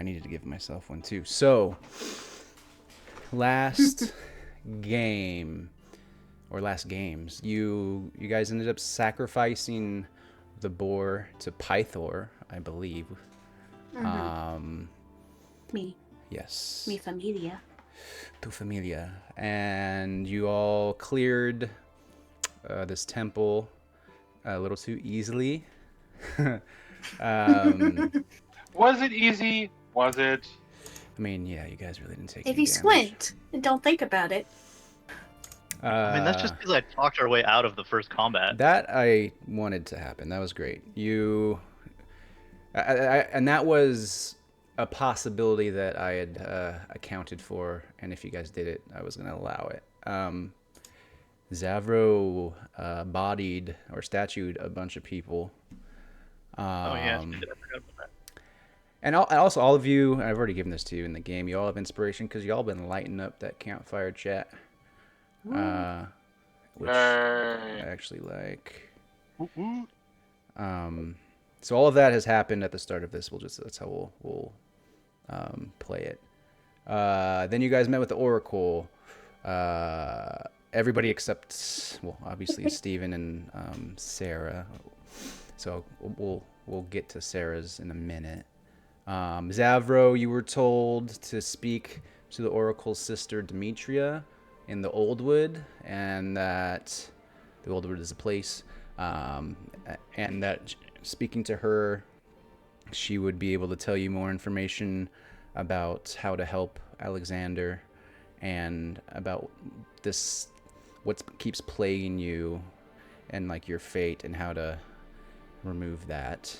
needed to give myself one too. So, last game or last games, you guys ended up sacrificing the boar to Pythor, I believe. Me. Yes. Mi familia. Tu familia. And you all cleared this temple a little too easily. Was it easy? Was it? I mean, yeah, you guys really didn't take If any you damage. squint and don't think about it. I mean, that's just because I talked our way out of the first combat. That I wanted to happen. That was great. And that was a possibility that I had accounted for, and if you guys did it, I was going to allow it. Zavro bodied or statued a bunch of people. Oh yeah, I forgot about that. And also, all of you, I've already given this to you in the game, you all have inspiration because you all been lighting up that campfire chat. Which I actually like. So all of that has happened at the start of this. That's how we'll play it. Then you guys met with the Oracle. Everybody except, well, obviously Steven and Sarah. So we'll get to Sarah's in a minute. Zavro, you were told to speak to the Oracle's sister Demetria in the Oldwood, and that the Oldwood is a place, and that speaking to her, she would be able to tell you more information about how to help Alexander and about this, what keeps plaguing you, and like your fate and how to remove that.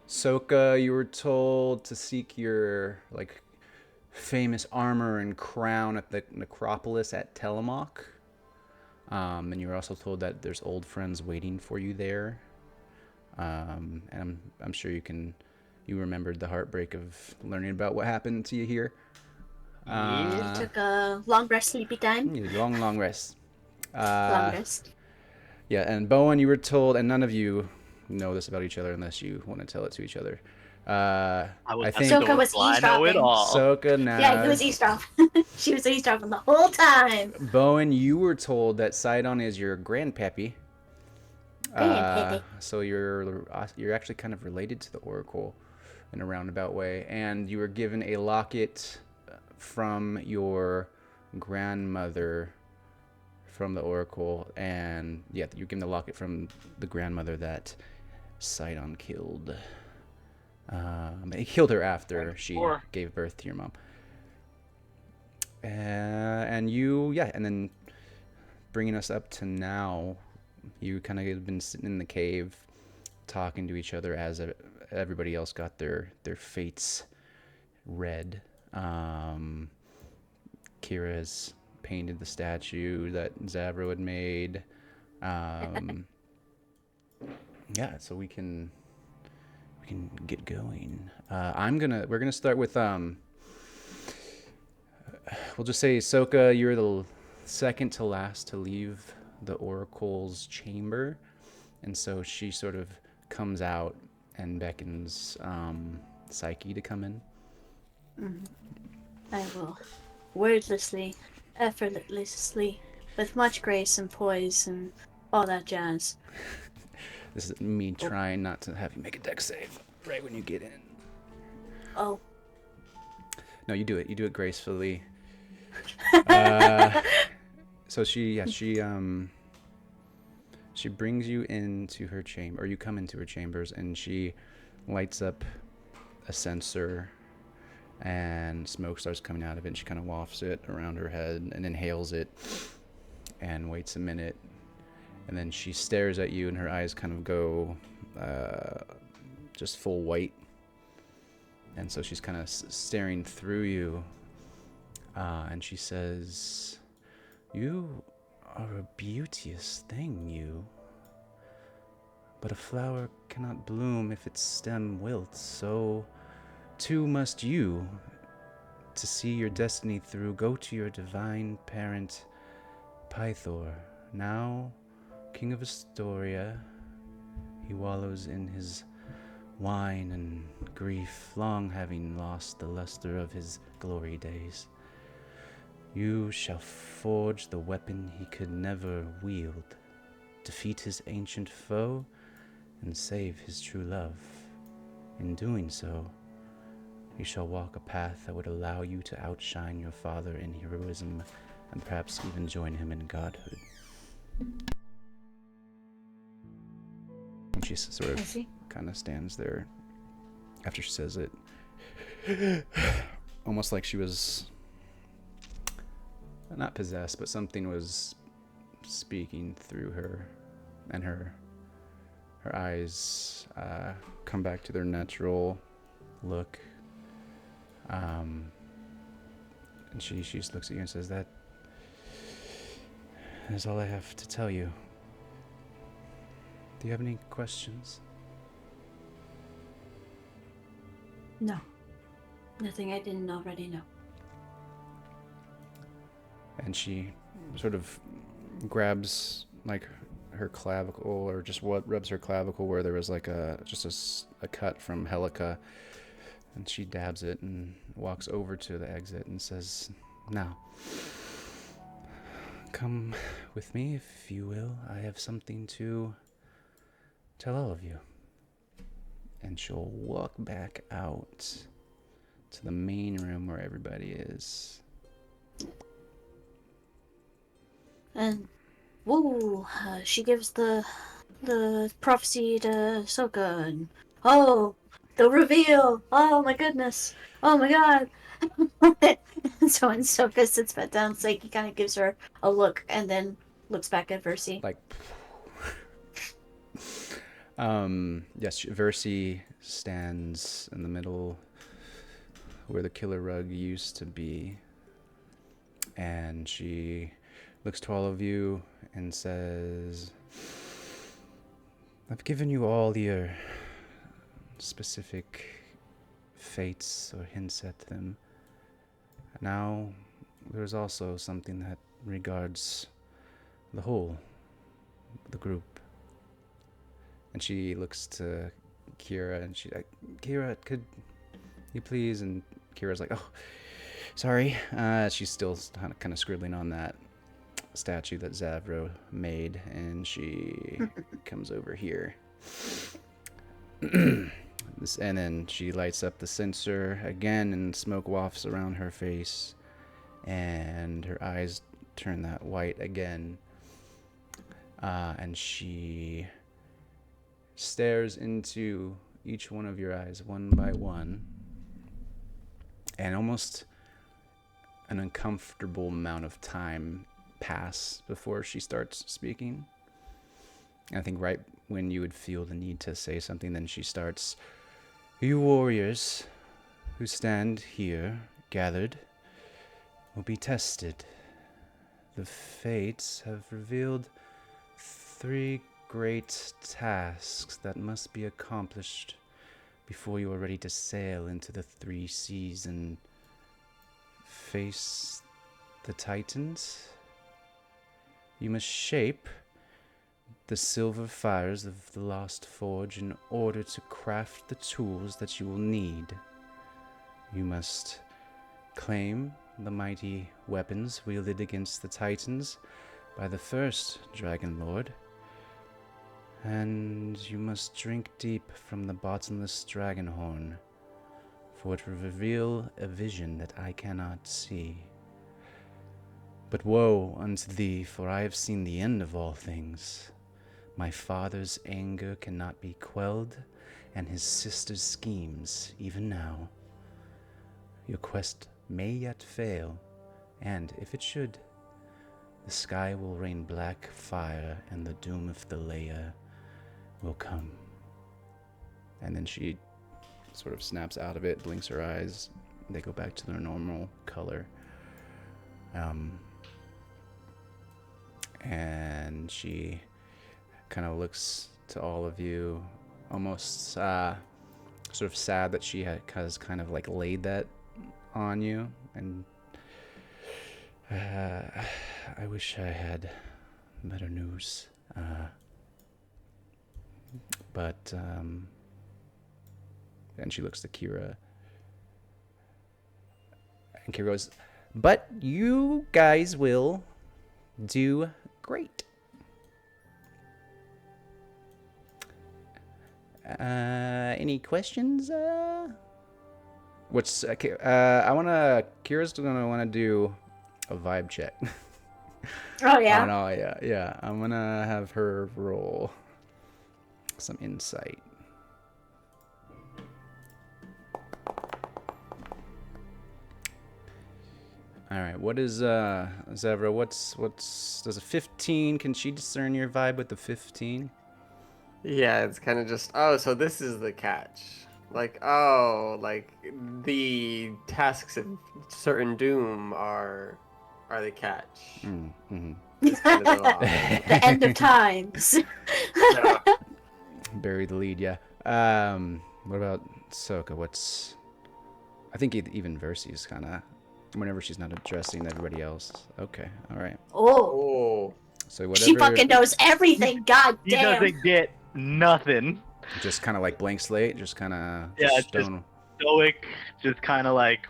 Soka, you were told to seek your like famous armor and crown at the necropolis at Telemach. And you were also told that there's old friends waiting for you there. And I'm sure you remembered the heartbreak of learning about what happened to you here. Took a long rest, sleepy time. Long rest. Long rest. Yeah, and Bowen, you were told, and none of you know this about each other unless you want to tell it to each other. I think Soka was I know it eavesdropping. all. Soka, Naz. Yeah, he was eavesdropping. She was eavesdropping the whole time. Bowen, you were told that Sidon is your grandpappy. So you're actually kind of related to the Oracle in a roundabout way, and you were given a locket from your grandmother from the Oracle, and yeah, you're given the locket from the grandmother that Sidon killed. He killed her after she gave birth to your mom. And then bringing us up to now, you kind of have been sitting in the cave talking to each other as everybody else got their fates read. Kira has painted the statue that Zavro had made. Yeah, so we can get going. We're gonna start with we'll just say Soka, you're the second to last to leave the Oracle's chamber, and so she sort of comes out and beckons Psyche to come in. I will, wordlessly, effortlessly, with much grace and poise and all that jazz. This is me trying not to have you make a dex save right when you get in. Oh. No, you do it. You do it gracefully. So she brings you into her chamber, or you come into her chambers, and she lights up a censer, and smoke starts coming out of it, and she kind of wafts it around her head and inhales it and waits a minute, and then she stares at you, and her eyes kind of go just full white, and so she's kind of staring through you, and she says, "You are a beauteous thing, you. But a flower cannot bloom if its stem wilts, so too must you. To see your destiny through, go to your divine parent, Pythor. Now, king of Estoria, he wallows in his wine and grief, long having lost the luster of his glory days. You shall forge the weapon he could never wield, defeat his ancient foe, and save his true love. In doing so, you shall walk a path that would allow you to outshine your father in heroism and perhaps even join him in godhood. And she sort of kind of stands there after she says it, almost like she was not possessed, but something was speaking through her, and her eyes come back to their natural look. And she just looks at you and says, "That is all I have to tell you. Do you have any questions?" No. Nothing I didn't already know. And she sort of grabs like her clavicle, or just what rubs her clavicle where there was like a cut from Helica, and she dabs it and walks over to the exit and says, "Now, come with me if you will. I have something to tell all of you." And she'll walk back out to the main room where everybody is. And she gives the prophecy to Soka, and the reveal! Oh my goodness! Oh my god! So when Soka sits back down, it's like he kind of gives her a look and then looks back at Versi. Like, yes, Versi stands in the middle where the killer rug used to be, and she looks to all of you and says, "I've given you all your specific fates or hints at them. Now, there's also something that regards the whole, the group." And she looks to Kira, and she's like, "Kira, could you please?" And Kira's like, "Oh, sorry." She's still kind of scribbling on that statue that Zavro made, and she comes over here. And then she lights up the censer again, and smoke wafts around her face, and her eyes turn that white again. And she stares into each one of your eyes one by one, and almost an uncomfortable amount of time pass before she starts speaking. And I think right when you would feel the need to say something, then she starts, "You warriors who stand here gathered will be tested. The fates have revealed 3 great tasks that must be accomplished before you are ready to sail into the 3 seas and face the Titans. You must shape the silver fires of the Lost Forge in order to craft the tools that you will need. You must claim the mighty weapons wielded against the Titans by the first Dragonlord, and you must drink deep from the bottomless dragon horn, for it will reveal a vision that I cannot see. But woe unto thee, for I have seen the end of all things. My father's anger cannot be quelled, and his sister's schemes even now. Your quest may yet fail, and if it should, the sky will rain black fire, and the doom of the Leia will come." And then she sort of snaps out of it, blinks her eyes. They go back to their normal color. And she kind of looks to all of you, almost sort of sad that she has kind of like laid that on you. And I wish I had better news. But And she looks to Kira. And Kira goes, but you guys will do great. Any questions? What's okay? Kira's gonna want to do a vibe check. Oh yeah. Oh no, yeah. I'm gonna have her roll some insight. All right. What is Zevra? What's does a 15? Can she discern your vibe with the 15? Yeah, it's kind of just, oh, so this is the catch. Like, oh, like the tasks of certain doom are the catch. Mm-hmm. It's kind of the lie. The end of times. Yeah. Bury the lead, yeah. What about Soka? I think even Versi's kind of, whenever she's not addressing everybody else. Okay, all right. Oh, Oh, So whatever. she fucking knows everything. God He damn. doesn't get nothing. Just kind of like blank slate, just kind of Yeah, it's just stone. stoic, just kind of like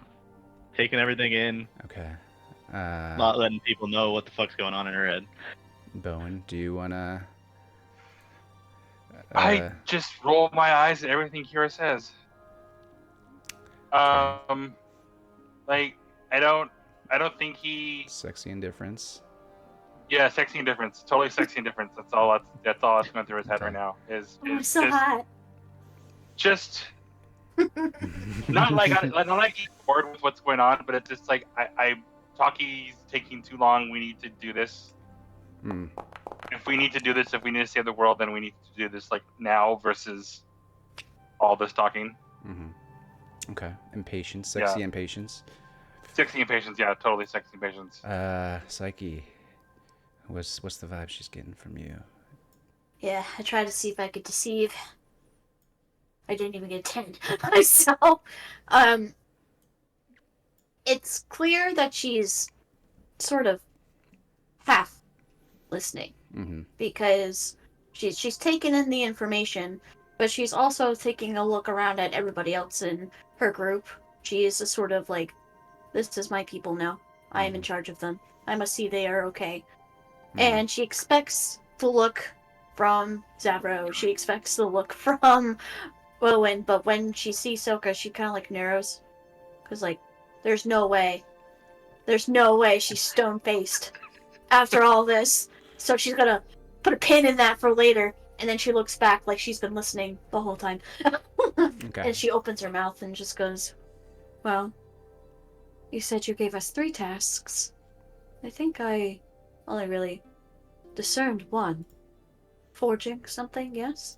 taking everything in, Okay. not letting people know what the fuck's going on in her head. Bowen, do you wanna? I just roll my eyes at everything Kira says. Like I don't think he. Sexy indifference. Yeah, sexy indifference. Totally sexy indifference. That's all that's going through his head right now. Is Oh, so just, hot. just not like he's bored with what's going on, but it's just like Taki's taking too long. We need to do this. Hmm. If we need to do this, if we need to save the world, then we need to do this like now versus all this talking. Mm-hmm. Okay. Impatience, sexy impatience. Sexy impatience, yeah, totally sexy impatience. Psyche. What's the vibe she's getting from you? Yeah, I tried to see if I could deceive. I didn't even get a 10. So, it's clear that she's sort of half listening. Mm-hmm. Because she's taken in the information, but she's also taking a look around at everybody else in her group. She is a sort of like, this is my people now. I am in charge of them. I must see they are okay. And she expects the look from Zavro. She expects the look from Owen. But when she sees Soka, she kind of like narrows. Because, like, there's no way. There's no way she's stone-faced after all this. So she's gonna put a pin in that for later. And then she looks back like she's been listening the whole time. Okay. And she opens her mouth and just goes, well, you said you gave us 3 tasks. I think I only really discerned one. Forging something, yes?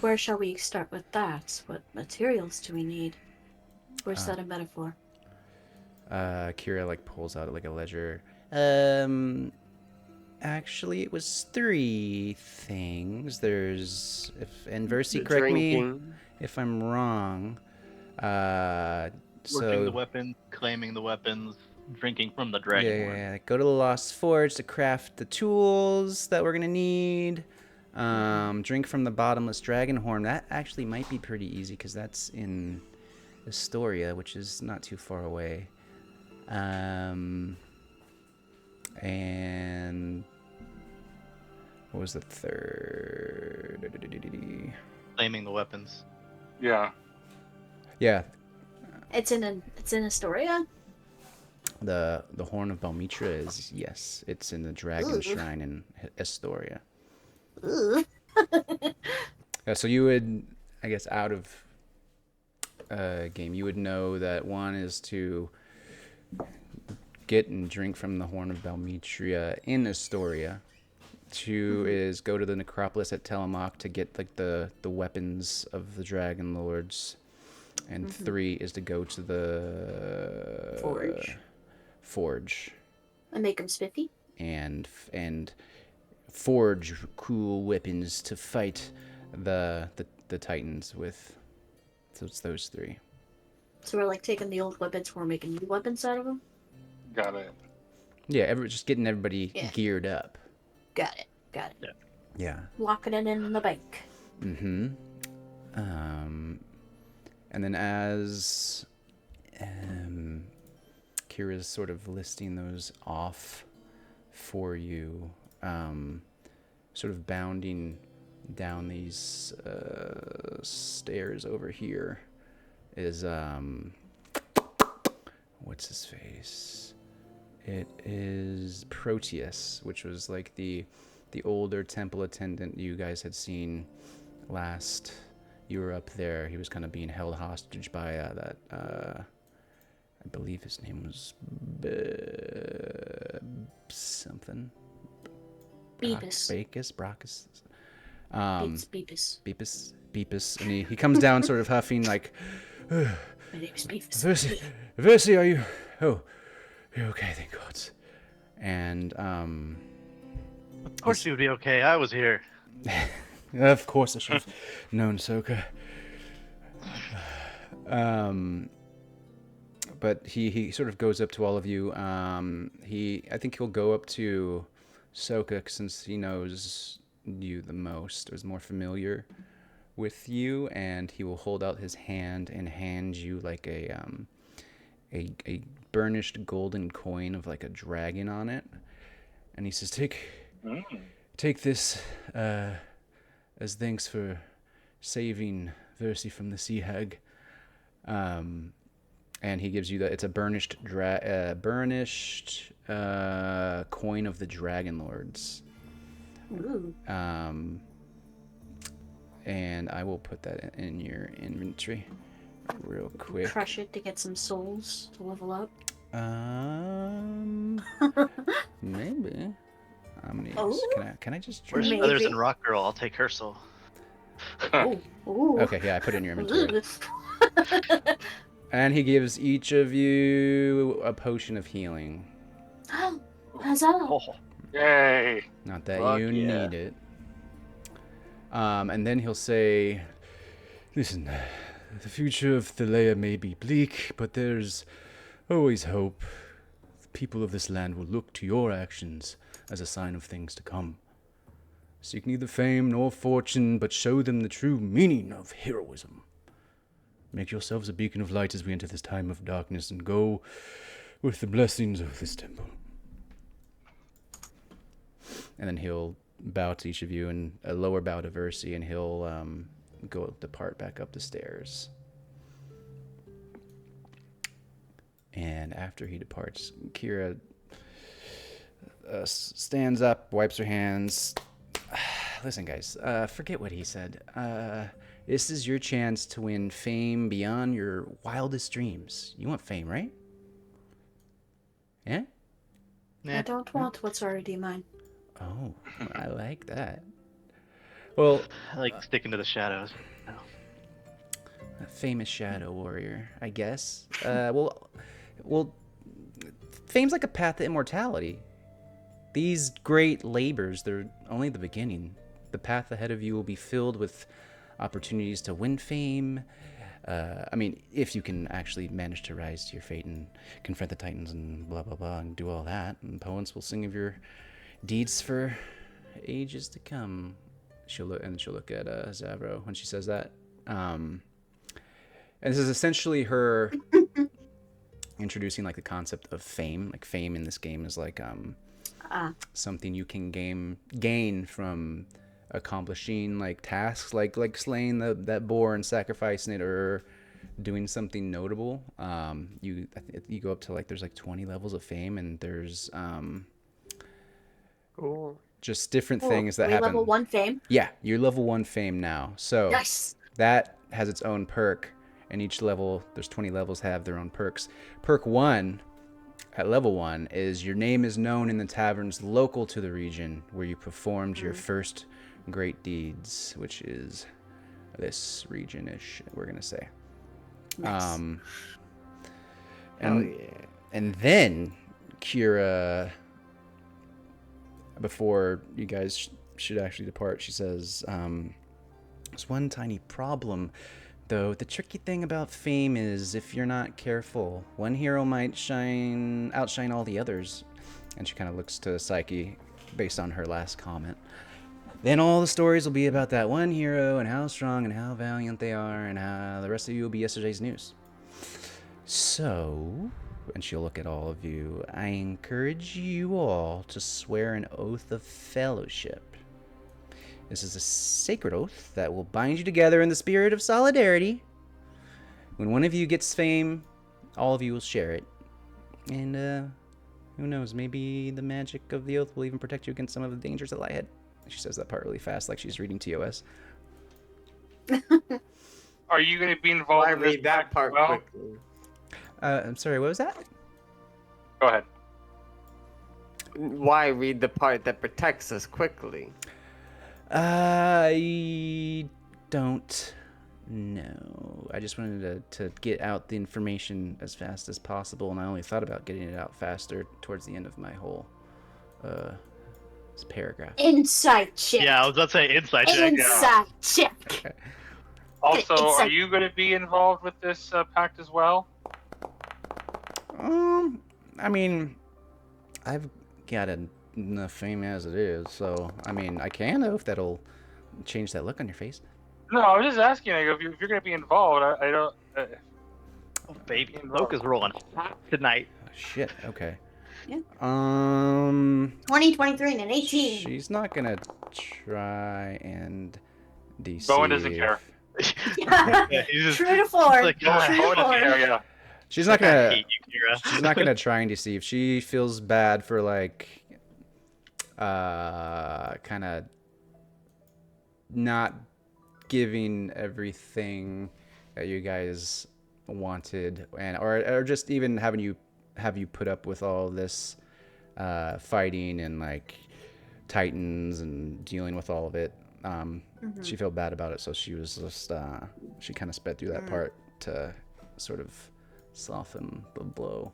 Where shall we start with that? What materials do we need? Or is that a metaphor? Kira like pulls out like a ledger. Actually, it was 3 things. There's and Versi, correct me drinking. if I'm wrong. Working the weapons, claiming the weapons, drinking from the dragon. Yeah. Go to the Lost Forge to craft the tools that we're gonna need. Drink from the bottomless dragon horn. That actually might be pretty easy because that's in Estoria, which is not too far away. And what was the third? Claiming the weapons. Yeah. Yeah, It's in Astoria? the horn of Balmitra is, yes, it's in the dragon Ooh. shrine in Estoria. Ooh. So you would, I guess, out of game, you would know that one is to get and drink from the horn of Balmitria in Estoria. 2 is go to the necropolis at Tillamook to get like the weapons of the Dragonlords. And 3 is to go to the forge And make them spiffy? and forge cool weapons to fight the Titans with. So it's those 3. So we're like taking the old weapons, we're making new weapons out of them? Got it. Yeah, just getting everybody geared up. Got it. Yeah. Locking it in the bank. Mm-hmm. And then as Kira's sort of listing those off for you, sort of bounding down these stairs over here is what's his face? It is Proteus, which was like the older temple attendant you guys had seen last you were up there. He was kind of being held hostage by that I believe his name was something. Beepus. Brachus. Beepus. Beepus. And he comes down sort of huffing like, My name is Beepus. Versi, are you? Oh, you're okay, thank God. And Of course you'd be okay. I was here. of course I should have known, Soka. But he sort of goes up to all of you. I think he'll go up to Soka since he knows you the most, or is more familiar with you, and he will hold out his hand and hand you like a burnished golden coin of like a dragon on it, and he says, "Take this as thanks for saving Versi from the sea hag." And he gives you it's a burnished coin of the Dragonlords. Ooh. And I will put that in your inventory real quick. Crush it to get some souls to level up. Maybe. I'm gonna use, can I just Where's Maybe. Feathers and Rock Girl? I'll take her soul. Ooh. Okay, yeah, I put it in your inventory. And he gives each of you a potion of healing. Huzzah! Oh, Yay! Not that Fuck you yeah. need it. And then he'll say, "Listen, the future of Thalea may be bleak, but there's always hope. The people of this land will look to your actions as a sign of things to come. Seek neither fame nor fortune, but show them the true meaning of heroism. Make yourselves a beacon of light as we enter this time of darkness, and go with the blessings of this temple." And then he'll bow to each of you, and a lower bow to Versi, and he'll depart back up the stairs. And after he departs, Kira stands up, wipes her hands. Listen, guys, forget what he said. This is your chance to win fame beyond your wildest dreams. You want fame, right? Yeah? I don't want what's already mine. Oh, I like that. Well, I like sticking to the shadows. a famous shadow warrior, I guess. Well, fame's like a path to immortality. These great labors, they're only the beginning. The path ahead of you will be filled with opportunities to win fame. I mean, if you can actually manage to rise to your fate and confront the Titans and blah, blah, blah, and do all that. And poets will sing of your deeds for ages to come. She'll look at Zavro when she says that. And this is essentially her introducing like the concept of fame. Like fame in this game is like something you can gain from accomplishing like tasks, like slaying that boar and sacrificing it, or doing something notable. You go up to like there's like 20 levels of fame, and there's Cool. just different things that we happen. level 1 fame? Yeah, you're level 1 fame now. So Nice! that has its own perk, and each level, there's 20 levels, have their own perks. Perk 1 at level 1 is your name is known in the taverns local to the region where you performed your first great deeds, which is this region-ish, we're gonna say. Nice. Hell yeah. And then Kira, before you guys should actually depart, she says, "There's one tiny problem, though. The tricky thing about fame is if you're not careful, one hero might outshine all the others." And she kind of looks to Psyche based on her last comment. then all the stories will be about that one hero and how strong and how valiant they are, and how the rest of you will be yesterday's news. So, and she'll look at all of you, I encourage you all to swear an oath of fellowship. This is a sacred oath that will bind you together in the spirit of solidarity. When one of you gets fame, all of you will share it. And, who knows, maybe the magic of the oath will even protect you against some of the dangers that lie ahead. She says that part really fast, like she's reading TOS. Are you going to be involved I in this read that pact part as well? quickly. I'm sorry, what was that? Go ahead. Why read the part that protects us quickly? I don't know. I just wanted to get out the information as fast as possible, and I only thought about getting it out faster towards the end of my whole paragraph. Insight check. Yeah, I was about to say inside check. Insight check. Also, It's are like- you going to be involved with this pact as well? I mean, I've got enough fame as it is, so I mean, I can if that'll change that look on your face. No, I was just asking like, if you're going to be involved. I don't. Oh, baby, Smoke is rolling hot tonight. Oh, shit. Okay. Yeah. 20, 23, and an 18. She's not gonna try and deceive. Bowen doesn't care. Yeah, he's just, True to form. like, True "Oh, to Bowen doesn't form. care, yeah. She's not I gonna. hate you, Kira. She's not gonna try and deceive. She feels bad for like, kind of not giving everything that you guys wanted, and or just even have you put up with all this fighting and like titans and dealing with all of it. She felt bad about it, so she was just she kind of sped through that part to sort of soften the blow.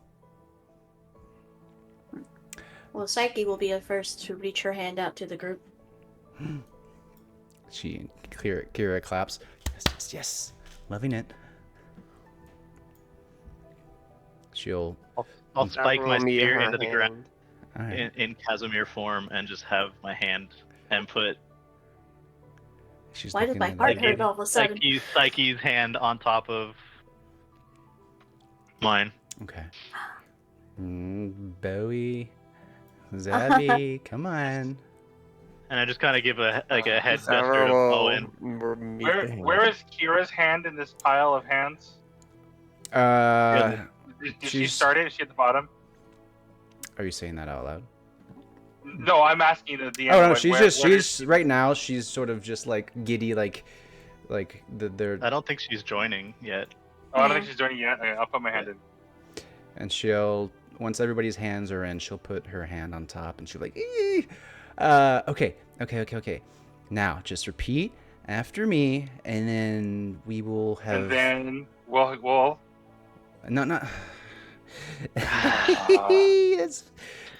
Well, Psyche will be the first to reach her hand out to the group. Kira claps. Yes, loving it. She'll I'll spike my Roll me spear her into the ground hand. all right. in Casimir form and just have my hand and put She's Why did looking my at heart it. hurt all of a sudden? Psyche's hand on top of mine. Okay. Bowie, Zabby, come on. And I just kind of give a head So gesture to Owen. Where is Kira's hand in this pile of hands? Did she she's- start it? Is she at the bottom? Are you saying that out loud? No, I'm asking at the end. Oh no, like, she's where- just where she's right now. She's sort of just like giddy, like they're I don't think she's joining yet. Oh, I don't think she's doing it yet. Okay, I'll put my hand in. and she'll once everybody's hands are in, she'll put her hand on top and she'll like, "Ee." Okay. Now just repeat after me, and then we will have. And then we'll No. It's,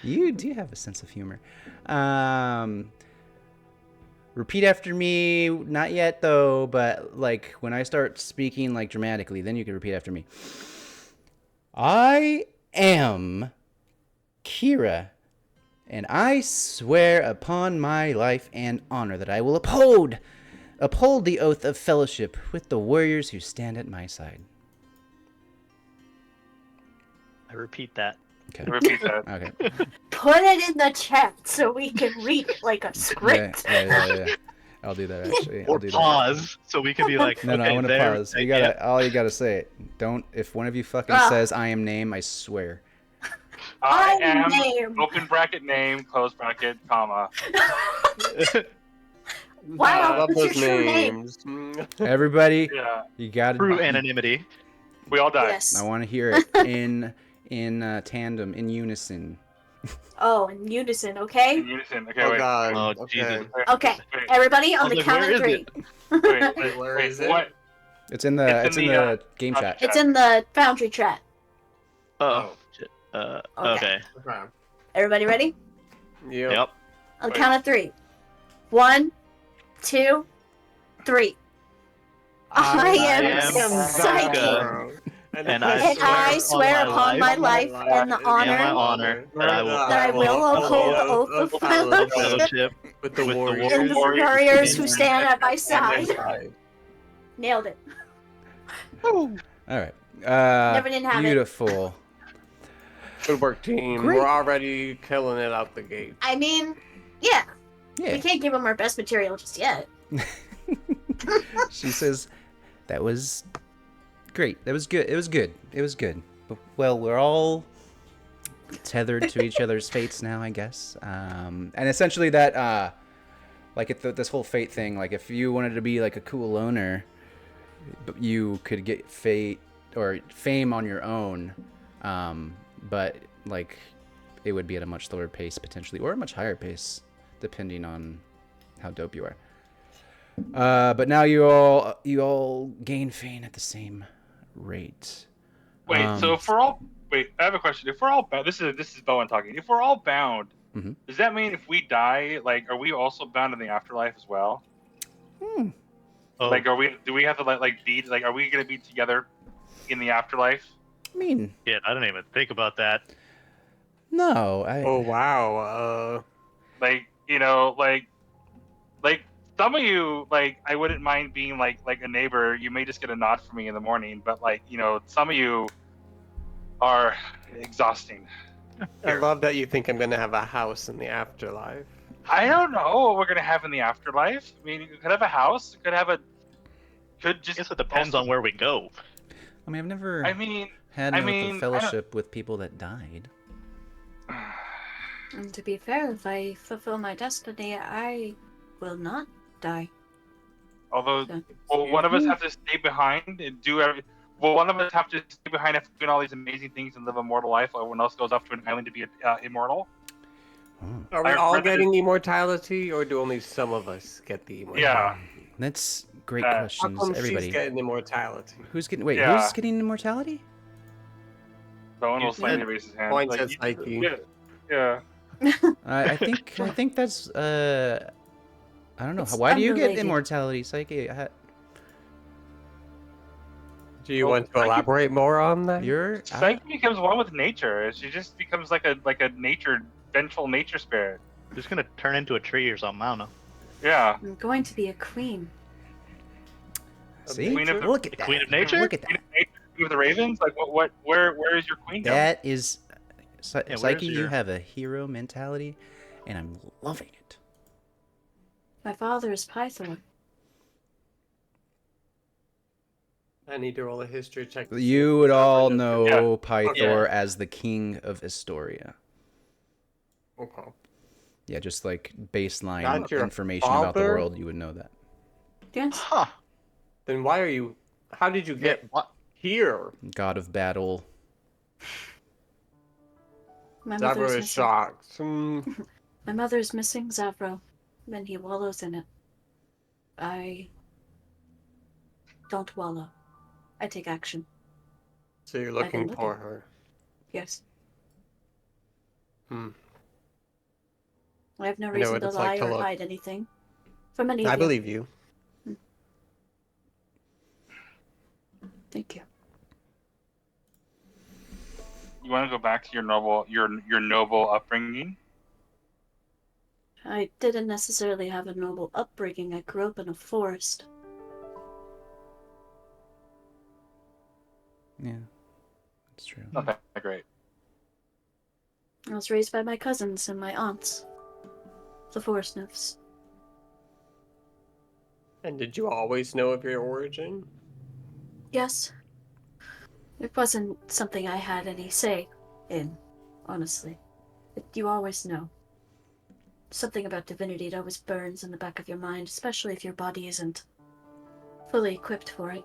you do have a sense of humor. Repeat after me. Not yet though, but like when I start speaking like dramatically, then you can repeat after me. I am Kira, and I swear upon my life and honor that I will uphold the oath of fellowship with the warriors who stand at my side. I repeat that. Okay. repeat that. Okay. Put it in the chat so we can read it like a script. Yeah. I'll do that actually. I'll Or do pause so we can be like, that. No, I okay, want to there, pause. I You get gotta. All you gotta say it. Don't. If one of you fucking says "I am name," I swear. I I am name. open bracket name close bracket comma. Wow, I love what's your those true name? names. Everybody, Yeah, you gotta. True anonymity. we all die. Yes. I want to hear it in tandem, in unison. Oh, in unison, okay? In unison. Okay, Oh wait. god. Oh, okay. Jesus. Okay, Wait, everybody on I was the like, count where of is three. wait, Wait, where is it? What? It's in the. It's It's in in the, the game chat. It's in the Foundry chat. Oh, shit. Okay. Okay. Okay. Everybody ready? Yep. On the Wait. count of three. 1, 2, 3. I am am Psyche. And And I And I swear upon my life and the and my honor honor that I will that I will uphold the oath of fellowship fellowship with the with the warriors and the warriors warriors who who stand stand at my at my side. side. Nailed it. All right. Never didn't have it. Beautiful. Good work, team. Great. We're already killing it out the gate. I mean, yeah. We Yeah. can't give them our best material just yet. She says, "That was great. That was good. It was good. It was good. But, well, we're all tethered to each other's fates now, I guess. And essentially that, like this whole fate thing. Like if you wanted to be like a cool loner, you could get fate or fame on your own. But like it would be at a much slower pace potentially, or a much higher pace, depending on how dope you are. But now you all gain fame at the same rate. Wait, so if we're all wait, I have a question. If we're all bound, this is Bowen talking. If we're all bound, Mhm. does that mean if we die, like, are we also bound in the afterlife as well? Oh, Like, do we have to like be like, are we gonna be together in the afterlife? I mean, yeah, I didn't even think about that. no, Oh wow. Like, like some of you, like, I wouldn't mind being like a neighbor. You may just get a nod from me in the morning, but like, some of you are exhausting. I love that you think I'm gonna have a house in the afterlife. I don't know what we're gonna have in the afterlife. I mean, you could have a house. Could I just. guess it depends also- on where we go. I mean, I've never I mean, had I no mean, fellowship with people that died. And to be fair, if I fulfill my destiny, I will not die. although, So, well, one of us have to stay behind and do every. Well, one of us have to stay behind after doing all these amazing things and live a mortal life, while everyone else goes off to an island to be immortal. Are we I all read that getting immortality, or do only some of us get the immortality? Yeah. That's great How How questions, come everybody. she's getting immortality? Who's getting? Wait, Yeah. who's getting immortality? Bowen will You slightly said- raise his hand. Point Like, says Psyche. Yeah. I think that's I don't know. It's Why do you get unrelated. immortality, Psyche? Do you Well, want to Psyche- psyche more on that? You're Psyche becomes one with nature. She just becomes like a vengeful nature spirit. Just gonna turn into a tree or something. I don't know. Yeah. I'm going to be a queen. see. Queen of the- Look at the that. Queen of Nature? Look at Queen that. of nature, Queen of the ravens. Like, where is your queendom? That is where's Psyche. You your- have a hero mentality, and I'm loving it. My father is Pythor. I need to roll a history check. to see You if would he's all ever know Pythor Yeah. as the king of Estoria. Okay. Yeah, just like baseline Not your information about the father? world, you would know that. Yes. Huh? Then why are you? How did you get What? here? God of battle. My mother Zavro is is missing. shocked. My mother is missing Zavro. Then he wallows in it. I don't wallow. I take action. So you're been looking looking. for her. Yes. Hmm. I have no know reason what to it's lie like to or look. hide anything from any of I you. believe you. Thank you. You want to go back to your noble upbringing? I didn't necessarily have a noble upbringing. I grew up in a forest. Yeah, that's true. Not that great. I was raised by my cousins and my aunts, the forest nymphs. And did you always know of your origin? Yes. It wasn't something I had any say in, honestly. You always know. Something about divinity, it always burns in the back of your mind, especially if your body isn't fully equipped for it.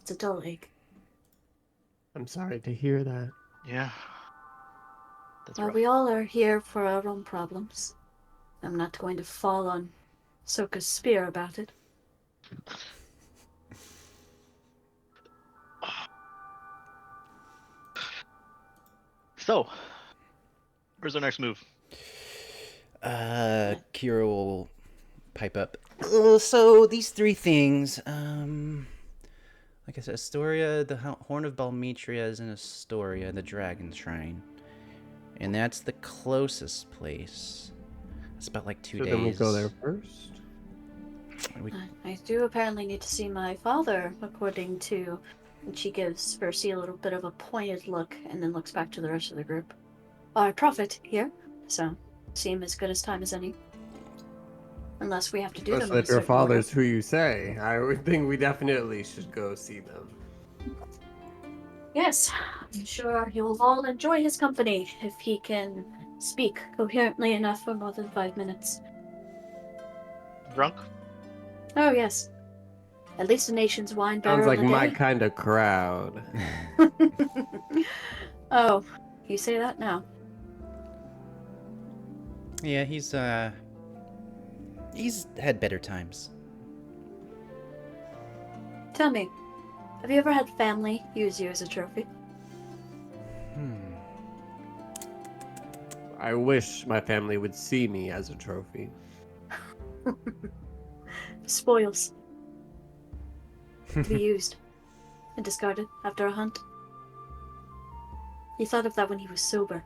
It's a dull ache. I'm sorry to hear that. Yeah. That's Well, rough. we all are here for our own problems. I'm not going to fall on Soka's spear about it. So, where's our next move? Kira will pipe up. So these three things, like I said, Astoria, the Horn of Balmetria is in Astoria, the Dragon Shrine. And that's the closest place. It's about like 2 days. Then we go there first. I do apparently need to see my father, according to... And she gives Percy a little bit of a pointed look and then looks back to the rest of the group. Our prophet here, so seem as good as time as any. Unless we have to do them in Especially a if your certain order. father's who you say. I would think we definitely should go see them. Yes, I'm sure you'll all enjoy his company if he can speak coherently enough for more than 5 minutes. Drunk? Oh, yes. At least a nation's wine barrel Sounds like a day. my kind of crowd. Oh, you say that now. Yeah, he's had better times. Tell me, have you ever had family use you as a trophy? I wish my family would see me as a trophy. Spoils. To be used and discarded after a hunt. He thought of that when he was sober.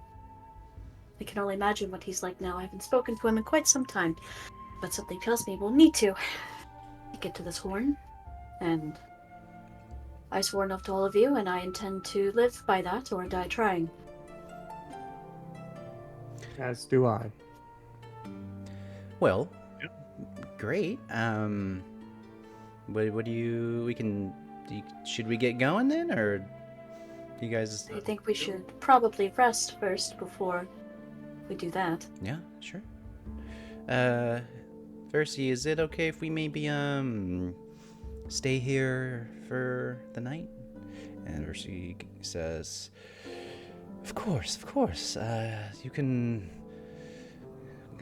I can only imagine what he's like now. I haven't spoken to him in quite some time, but something tells me we'll need to get to this horn. And I swore an oath to all of you, and I intend to live by that or die trying. As do I. Well, great. What do you? Should we get going then, or do you guys? I think we should probably rest first before we do that. Yeah, sure. Percy, is it okay if we maybe stay here for the night? And Percy says, of course. You can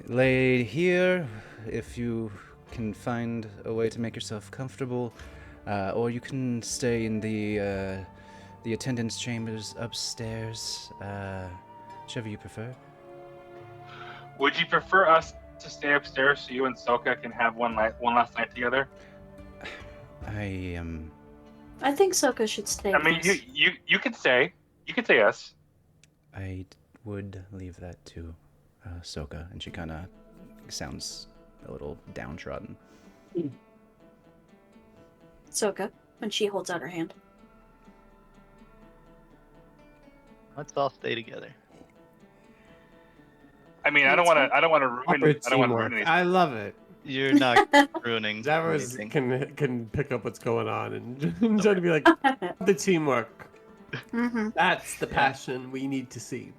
lay here if you can find a way to make yourself comfortable, or you can stay in the attendance chambers upstairs, whichever you prefer. Would you prefer us to stay upstairs so you and Soka can have one last night together? I think Soka should stay. I mean, with us. you could say yes. I would leave that to Soka, and she kind of sounds a little downtrodden. Soka, when she holds out her hand. Let's all stay together. I mean, I don't want to ruin anything. I love it. You're not ruining Zavros anything. can pick up what's going on and try to be like, the teamwork. Mm-hmm. That's the passion we need to see.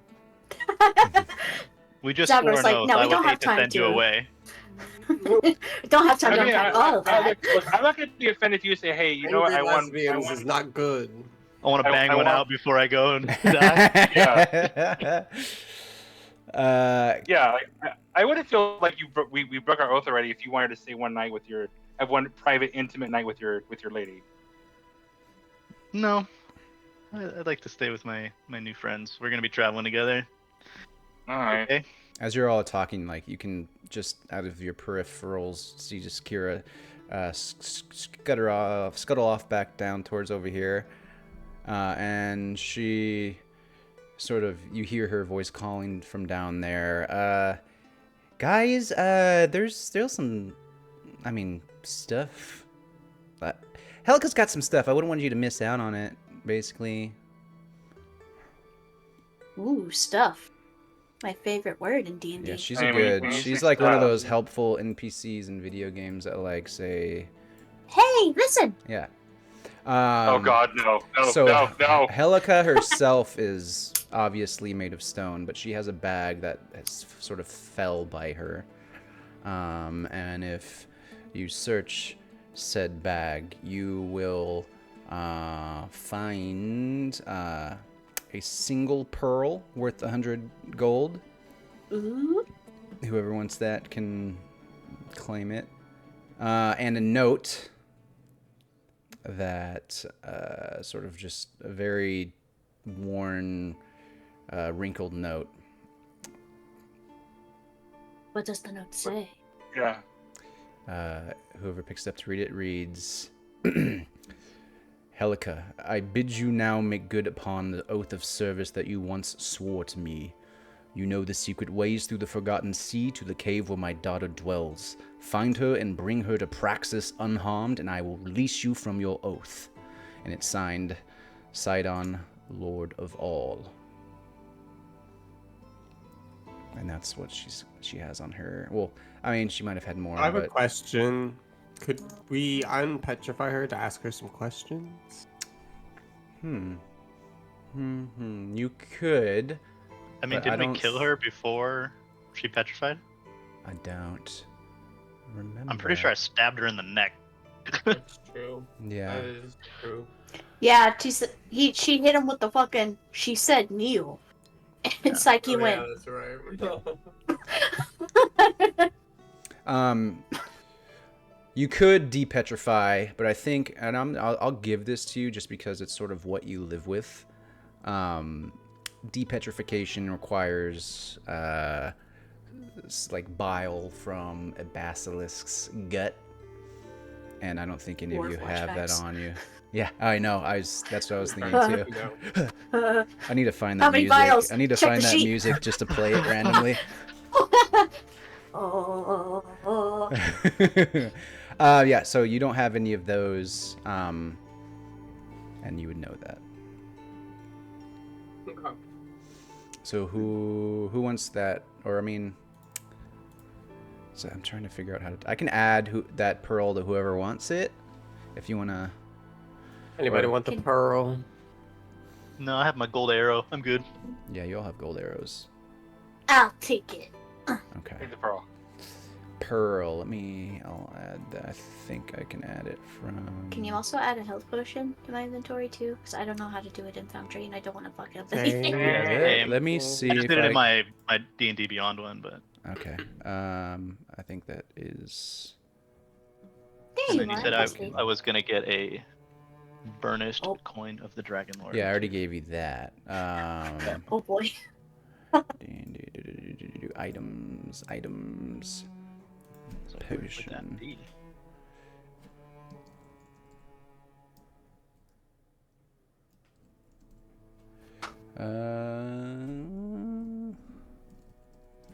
We just Zavros swore an like, oath. no, we I would don't have hate to time send you to- away. We don't have time to I mean, unpack all of that. look, I'm not going to be offended if you say, hey, you know what, I want... lesbians is not good. I want to bang I one want- out before I go and die. Yeah, like, I wouldn't feel like we broke our oath already if you wanted to stay one night with have one private, intimate night with your lady. No. I'd like to stay with my new friends. We're going to be traveling together. All right. Okay. As you're all talking, like, you can just out of your peripherals see just Kira scuttle off back down towards over here, and she sort of, you hear her voice calling from down there. Guys, there's still some, stuff. Helika's got some stuff. I wouldn't want you to miss out on it, basically. Ooh, stuff. My favorite word in D&D. Yeah, she's I mean, when you she's say like one of stuff- those helpful NPCs in video games that, like, say, Hey, listen! yeah. Oh God, no. So No. Helika herself is obviously made of stone, but she has a bag that has sort of fell by her. And if you search said bag, you will find a single pearl worth 100 gold. Ooh. Whoever wants that can claim it. And a note that sort of just a very worn, wrinkled note. What does the note say? Yeah. Whoever picks up to read it reads, Helica, I bid you now make good upon the oath of service that you once swore to me. You know the secret ways through the Forgotten Sea to the cave where my daughter dwells. Find her and bring her to Praxis unharmed, and I will release you from your oath. And it's signed, Sidon, Lord of All. And that's what she has on her. Well, I mean, she might have had more. I have but a question. Could we unpetrify her to ask her some questions? You could. I mean, But didn't we don't kill her before she petrified? I don't remember. I'm pretty sure I stabbed her in the neck. That's true. Yeah. That is true. Yeah, she hit him with the fucking. She said kneel. And Psyche went. Yeah, that's right. You could depetrify, but I think, and I'll give this to you just because it's sort of what you live with. Depetrification requires like bile from a basilisk's gut, and I don't think any of you have that on you. Yeah, I know. That's what I was thinking too. I need to find How that many music. vials? I need to Check find the that sheet. music just to play it randomly. Yeah, so you don't have any of those, and you would know that. Okay. So who wants that? Or I mean, so I'm trying to figure out how to. I can add that pearl to whoever wants it, if you wanna. Anybody want the pearl? No, I have my gold arrow. I'm good. Yeah, you all have gold arrows. I'll take it. Okay. Take the pearl. Pearl. I'll add that. I think I can add it from. Can you also add a health potion to my inventory too? Because I don't know how to do it in Foundry, and I don't want to fuck up Same. anything. Yeah. Let me see I just if did it I. in my D&D Beyond one, but Okay. I think that is. There and you then you are, said Leslie. I was gonna get a burnished Oh. coin of the Dragonlords. Yeah, I already gave you that. Oh boy. Items. So where would Potion. that be?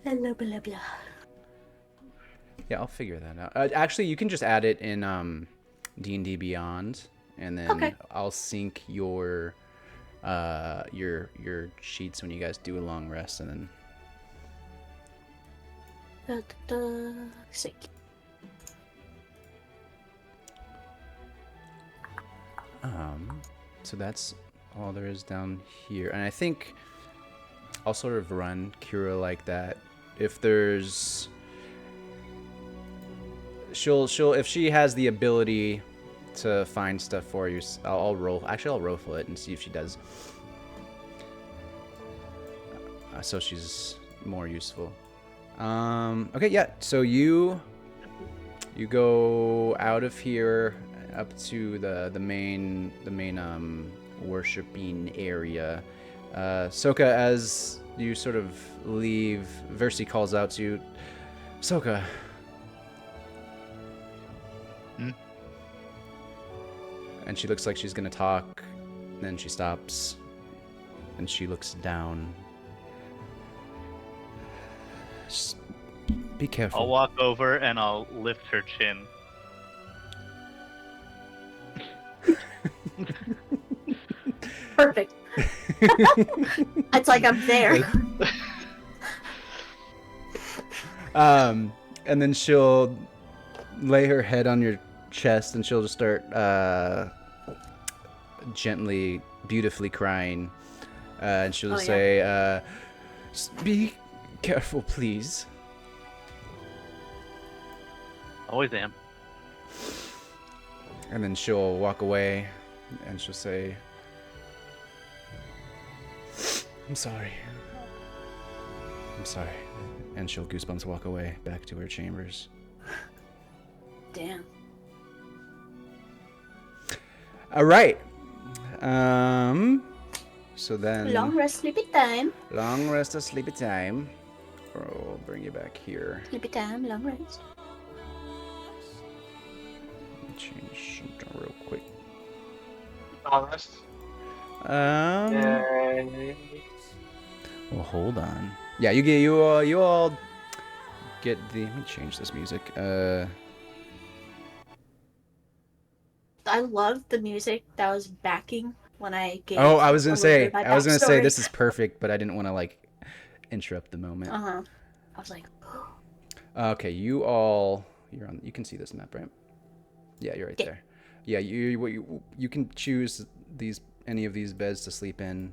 Blah, blah, blah. Yeah, I'll figure that out. Actually, you can just add it in D&D Beyond, and then Okay. I'll sync your sheets when you guys do a long rest, and then Sick. so that's all there is down here. And I think I'll sort of run Kira like that. If there's she'll if she has the ability to find stuff for you, I'll roll. Actually, I'll roll for it and see if she does. So she's more useful. Okay, yeah. So you go out of here up to the main worshiping area. Soka, as you sort of leave, Versi calls out to you. Soka. And she looks like she's gonna talk. Then she stops. And she looks down. Just be careful. I'll walk over and I'll lift her chin. Perfect. It's like I'm there. And then she'll lay her head on your chest and she'll just start gently, beautifully crying. And she'll Oh, say, be careful, please. Always am. And then she'll walk away and she'll say, I'm sorry. I'm sorry. And she'll goosebumps walk away back to her chambers. Damn. All right. So then Long rest, sleepy time. long rest of sleepy time. I'll bring you back here. Sleepy time, long rest. change something real quick. All rest. Yay. Well, hold on. Yeah, you all get the. Let me change this music. I love the music that was backing when I gave. Oh, I was gonna say. my I was gonna say backstory. this is perfect, but I didn't want to like interrupt the moment. I was like, Okay, you all. You're on. You can see this map, right? Yeah, you're right there. Yeah, you can choose any of these beds to sleep in.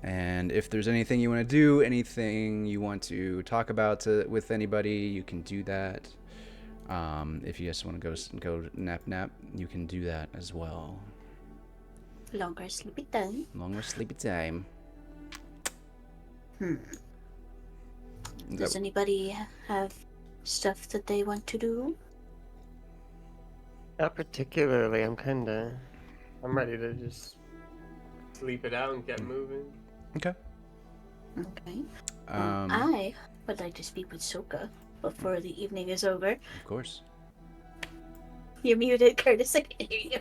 And if there's anything you want to do, anything you want to talk about with anybody, you can do that. If you just want to go nap, you can do that as well. longer sleepy time. Longer sleepy time. Does anybody have stuff that they want to do? Not particularly. I'm ready to just sleep it out and get moving. Okay. Okay. I would like to speak with Soka before the evening is over. Of course. You're muted, Curtis. I can't hear you.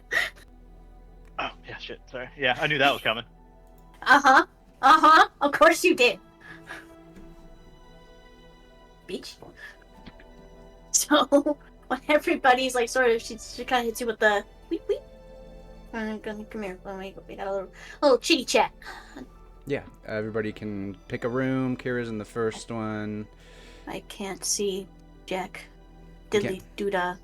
Oh, yeah, shit. Sorry. Yeah, I knew that was coming. Of course you did. Bitch. So, when everybody's like sort of, she kind of hits you with the weep weep. Come here. We got a little chitty chat. Yeah, everybody can pick a room. Kira's in the first one. I can't see Jack. You Diddly doodah.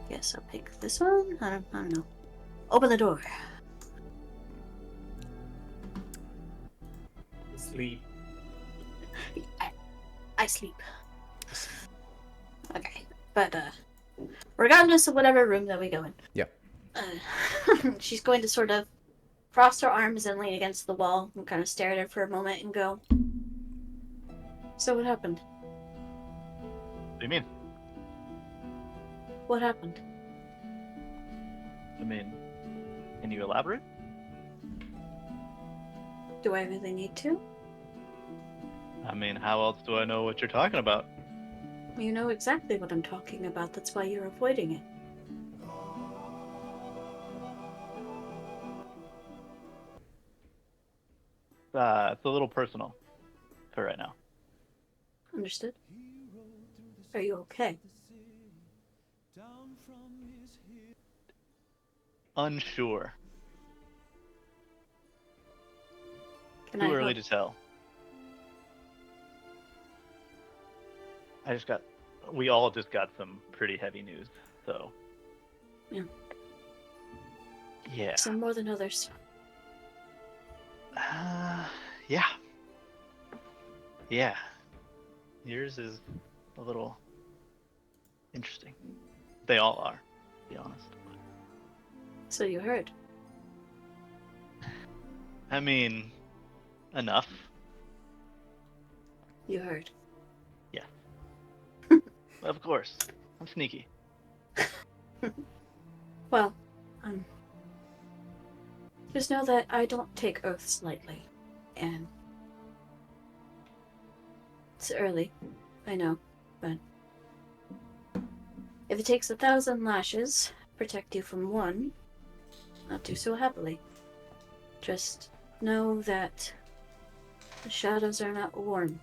Guess I'll pick this one. I don't know. Open the door. Sleep. I sleep. Okay, but regardless of whatever room that we go in. Yep. She's going to sort of cross her arms and lean against the wall and kind of stare at it for a moment and go, so what happened? What do you mean? What happened? I mean, can you elaborate? Do I really need to? I mean, how else do I know what you're talking about? You know exactly what I'm talking about. That's why you're avoiding it. It's a little personal for right now. Understood? Are you okay? Unsure. Can Too I early help? to tell. We all just got some pretty heavy news, so. Yeah. Yeah. Some more than others. Yeah. Yeah. Yours is a little interesting. They all are, to be honest. So you heard. I mean, enough. You heard. Of course. I'm sneaky. Well, just know that I don't take oaths lightly. And it's early, I know, but if it takes 1,000 lashes to protect you from one, I'll do so happily. Just know that the shadows are not warm.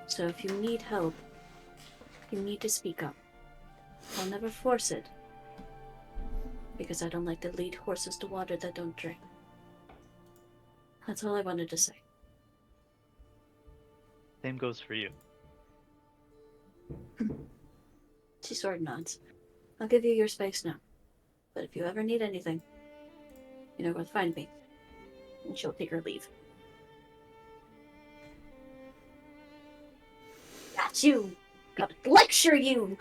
So if you need help, you need to speak up. I'll never force it, because I don't like to lead horses to water that don't drink. That's all I wanted to say. Same goes for you. She sort of nods. I'll give you your space now. But if you ever need anything, you know where to find me. And she'll take her leave. Got you! Gotta lecture you!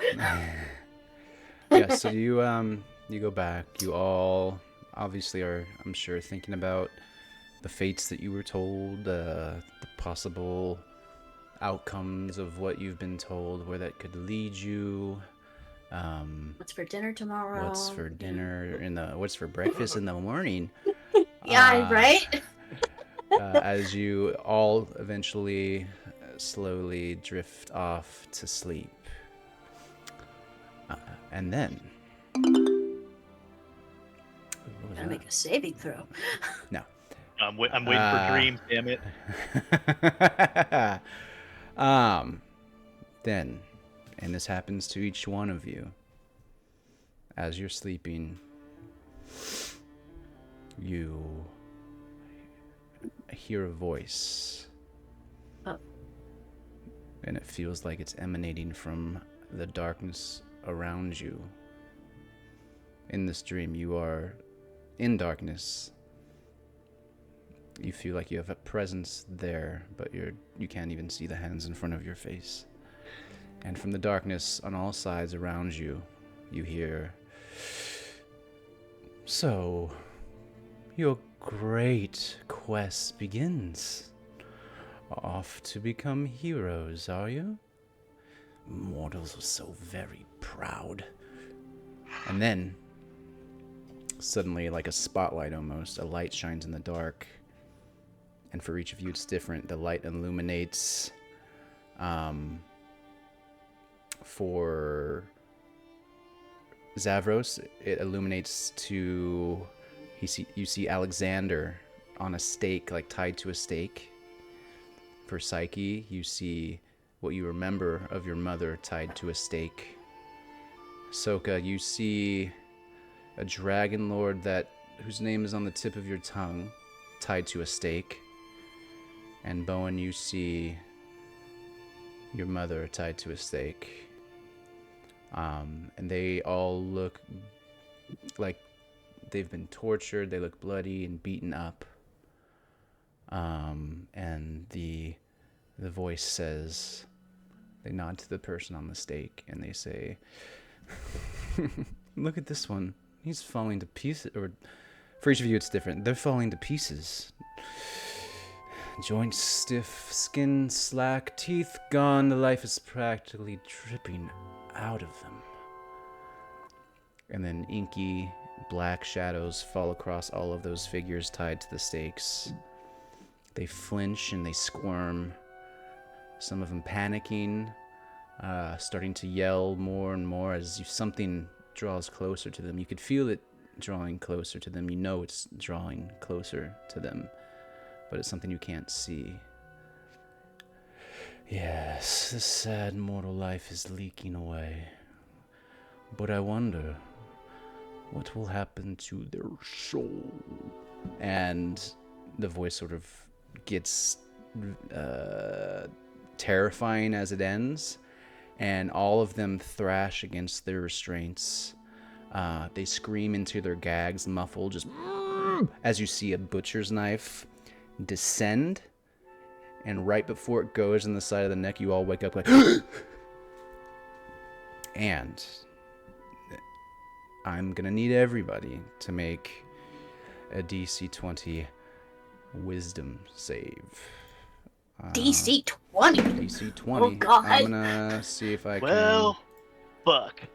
Yeah, so you go back. You all obviously are, I'm sure, thinking about the fates that you were told, the possible outcomes of what you've been told, where that could lead you. What's for dinner tomorrow? What's for dinner what's for breakfast in the morning? Yeah, right? as you all eventually slowly drift off to sleep. And then... What was Gotta make that? a saving throw. No. I'm waiting for dreams, damn it. Then, and this happens to each one of you, as you're sleeping, you hear a voice. Oh. And it feels like it's emanating from the darkness around you. In this dream, you are in darkness. You feel like you have a presence there, but you can't even see the hands in front of your face. And from the darkness on all sides around you, you hear, "So, your great quest begins. Off to become heroes, are you? Mortals are so very proud." And then, suddenly, like a spotlight almost, a light shines in the dark. And for each of you, it's different. The light illuminates. For Zavros, it illuminates to... You see Alexander on a stake, like tied to a stake. For Psyche, you see what you remember of your mother tied to a stake. Soka, you see a Dragonlord whose name is on the tip of your tongue, tied to a stake. And Bowen, you see your mother tied to a stake. And they all look like they've been tortured. They look bloody and beaten up. And the voice says, they nod to the person on the stake and they say, "Look at this one. He's falling to pieces." Or for each of you, it's different. They're falling to pieces. Joints stiff, skin slack, teeth gone. The life is practically dripping out of them. And then inky black shadows fall across all of those figures tied to the stakes. They flinch and they squirm. Some of them panicking, starting to yell more and more as something draws closer to them. You could feel it drawing closer to them. You know it's drawing closer to them, but it's something you can't see. Yes, the sad mortal life is leaking away. But I wonder, what will happen to their soul? And the voice sort of gets terrifying as it ends, and all of them thrash against their restraints. They scream into their gags, muffled, just as you see a butcher's knife descend, and right before it goes in the side of the neck, you all wake up like and I'm gonna need everybody to make a DC 20 wisdom save. DC 20. DC 20. Oh, God. I'm gonna see if I Well, fuck. can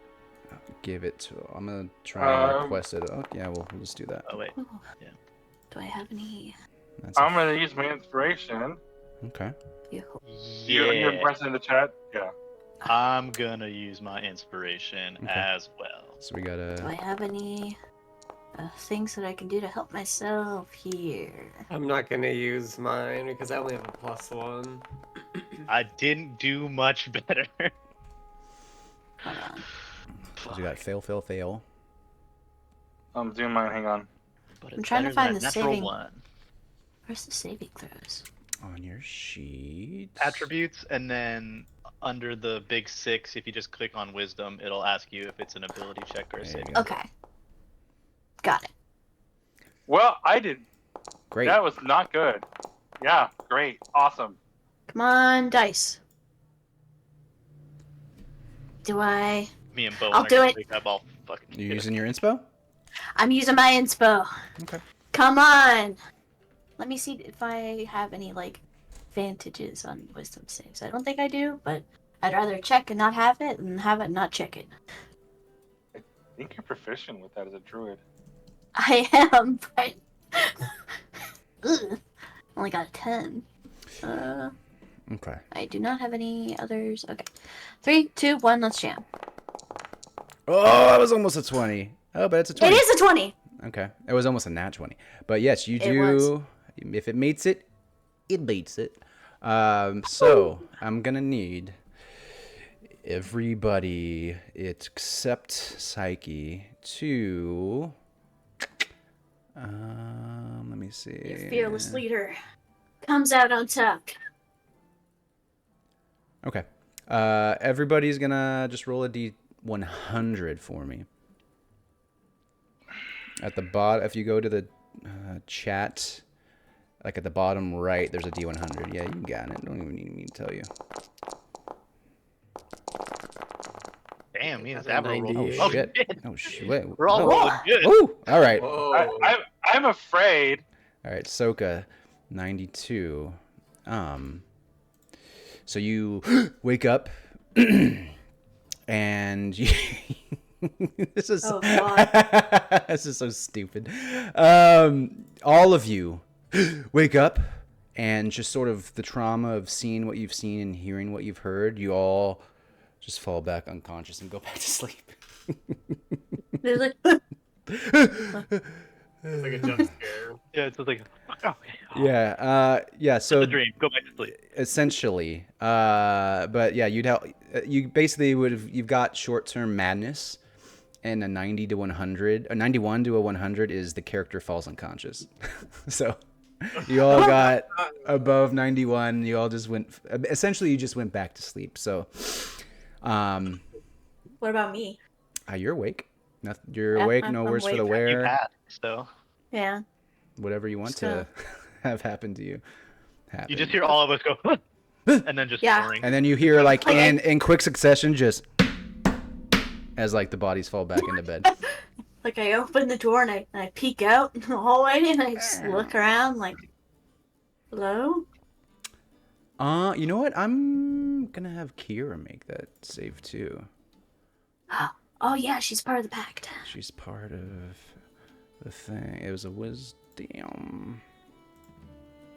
give it to... I'm gonna try and request it. Oh, yeah, we'll just do that. Oh, wait. Ooh. Yeah. Do I have any? That's I'm gonna use my inspiration. okay. You're pressing in the chat. Yeah. I'm gonna use my inspiration Okay. as well. So we Do I gotta... have any things that I can do to help myself here? I'm not gonna use mine because I only have a +1. I didn't do much better. Hold on. So we got fail, fail, fail. I'm doing mine. Hang on. But I'm it's trying to better than find a the natural saving- one. Where's the saving throws? On your sheet. Attributes, and then under the big 6, if you just click on wisdom, it'll ask you if it's an ability check or a There you saving. go. Okay. Got it. Well, I did. Great. That was not good. Yeah, great, awesome. Come on, dice. Do I? Me and Bo I'll are do gonna it. wake up all fucking You shit. using your inspo? I'm using my inspo. Okay. Come on. Let me see if I have any like advantages on wisdom saves. I don't think I do, but I'd rather check and not have it than have it and not check it. I think you're proficient with that as a druid. I am, but Ugh. Only got a 10. Okay. I do not have any others. Okay. 3, 2, 1, let's jam. Oh, that was almost a 20. Oh, but it's a 20. It is a 20! Okay. It was almost a nat 20. But yes, you It was. do. If it meets it, it beats it. So I'm going to need everybody except Psyche to. Let me see. Your fearless leader comes out on top. Okay. Everybody's going to just roll a D100 for me. At the bottom, if you go to the chat, like at the bottom right, there's a D100. Yeah, you got it. Don't even need me to tell you. Damn, me and That's a Zabra rolled. 98. Oh, Oh shit. shit. Oh, shit. We're all Oh. rolling good. Woo! All right. Whoa. I'm afraid. All right, Soka, 92. So you wake up, and you this is Oh, God. this is so stupid. All of you wake up, and just sort of the trauma of seeing what you've seen and hearing what you've heard, you all just fall back unconscious and go back to sleep. They're like, It's like a jump scare. Yeah, it's just like, okay. Yeah. So The dream. Go back to sleep. essentially, but yeah, you basically you've got short-term madness, and a 90 to 100, a 91 to a 100 is the character falls unconscious. So you all got above 91. You all just essentially you just went back to sleep. So, what about me? you're awake. You're Yeah, awake. I'm No worse for the awake. You wear. had, so Yeah. Whatever you want to have happen to you. Happen. you just hear all of us go, and then just Yeah. snoring. And then you hear like Like in quick succession just as like the bodies fall back into bed. Like I open the door and I peek out in the hallway and I just look around like, hello? You know what? I'm gonna have Kira make that save too. Oh yeah, she's part of the pact. She's part of the thing. It was a wisdom.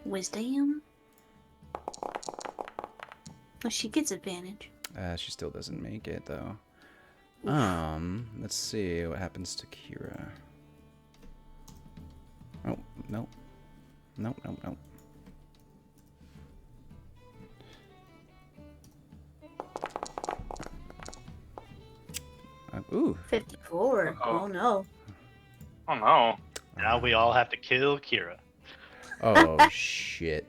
Wisdom? Oh, she gets advantage. She still doesn't make it though. Let's see what happens to Kira. Oh, no. No. Ooh. 54. Uh-oh. Oh no. Oh no. Now we all have to kill Kira. Oh, shit.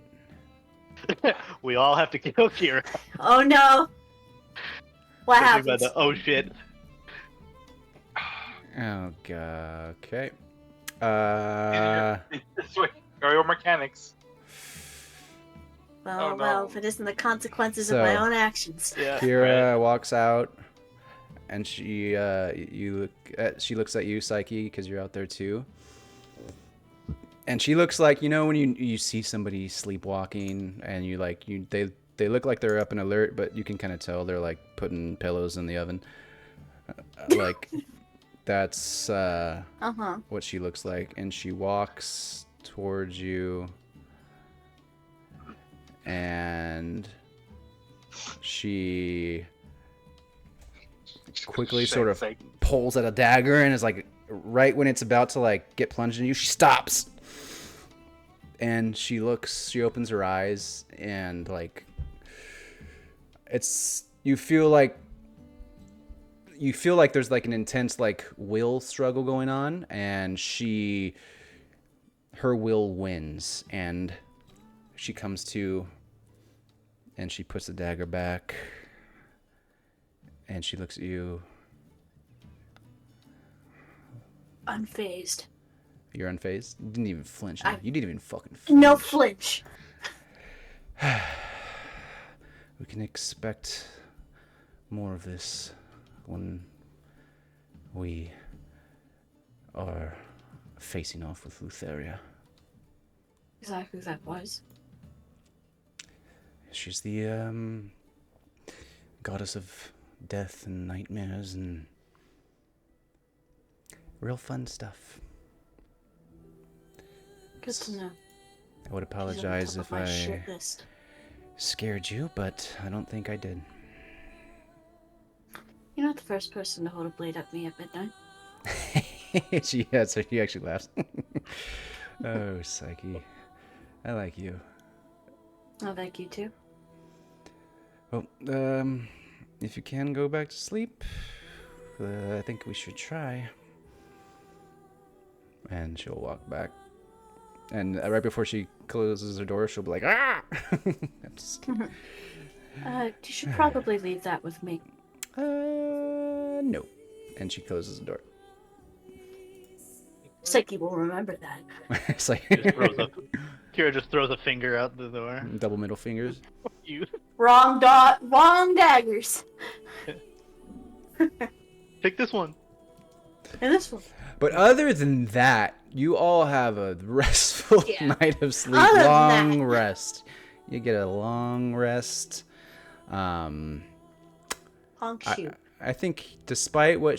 We all have to kill Kira. Oh no. What Judging by happens? the oh shit. Oh, God. Okay. This way. Your mechanics. Well, Oh, no. well, if it isn't the consequences So- of my own actions. Yeah. Kira walks out, and she looks at you, Psyche, because you're out there too. And she looks like, you know, when you see somebody sleepwalking, and they look like they're up and alert, but you can kind of tell they're like putting pillows in the oven. Like that's Uh-huh. what she looks like, and she walks towards you, and she quickly sort of pulls at a dagger and is like, right when it's about to like get plunged in you, she stops, and she opens her eyes, and like you feel like there's like an intense like will struggle going on, and her will wins, and she comes to, and she puts the dagger back, and she looks at you. Unfazed. You're unfazed? You didn't even flinch. You didn't even fucking flinch. No flinch. We can expect more of this when we are facing off with Lutheria. Exactly that was. She's the goddess of death and nightmares and real fun stuff. Good to know. I would She's on the apologize top if of my I shit list. scared you, but I don't think I did. You're not the first person to hold a blade at me at midnight. She actually laughs. Oh, Psyche. I like you. I like you too. Well, if you can go back to sleep, I think we should try. And she'll walk back. And right before she closes her door, she'll be like, ah! I'm just kidding. You should probably leave that with me. No. And she closes the door. Psyche will remember that. It's like Just throws up. Kira just throws a finger out the door. double middle fingers. You Wrong daggers. take this one. And this one. But other than that, you all have a restful Yeah. night of sleep. Other than Long that. rest. You get a long rest. Honk shoot. I think despite what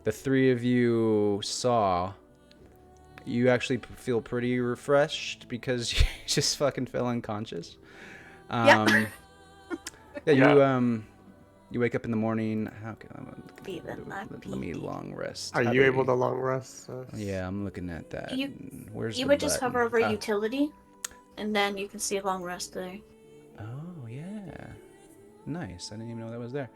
the three of you saw, you actually feel pretty refreshed because you just fucking fell unconscious. Yeah. Yeah, you wake up in the morning. Let me Beep. long rest. Are you able to long rest? Yeah, I'm looking at that. Where's You the would just button? hover over Ah. utility, and then you can see a long rest there. Oh yeah, nice. I didn't even know that was there.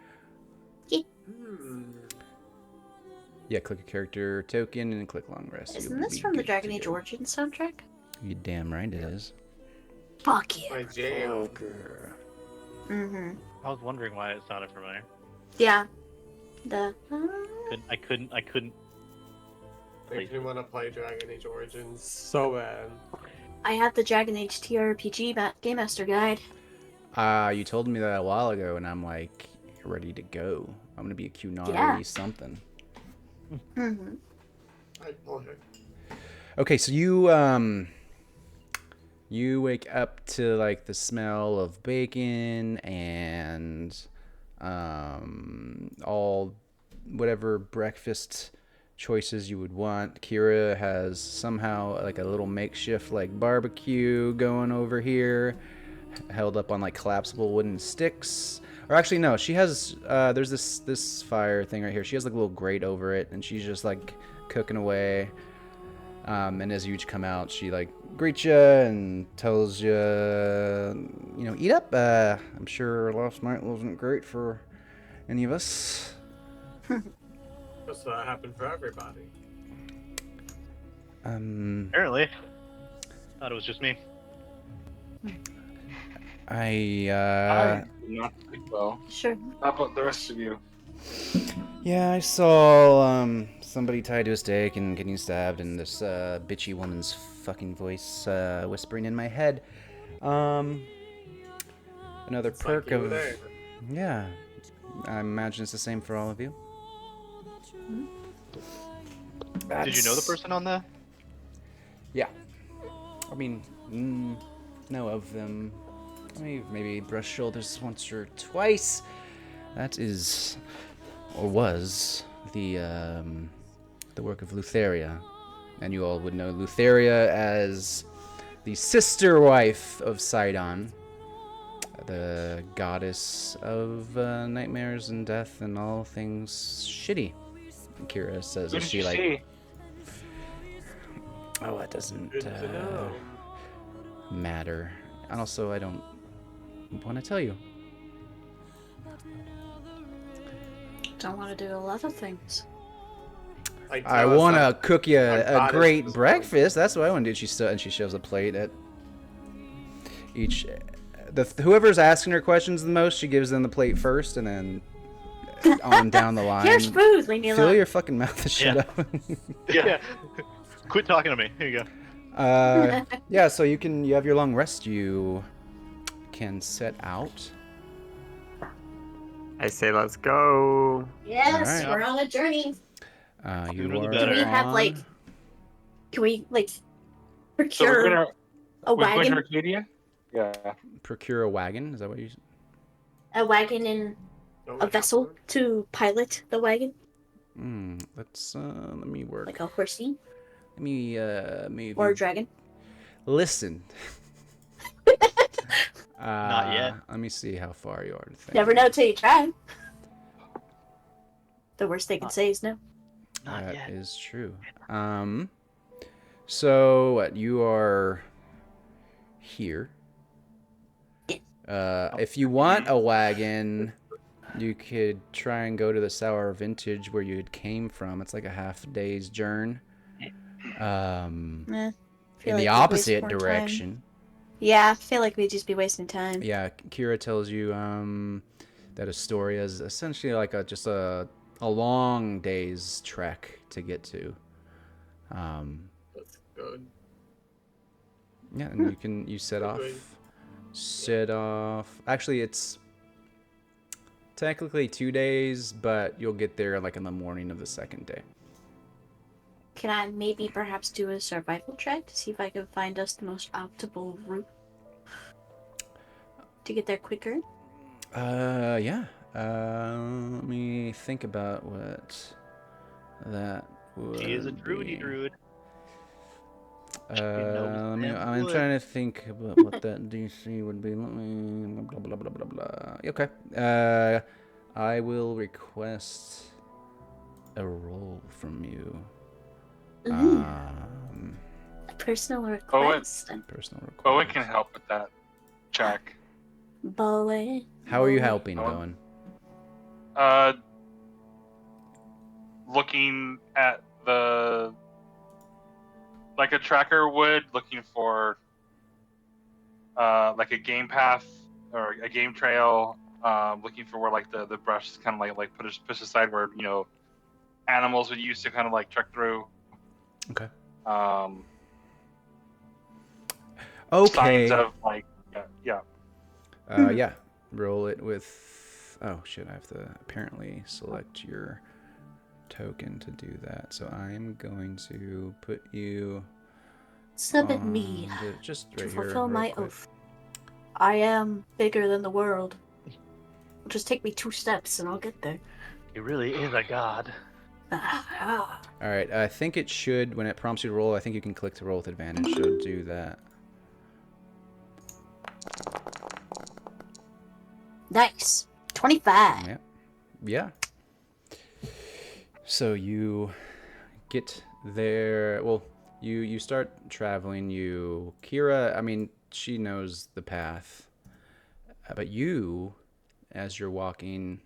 Yeah, click a character token and click long rest. Isn't You'll this be from the good to Dragon Age go. Origins soundtrack? You damn right it is. Fuck yeah. My jam. Mm-hmm. I was wondering why it sounded familiar. Yeah. The. I couldn't. Makes me want to play Dragon Age Origins so bad. I have the Dragon Age TRPG Game Master Guide. You told me that a while ago, and I'm like ready to go. I'm gonna be a Qnari Yeah. something. Mm-hmm. Okay, so you wake up to like the smell of bacon and all whatever breakfast choices you would want. Kira has somehow like a little makeshift like barbecue going over here, held up on like collapsible wooden sticks. Or actually no, she has there's this fire thing right here. She has like a little grate over it, and she's just like cooking away. And as you each come out, she like greets you and tells you, eat up. I'm sure last night wasn't great for any of us. That's what happened for everybody. Apparently. Thought it was just me. I did not sleep well. Sure. How about the rest of you? Yeah, I saw somebody tied to a stake and getting stabbed, and this bitchy woman's fucking voice whispering in my head. Another It's perk like you were of there. yeah. I imagine it's the same for all of you. Did you know the person on the? Yeah. I mean, know of them. Maybe brushed shoulders once or twice. That is, or was, the work of Lutheria. And you all would know Lutheria as the sister wife of Sidon, the goddess of nightmares and death and all things shitty. Kira says Who as did she you like, see? oh, it doesn't Good to know. matter. And also, I don't want to tell you. Don't want to do a lot of things. Like, I tell us want to that cook you our a goddess great was breakfast. That's what I want to do. And she shoves a plate at each. Whoever's asking her questions the most, she gives them the plate first, and then on down the line. Here's food, leave me Fill alone. your fucking mouth and shut Yeah. up. Yeah. Quit talking to me. Here you go. Yeah, so you have your long rest. You can set out. I say let's go. Yes, Alright. we're on a journey. You Sooner the are better. Do we have on- can we So we're procure gonna a we're going to wagon, Arcadia? Yeah. procure a wagon. Is that what you? and a vessel to pilot the wagon, Let's let me work. like a horsey Let me maybe or a dragon? Listen. Not yet. Let me see how far you are to think. Never know till you try. The worst they can say is no. Not That yet. is true. So what, you are here. If you want a wagon, you could try and go to the Sour Vintage where you came from. It's like a half day's journey. In Feel the like we'd waste opposite more time. direction. Yeah, I feel like we'd just be wasting time. Yeah, Kira tells you that Estoria is essentially like just a long day's trek to get to. That's good. Yeah, and you set off. Okay. Set off. Actually, it's technically 2 days, but you'll get there like in the morning of the second day. Can I maybe perhaps do a survival check to see if I can find us the most optimal route to get there quicker? Yeah. Let me think about what that would He is a be. druid. I'm trying to think about what that DC would be. Let me blah blah blah blah blah. Okay. I will request a roll from you. Ooh, a personal request. Personal request. Bowen can help with that check. Bowen. How are you Bowen. helping, Bowen? Looking at the like a tracker would, looking for like a game path or a game trail, looking for where like the brush is kind of like push aside where animals would use to kind of like trek through. Okay. Signs of like yeah. Yeah. Roll it with. Oh shit! I have to apparently select your token to do that. So I'm going to put you. Submit me Just right to here. fulfill real my quick. oath. I am bigger than the world. It'll just take me 2 steps and I'll get there. He really is a god. All right. I think it should when it prompts you to roll. I think you can click to roll with advantage. So do that. Nice. 25. Yeah. Yeah. So you get there. Well, you start traveling. Kira, I mean, she knows the path. But you, as you're walking,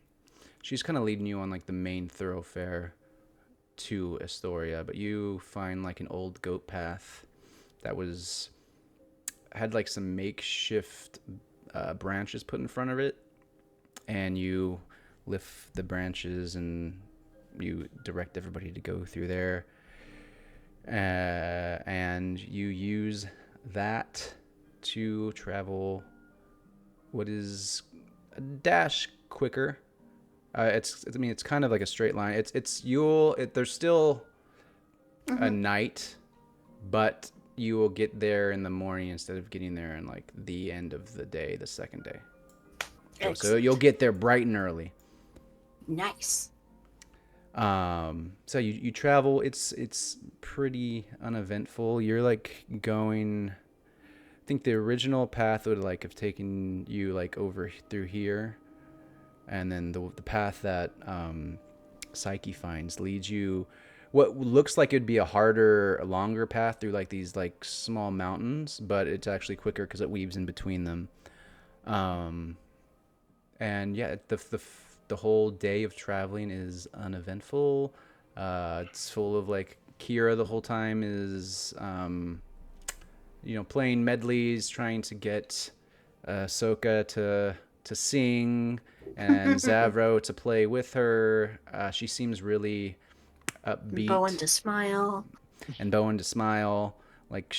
she's kind of leading you on like the main thoroughfare to Estoria. But you find like an old goat path that had like some makeshift branches put in front of it. And you lift the branches and you direct everybody to go through there. And you use that to travel what is a dash quicker. It's kind of like a straight line. There's still a night, but you will get there in the morning instead of getting there in like the end of the day, the second day. So you'll get there bright and early. Nice. So you travel. It's pretty uneventful. You're like going. I think the original path would like have taken you like over through here, and then the path that Psyche finds leads you. What looks like it'd be a harder, longer path through like these like small mountains, but it's actually quicker because it weaves in between them. And yeah, the whole day of traveling is uneventful. It's full of like Kira the whole time is, playing medleys, trying to get Soka to sing, and Zavro to play with her. She seems really upbeat. Bowen to smile. And Bowen to smile. Like,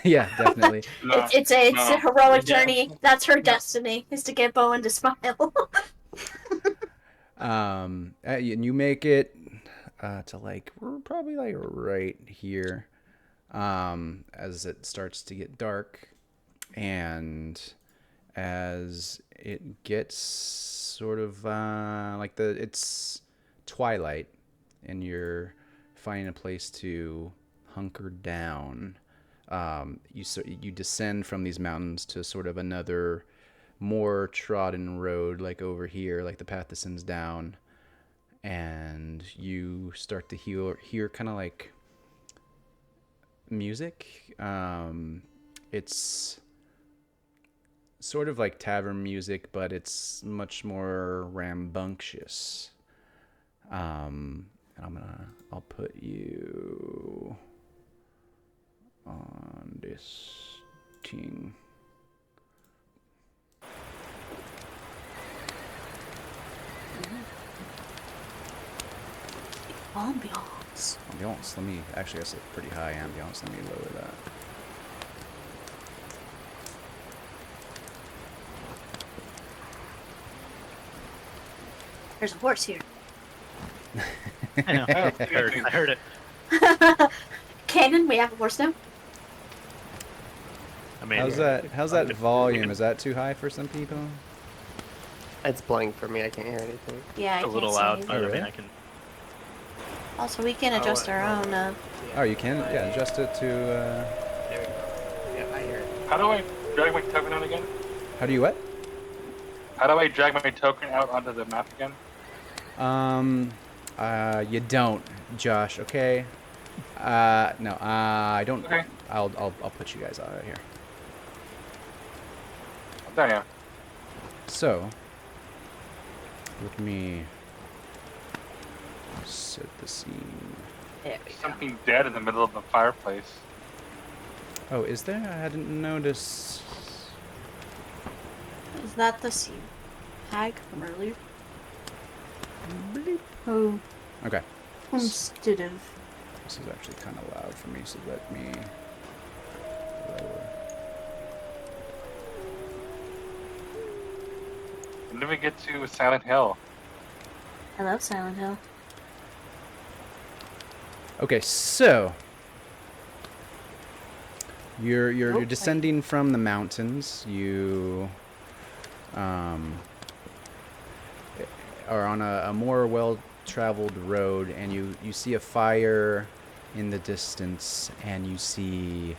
yeah, definitely. It's a heroic journey. That's her destiny, is to get Bowen to smile. And you make it to like we're probably like right here, as it starts to get dark, and as it gets sort of like it's twilight, and you're finding a place to hunker down. You descend from these mountains to sort of another more trodden road, like over here, like the path descends down, and you start to hear kind of like music. It's sort of like tavern music, but it's much more rambunctious. And I'll put you on this thing. Ambiance. Ambiance. Let me actually, that's a pretty high ambiance. Let me lower that. There's a horse here. I know. I heard it. Cannon, we have a horse now. I mean, How's that volume? Is that too high for some people? It's blank for me. I can't hear anything. Yeah, I a can't little see loud, anything. but I really? mean, I can. Also, we can adjust our own. Oh, you can? Yeah, adjust it to. There we go. Yeah, I hear it. How do I drag my token out again? How do you what? How do I drag my token out onto the map again? You don't, Josh. Okay. No. I don't. Okay. I'll put you guys out of here. There you are. So, let me set the scene. There we go. Something dead in the middle of the fireplace. Oh, is there? I hadn't noticed. Is that the sea hag from earlier? Oh, Okay. instead of. This is actually kind of loud for me, so let me lower. When did we get to Silent Hill? I love Silent Hill. Okay, so you're Okay. descending from the mountains. You are on a more well-traveled road, and you see a fire in the distance, and you see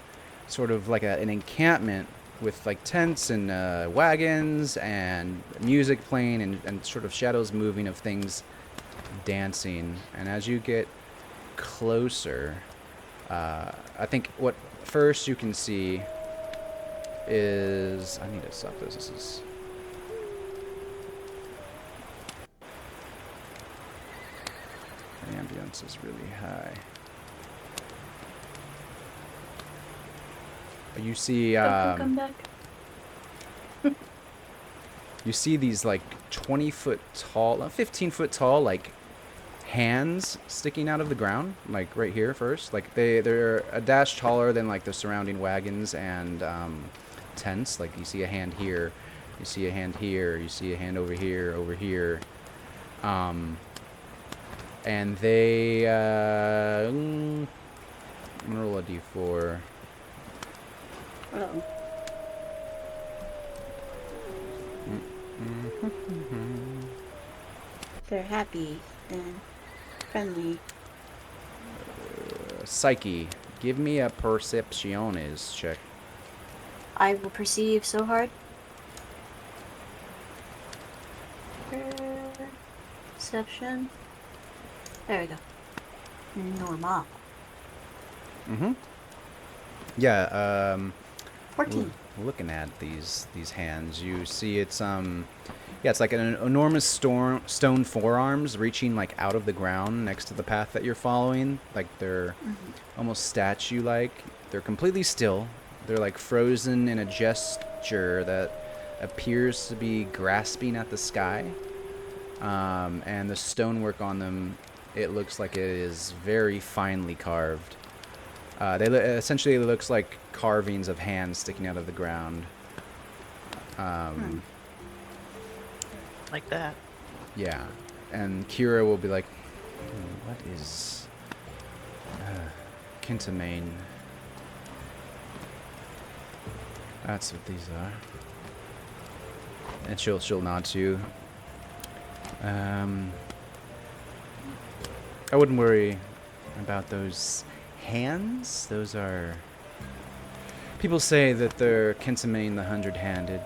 sort of like an encampment with like tents and wagons and music playing and sort of shadows moving of things dancing. And as you get closer, I think what first you can see is, I need to stop this. This is, the ambience is really high. You see, Come back. you see these like 20-foot tall, 15-foot tall, like hands sticking out of the ground, like right here first. Like they're a dash taller than like the surrounding wagons and tents. Like you see a hand here, you see a hand here, you see a hand over here, and they I'm gonna roll a d4. Uh-oh. They're happy and friendly. Psyche, give me a percepciones check. I will perceive so hard. Perception. There we go. Normal. Mm-hmm. Yeah, 14. looking at these hands, you see it's it's like an enormous stone forearms reaching like out of the ground next to the path that you're following. Like they're almost statue-like. They're completely still. They're like frozen in a gesture that appears to be grasping at the sky. And the stonework on them, it looks like it is very finely carved. Essentially, it looks like carvings of hands sticking out of the ground. Like that. Yeah, and Kira will be like, "What is Kintamane? That's what these are." And she'll nod to you. I wouldn't worry about those hands. Those are People say that they're Kintamane the Hundred-Handed.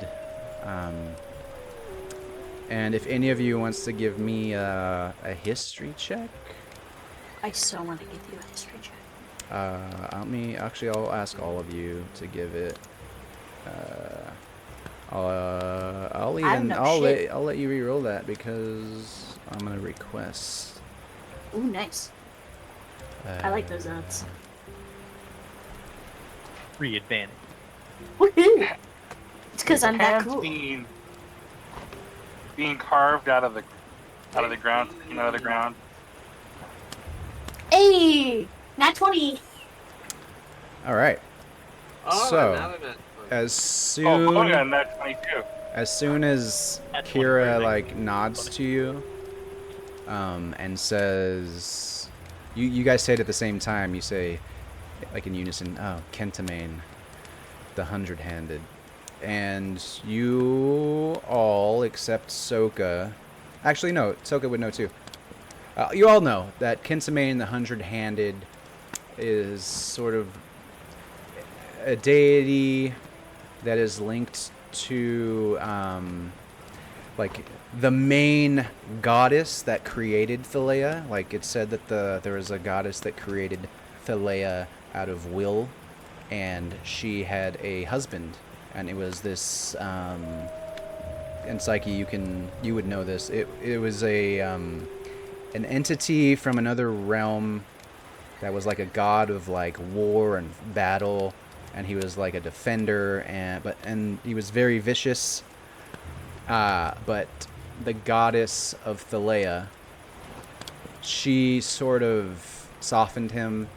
And if any of you wants to give me a history check, I so want to give you a history check. I'll ask all of you to give it. I'll let you re-roll that because I'm gonna request. Ooh, nice. I like those odds. 3 advantage. Woohoo! It's because I'm that Hands cool. being carved out of the ground, out of the ground. Hey! Nat 20! All right. Oh, So, now that As Oh, soon yeah, Nat 22. as soon as That's Kira one like nods to you, and says, you guys say it at the same time. You say, like in unison, "Oh, Kentamane, the Hundred-Handed," and you all except Soka. Actually, no, Soka would know too. You all know that Kentamane, the Hundred-Handed, is sort of a deity that is linked to like the main goddess that created Thalea. Like it said that there was a goddess that created Thalea out of will, and she had a husband, and it was this and Psyche, you would know this. It was an entity from another realm that was like a god of like war and battle, and he was like a defender, and he was very vicious. But the goddess of Thalea, she sort of softened him,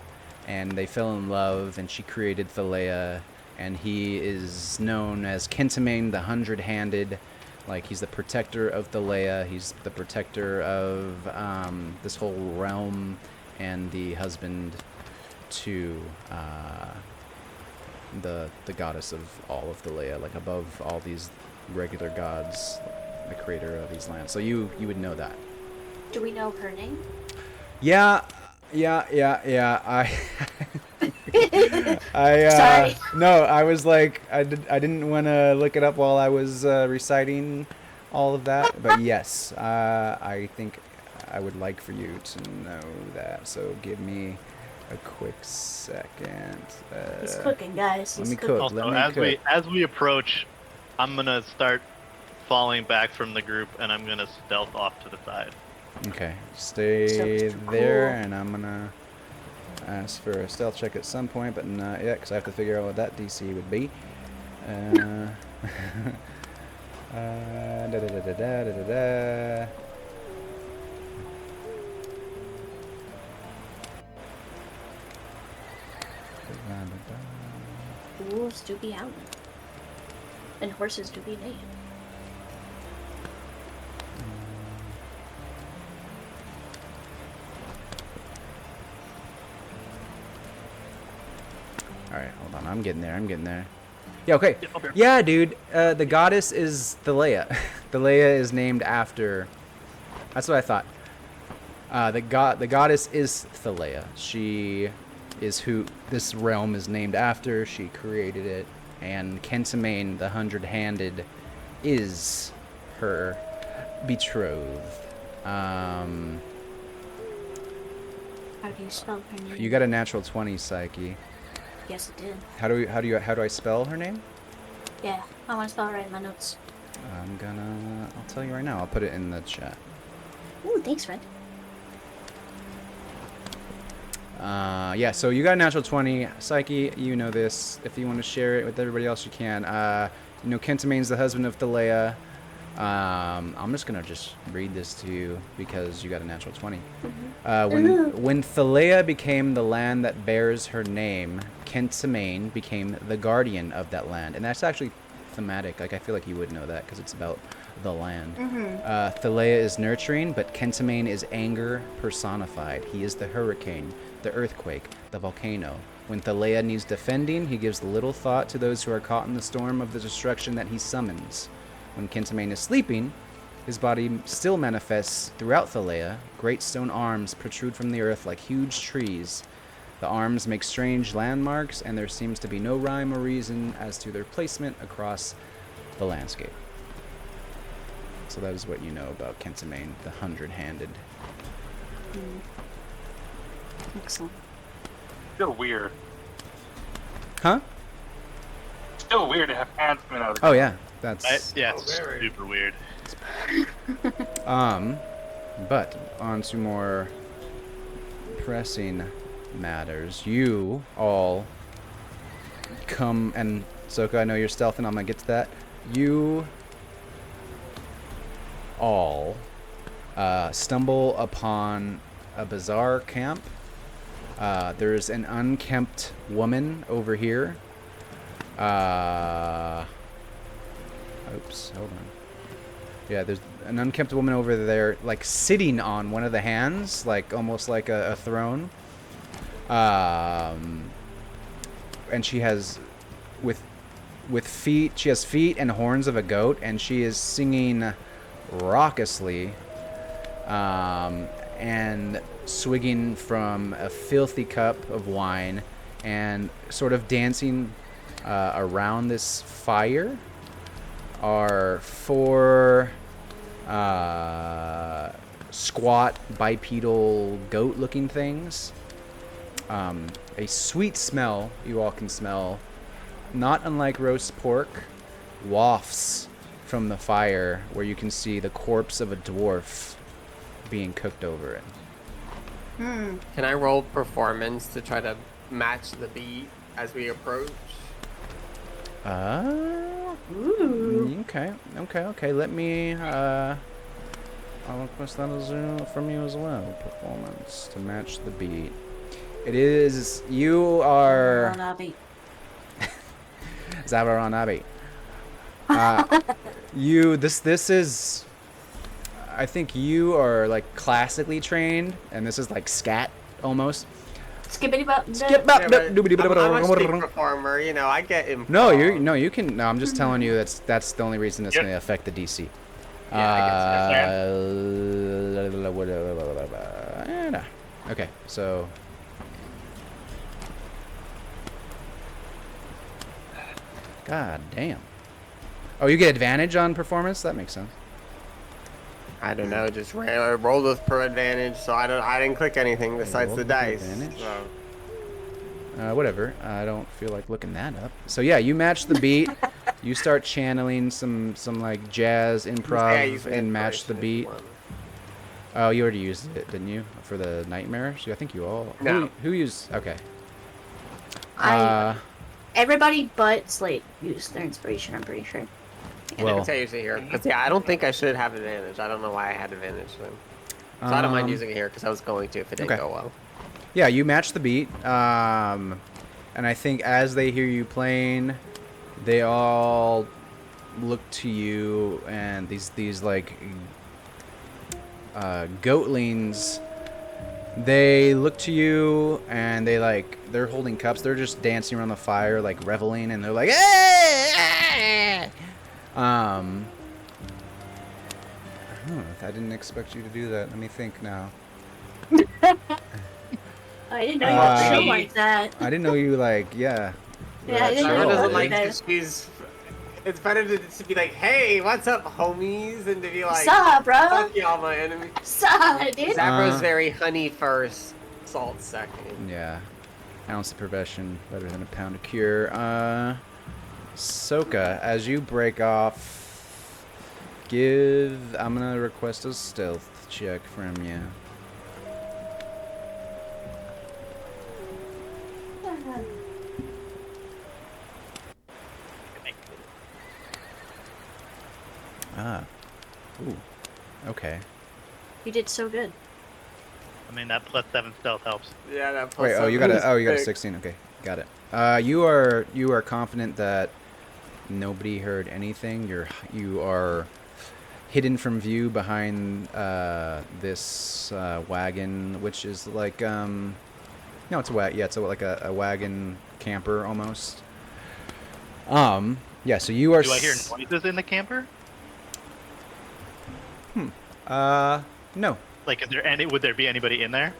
and they fell in love, and she created Thalea, and he is known as Kentamane the Hundred-Handed. Like, he's the protector of Thalea, he's the protector of this whole realm, and the husband to the goddess of all of Thalea, like above all these regular gods, the creator of these lands. So you would know that. Do we know her name? Yeah. Sorry. No, I was like, I didn't want to look it up while I was reciting all of that, but yes, I think I would like for you to know that. So give me a quick second. He's cooking, guys. let He's me cooking. cook. Also, Let me as cook. as we approach, I'm gonna start falling back from the group, and I'm gonna stealth off to the side. Okay, stay Stealth is there, cool. and I'm gonna ask for a stealth check at some point, but not yet, because I have to figure out what that DC would be. Da da da da da da da. Wolves do be howling. And horses do be neighing. Alright, hold on. I'm getting there. Yeah, okay. Yeah, up here. Yeah, dude. The goddess is Thalea. Thalea is named after... That's what I thought. The goddess is Thalea. She is who this realm is named after. She created it. And Kentamane, the Hundred-Handed, is her betrothed. How do you spell her name? You got a natural 20, Psyche. Yes, it did. How do I spell her name? Yeah, I want to spell it right in my notes. I'll tell you right now. I'll put it in the chat. Ooh, thanks, friend. Yeah, so you got a natural 20. Psyche, you know this. If you want to share it with everybody else, you can. You know, Kentamane's the husband of Thalea. I'm just going to read this to you because you got a natural 20. When Thalea became the land that bears her name, Kentamane became the guardian of that land. And that's actually thematic. Like, I feel like you would know that because it's about the land. Thalea is nurturing, but Kentamane is anger personified. He is the hurricane, the earthquake, the volcano. When Thalea needs defending, he gives little thought to those who are caught in the storm of the destruction that he summons. When Kentamane is sleeping, his body still manifests throughout Thalea. Great stone arms protrude from the earth like huge trees. The arms make strange landmarks, and there seems to be no rhyme or reason as to their placement across the landscape. So that is what you know about Kentamane, the 100-handed. Excellent. Still weird. Huh? Still weird to have hands coming out of the Oh yeah, that's Yeah, it's very. super weird. But on to more pressing matters. You all come, and Soka, I know you're stealthing, I'm gonna get to that. You all stumble upon a bizarre camp. There's an unkempt woman over here. Oops, hold on. Yeah, there's an unkempt woman over there, like sitting on one of the hands, like almost like a throne. And she has, with feet, she has feet and horns of a goat, and she is singing raucously, and swigging from a filthy cup of wine, and sort of dancing around this fire are 4 squat bipedal goat-looking things. A sweet smell you all can smell, not unlike roast pork, wafts from the fire, where you can see the corpse of a dwarf being cooked over it. Can I roll performance to try to match the beat as we approach? Okay. Let me, I'll request that from you as well. Performance to match the beat. It is, you are... Zavaranabi. This is... I think you are, like, classically trained, and this is, like, scat, almost. Skippity bop. Skip bop, I'm a street performer, you know, I get improv. You can. No, I'm just telling you that's the only reason it's Yep. going to affect the DC. Yeah, Okay, so. God damn. Oh, you get advantage on performance? That makes sense. I don't know, just rolled with pro advantage, so I didn't click anything besides rolled the with dice. advantage? So. Whatever. I don't feel like looking that up. So yeah, you match the beat. You start channeling some like jazz improv Yeah, use and match the inspiration if beat. you want. Oh, you already used it, didn't you? For the nightmares? I think you all. No. Who used? Okay. Everybody but Slate used their inspiration, I'm pretty sure. Well, It's usually here. Because, yeah, I don't think I should have advantage. I don't know why I had advantage then. So I don't mind using it here because I was going to if it didn't okay. go well. yeah, you match the beat. And I think as they hear you playing, they all look to you, and these like goatlings, they look to you, and they're holding cups. They're just dancing around the fire, like reveling, and they're like, hey! I didn't expect you to do that. Let me think now. I didn't know you would show like that. I didn't know you Yeah, I didn't know Sarah you doesn't would like that. to she's. It's better to be like, hey, what's up, homies? And to be like, Sup, bro? fuck y'all, my enemy. Sup, dude? Zabro's very honey first, salt second. Yeah. Ounce of prevention, better than a pound of cure. Soka, as you break off, I'm gonna request a stealth check from you. Ooh. Okay. You did so good. I mean, that +7 stealth helps. Yeah, that plus Wait, you got a sick. 16. Okay, got it. You are confident that nobody heard anything. You are hidden from view behind this wagon, which is like no, it's a wagon. Yeah, it's like a wagon camper almost. Yeah. So you are. Do I hear noises in the camper? No. Like, would there be anybody in there?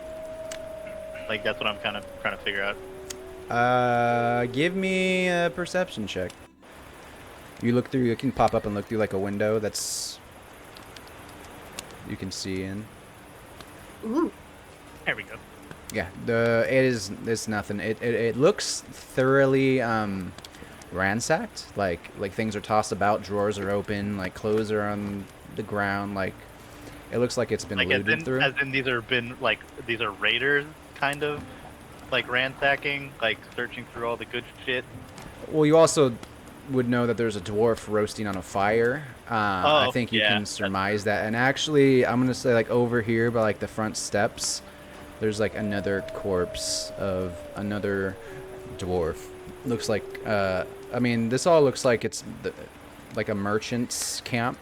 Like that's what I'm kind of trying to figure out. Give me a perception check. You look through. You can pop up and look through like a window that's you can see in. Ooh. There we go. Yeah, it's nothing. It looks thoroughly ransacked. Like things are tossed about, drawers are open, like clothes are on the ground. Like it looks like it's been Like looted through. as in these are raiders kind of like ransacking, like searching through all the good shit. Well, you also would know that there's a dwarf roasting on a fire. I think you can surmise that. And actually, I'm gonna say like over here by like the front steps, there's like another corpse of another dwarf. Looks like I mean, this all looks like it's like a merchant's camp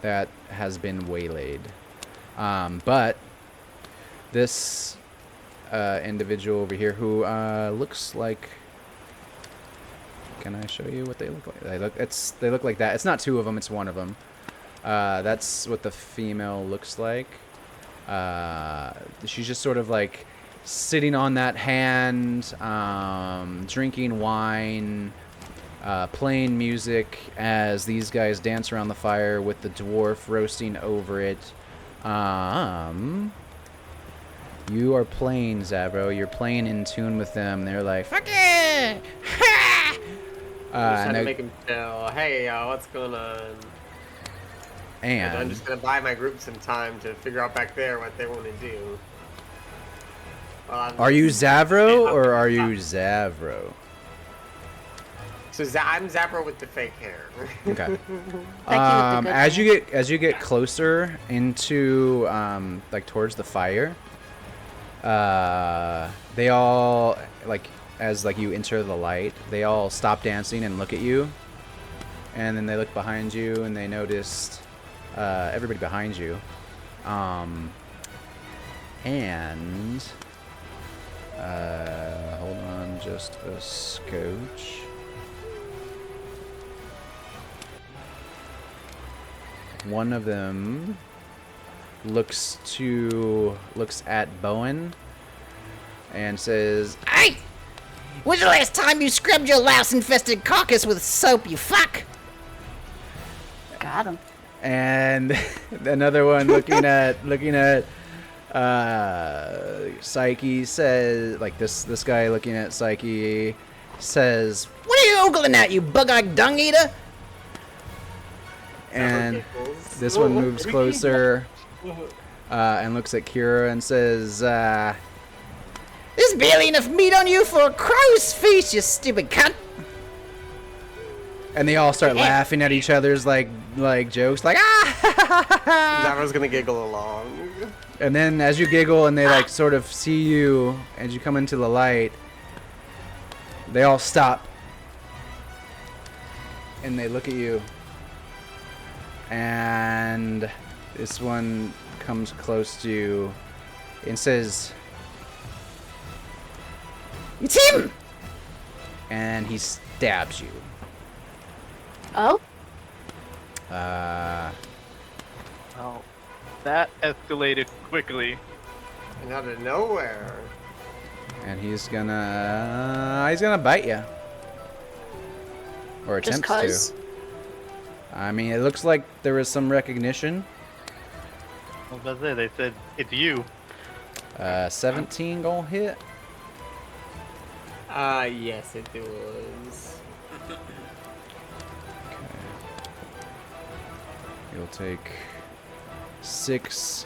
that has been waylaid. But this individual over here who looks like, can I show you what they look like? They look like that. It's not two of them, it's one of them. That's what the female looks like. She's just sort of like sitting on that hand, drinking wine, playing music as these guys dance around the fire with the dwarf roasting over it. You are playing, Zavro. You're playing in tune with them. They're like, fuck yeah! Ha! I'm just trying to make him chill. Hey, what's going on? And I'm just gonna buy my group some time to figure out back there what they want to do. Well, are you Zavro or are you Zavro? So I'm Zavro with the fake hair. Okay. As you get closer into like towards the fire, they all like as like you enter the light, they all stop dancing and look at you, and then they look behind you and they noticed everybody behind you, and hold on just a scotch. One of them looks at Bowen and says, "Hey, when's the last time you scrubbed your louse-infested carcass with soap, you fuck?" Got him. And another one looking at Psyche says, like this guy looking at Psyche says, "What are you ogling at, you bug-eyed dung-eater?" And this one moves closer and looks at Kira and says, "There's barely enough meat on you for a crow's feast, you stupid cunt." And they all start laughing at each other's like jokes, like ah. Zavro's gonna giggle along. And then as you giggle and they like sort of see you as you come into the light, they all stop and they look at you. And this one comes close to you and says, "It's him!" And he stabs you. Oh? Well, that escalated quickly. And out of nowhere. And he's gonna bite you. Or Just attempts 'cause? to. I mean, it looks like there was some recognition. I was about to say, they said, it's you. 17 gonna hit. Yes, it was. You'll take 6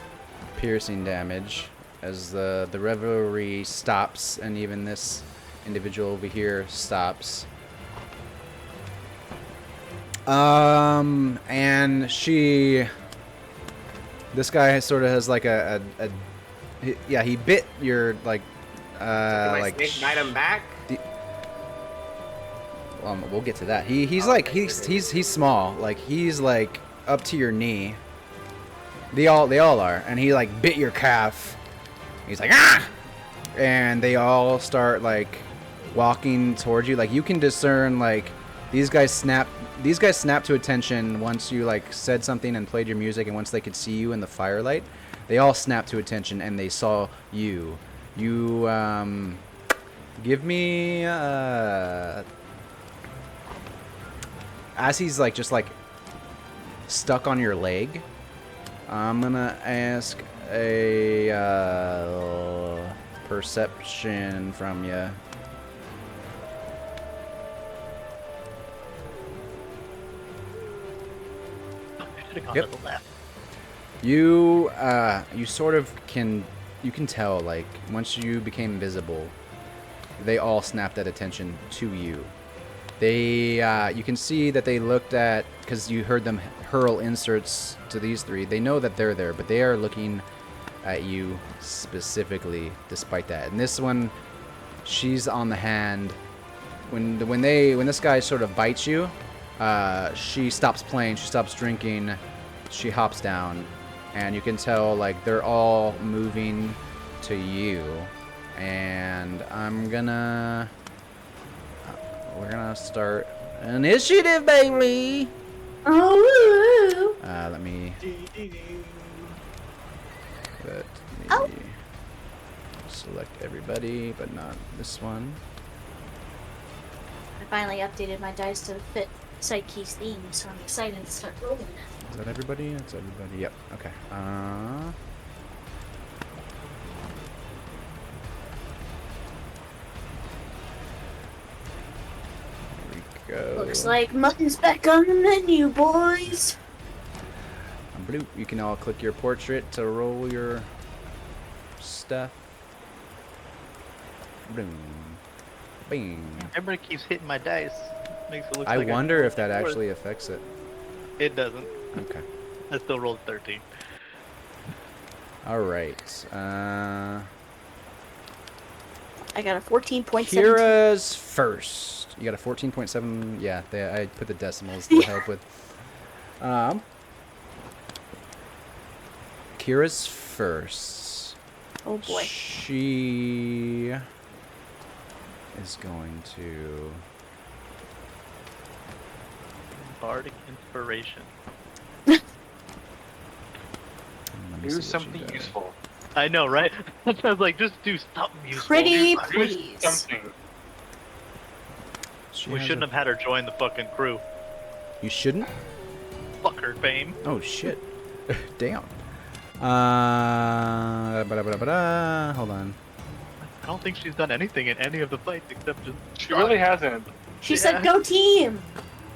piercing damage as the revelry stops, and even this individual over here stops. And this guy sort of has like he bit your like Can my snake bite him back? We'll get to that. He's small, like he's like up to your knee. They all are, and he like bit your calf. He's like ah, and they all start like walking towards you. Like you can discern like these guys snap to attention once you like said something and played your music, and once they could see you in the firelight, they all snapped to attention and they saw you, You give me as he's like just like stuck on your leg. I'm gonna ask a perception from you. Yep. You sort of can tell, like, once you became invisible, they all snapped at attention to you. They you can see that they looked at, because you heard them hurl inserts to these three. They know that they're there, but they are looking at you specifically despite that. And this one, she's on the hand. When this guy sort of bites you, she stops playing, she stops drinking, she hops down, and you can tell, like, they're all moving to you. And we're gonna start initiative, baby. Oh. Let me select everybody, but not this one. I finally updated my dice to fit Psyche's theme, so I'm excited to start rolling. Is that everybody? That's everybody. Yep. Okay. Go. Looks like mutton's back on the menu, boys. Blue. You can all click your portrait to roll your stuff. Boom. Bing. Everybody keeps hitting my dice. Makes it look I like wonder if that actually affects it. It doesn't. Okay. I still rolled 13. I Alright. got a 14.7. Kira's first. You got a 14.7. Yeah, I put the decimals to help with. Kira's first. Oh boy. She is going to. Bardic inspiration. Let me see Do what she something does. useful. I know, right? I was like, just do something useful. Pretty Do please. something. She We has shouldn't have had her join the fucking crew. You shouldn't? Fuck her, fame. Oh shit! Damn. Hold on. I don't think she's done anything in any of the fights except just. She really hasn't. She said, "Go team."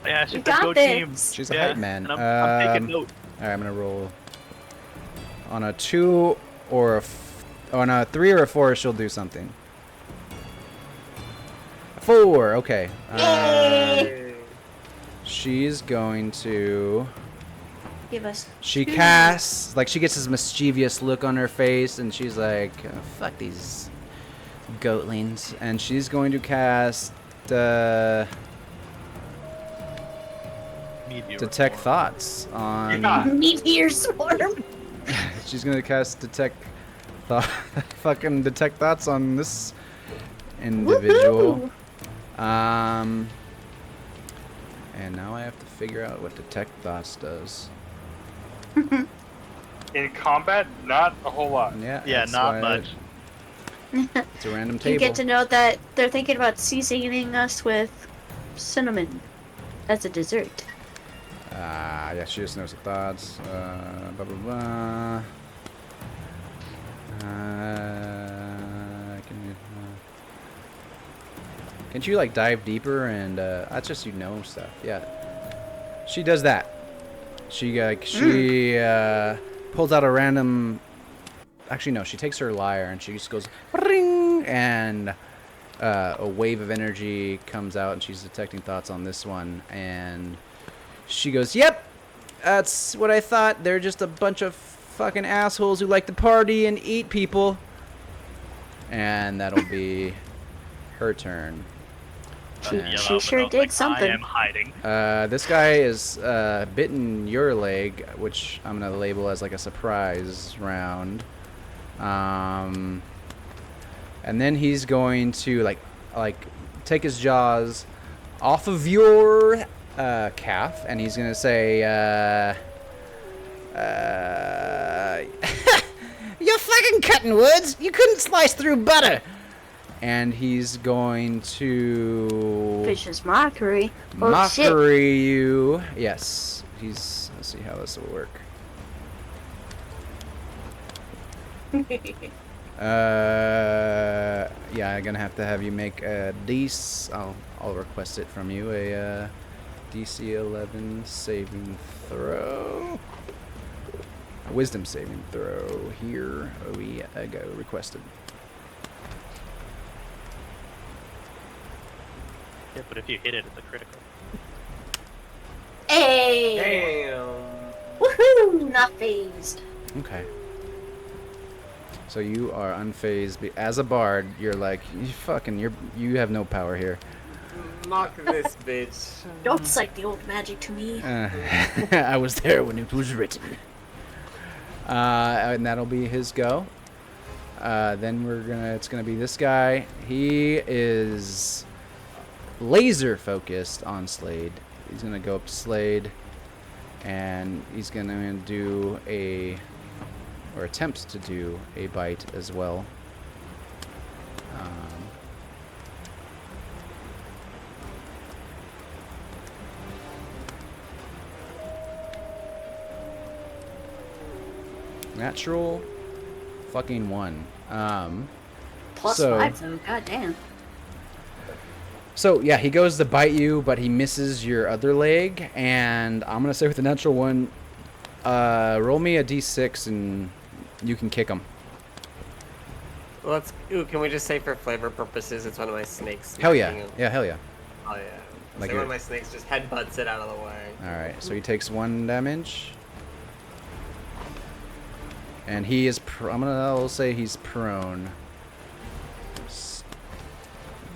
Yeah, she's You a got go this. team. She's a Yeah, hype man. and I'm taking note. All right, I'm gonna roll on a 2 or on a 3 or a 4. She'll do something. 4. Okay. Yay! She's going to. Give us. She casts, like, she gets this mischievous look on her face, and she's like, oh, "Fuck these goatlings," and she's going to cast Meteor detect form. thoughts on. Yeah. Meteor swarm. She's gonna cast fucking detect thoughts on this individual. Woohoo! And now I have to figure out what detect thoughts does. In combat, not a whole lot. Yeah. Yeah, that's not why much. It's a random You table. get to know that they're thinking about seasoning us with cinnamon as a dessert. Yeah, she just knows the thoughts. Blah blah blah. Can't you like dive deeper and that's just you know stuff. Yeah. She does that. She pulls out a random. Actually, no. She takes her lyre and she just goes ring, and a wave of energy comes out, and she's detecting thoughts on this one, and she goes, "Yep, that's what I thought. They're just a bunch of fucking assholes who like to party and eat people." And that'll be her turn. Yeah, She but sure I was did like, something. I am hiding. This guy is bitten your leg, which I'm gonna label as like a surprise round. And then he's going to like take his jaws off of your calf, and he's gonna say, You're fucking cutting woods. You couldn't slice through butter. And he's going to Vicious mockery. Oh, mockery you. Yes. Let's see how this will work. Yeah, I'm gonna have to have you make a I'll request it from you. A DC 11 saving throw. A wisdom saving throw. Here we go. Requested. Yeah, but if you hit it, it's a critical. Hey! Damn. Woohoo! Not phased. Okay. So you are unfazed. As a bard, you're like, you have no power here. Mock this bitch. Don't cite the old magic to me. I was there when it was written. And that'll be his go. Then it's gonna be this guy. He is laser focused on Slade. He's gonna go up to Slade, and he's gonna do or attempt to do a bite as well. Natural fucking 1. Plus so- 5 though, goddamn. So yeah, he goes to bite you, but he misses your other leg, and I'm gonna say with the natural 1, roll me a d6 and you can kick him. Can we just say for flavor purposes, it's one of my snakes? Hell yeah, smacking him? yeah, hell yeah. Oh yeah. Like Say one it. of my snakes just headbutts it out of the way. All right, so he takes 1 damage, and he is. I'll say he's prone.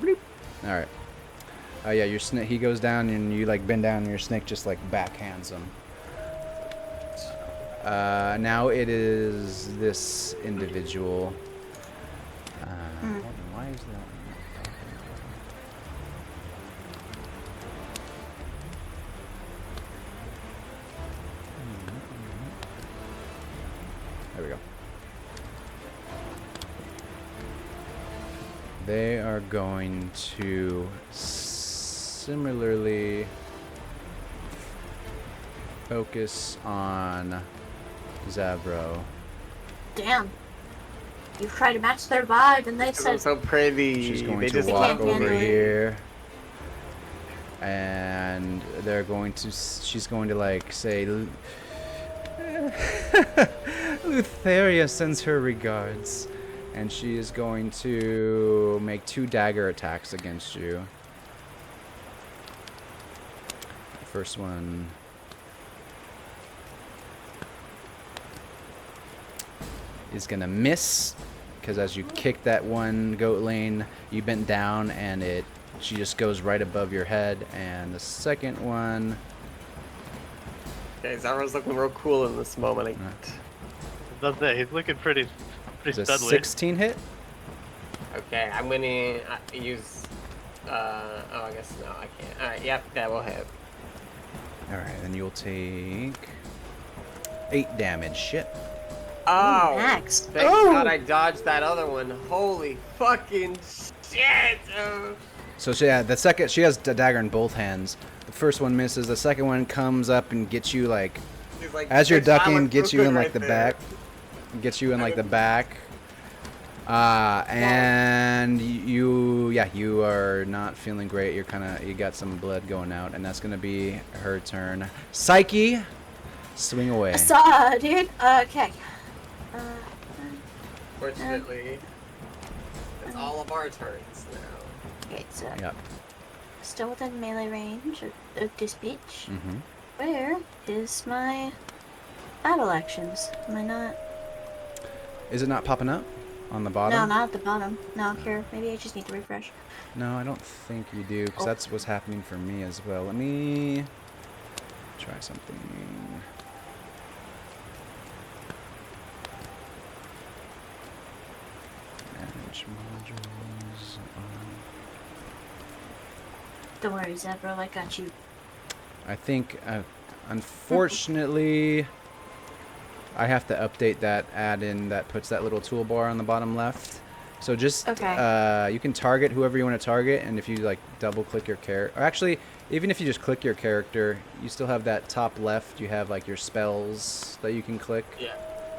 Bloop. All right. Yeah, your snake. He goes down, and you like bend down, and your snake just like backhands him. Now it is this individual. Hold on, why is that? There we go. They are going to similarly focus on Zavro. Damn. You tried to match their vibe, and they I'm said, so pretty. She's going They to just walk can't over handle it. here, and she's going to like say, Lutheria sends her regards, and she is going to make 2 dagger attacks against you. The first one is gonna miss, because as you kick that one goat lane, you bent down and she just goes right above your head. And the second one, Okay, Zaro's looking real cool in this moment. That's it. He's looking pretty is a studly. 16 hit. Okay, I'm gonna use. I guess no, I can't. All right, yep, that will hit. All right, then you'll take 8 damage. Shit. Oh, Max. thank God I dodged that other one. Holy fucking shit! So she has the dagger in both hands. The first one misses. The second one comes up and gets you like, She's like, as you're "Bitch, I ducking, look gets you good in like right the there." back. Gets you in like the back. And you are not feeling great. You got some blood going out, and that's gonna be her turn. Psyche, swing away. I saw, dude. Okay. Fortunately, it's all of our turns now. Okay, so Yep. still within melee range of this bitch. Mm-hmm. Where is my battle actions? Am I not? Is it not popping up on the bottom? No, not at the bottom. No, here. Maybe I just need to refresh. No, I don't think you do, because that's what's happening for me as well. Let me try something. Manage modules. Don't worry, Zebra. I got you. I think, unfortunately, I have to update that add-in that puts that little toolbar on the bottom left. So just you can target whoever you want to target, and if you like double-click your character, or actually, even if you just click your character, you still have that top left. You have like your spells that you can click,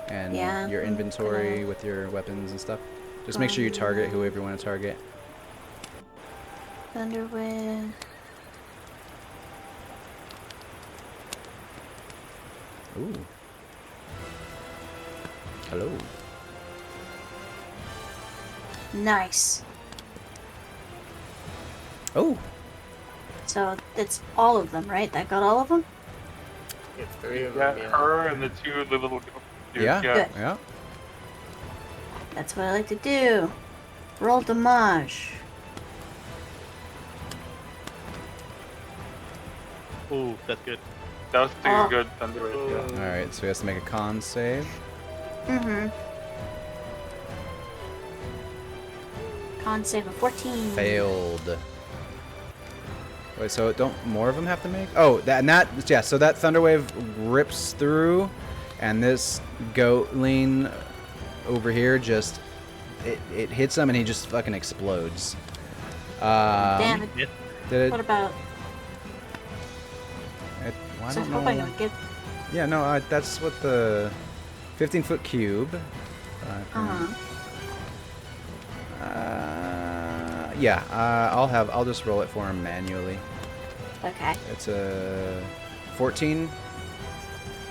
and your inventory with your weapons and stuff. Just make sure you target whoever you want to target. Thunderwind. Ooh. Hello. Nice. Oh. So it's all of them, right? That got all of them? It's 3 of Yeah, them, yeah. her and the little dudes. Yeah. Good. Yeah. That's what I like to do. Roll damage. Ooh, that's good. That was Oh. good thunder. Yeah. All right. So he has to make a con save. Mm-hmm. Con save of 14. Failed. Wait, so don't more of them have to make? Oh, so that Thunderwave rips through, and this goatling over here just it hits him, and he just fucking explodes. Damn it. Did it? What about? I So don't hope I know. don't get. Yeah, no, that's what the 15-foot cube. Yeah, I'll just roll it for him manually. Okay. It's a 14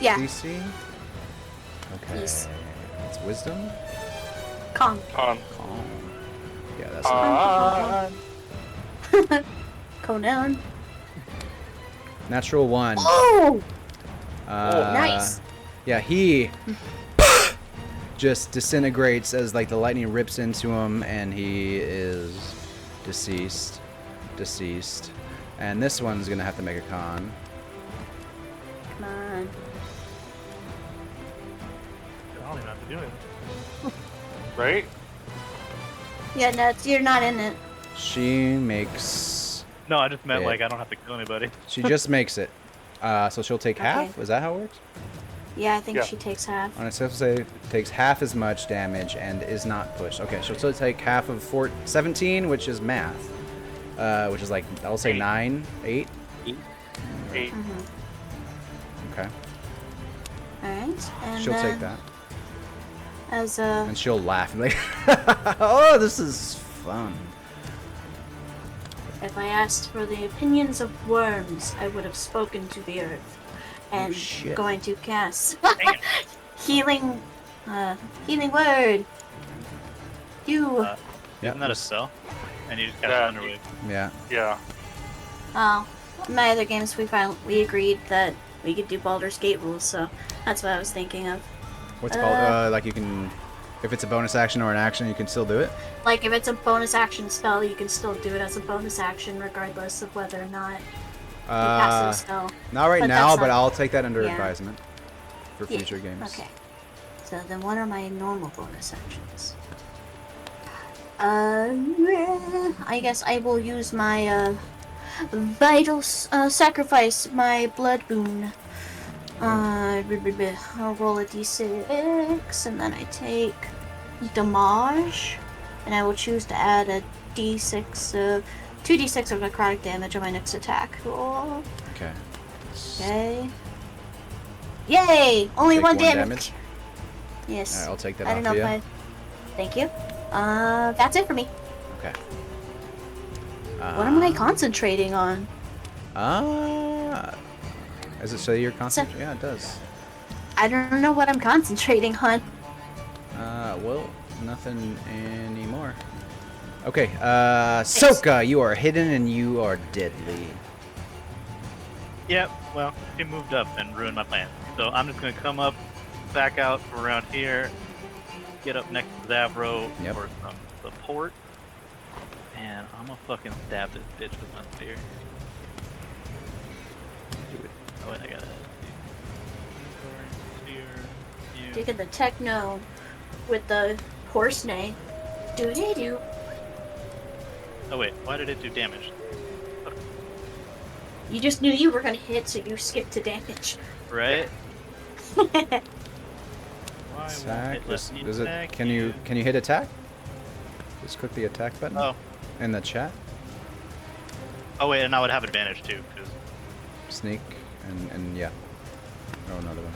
Yeah. DC. Okay. Yes. It's wisdom. Con. Con. Calm. Yeah, that's Conan. natural 1. Oh! Nice. Yeah, he just disintegrates as like the lightning rips into him, and he is deceased. And this one's gonna have to make a con. Come on. I don't even have to do it. Right? Yeah, no, you're not in it. She makes. No, I just meant Yeah. like I don't have to kill anybody. She just makes it. So she'll take half. Okay. Is that how it works? Yeah, I think Yeah. she takes half. On its to say takes half as much damage and is not pushed. Okay, she'll still take half of 17, which is math. Which is like I'll say 8. 9, 8. 8. Okay, Alright. And she'll then take that, As and she'll laugh and be like, "Oh, this is fun." if I asked for the opinions of worms, I would have spoken to the earth. And shit. going to cast healing word. You. Isn't that a spell? And you just cast Yeah. Thunderwave. Yeah. Yeah. Oh, in my other games we agreed that we could do Baldur's Gate rules, so that's what I was thinking of. What's called? Like you can, if it's a bonus action or an action, you can still do it. Like if it's a bonus action spell, you can still do it as a bonus action, regardless of whether or not you pass the spell. Not right But now, that's but not- I'll take that under yeah. advisement for Yeah, future games. Okay. So then, what are my normal bonus actions? I guess I will use my vital sacrifice, my blood boon. I'll roll a d6, and then I take damage, and I will choose to add a d6, 2d6 of necrotic damage on my next attack roll. Okay. Okay. Yay! Only Take one one damage. damage? Yes. Alright, I'll take that I don't off know of if you. I. Thank you. That's it for me. Okay. What am I concentrating on? Does it say you're concentrating? Yeah, it does. I don't know what I'm concentrating on. Well, nothing anymore. Okay, Soka, you are hidden and you are deadly. Yep, well, he moved up and ruined my plan. So I'm just gonna come up, back out from around here, get up next to Zavro Yep. for some support, and I'm gonna fucking stab this bitch with my spear. Oh wait, I gotta spear, you. Taking the techno with the horse neigh. Do-de-do. Oh wait, why did it do damage? You just knew you were gonna hit, so you skipped to damage. Right? Attack. hit left Does it? attack Can you hit attack? Just click the attack button. Oh. In the chat. Oh wait, and I would have advantage too, because Sneak and yeah. Oh, another one.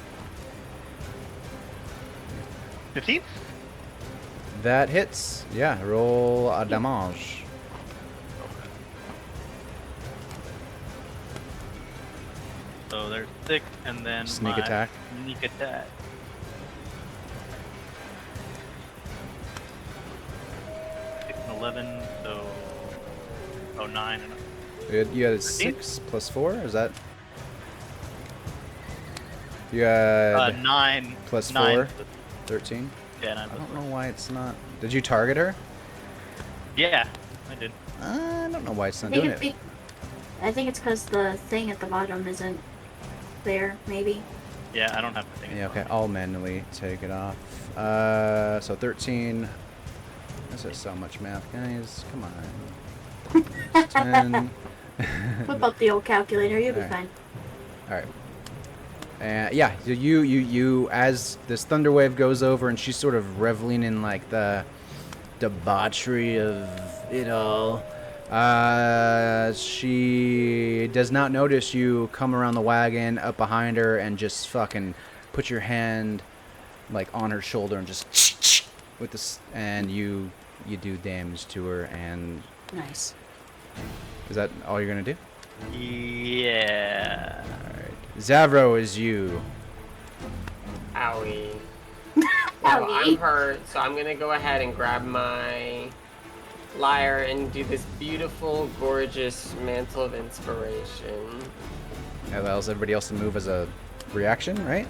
15. That hits. Yeah. Roll a damage. So there's 6, and then Sneak my attack. Sneak attack. Six and 11, so 9 and You had a 6 plus 4. Is that? You had 9 plus 9 4. 13. Yeah, 9 I plus don't 4. know why it's not. Did you target her? Yeah, I did. I don't know why it's not I think doing it's it. I think it's because the thing at the bottom isn't there, maybe. Yeah, I don't have the thing. Yeah, okay. I'll manually take it off. So 13. This is so much math, guys. Come on. 10. Whip up the old calculator, you'll be Alright. fine. All right. And yeah, you as this thunder wave goes over, and she's sort of reveling in like the debauchery of it all. She does not notice you come around the wagon up behind her and just fucking put your hand like on her shoulder and just with this, and you do damage to her. And Nice. is that all you're gonna do? Yeah. All right. Zavro is you. Owie. Well, Owie. I'm hurt, so I'm gonna go ahead and grab my lyre and do this beautiful, gorgeous mantle of inspiration. That allows everybody else to move as a reaction, right?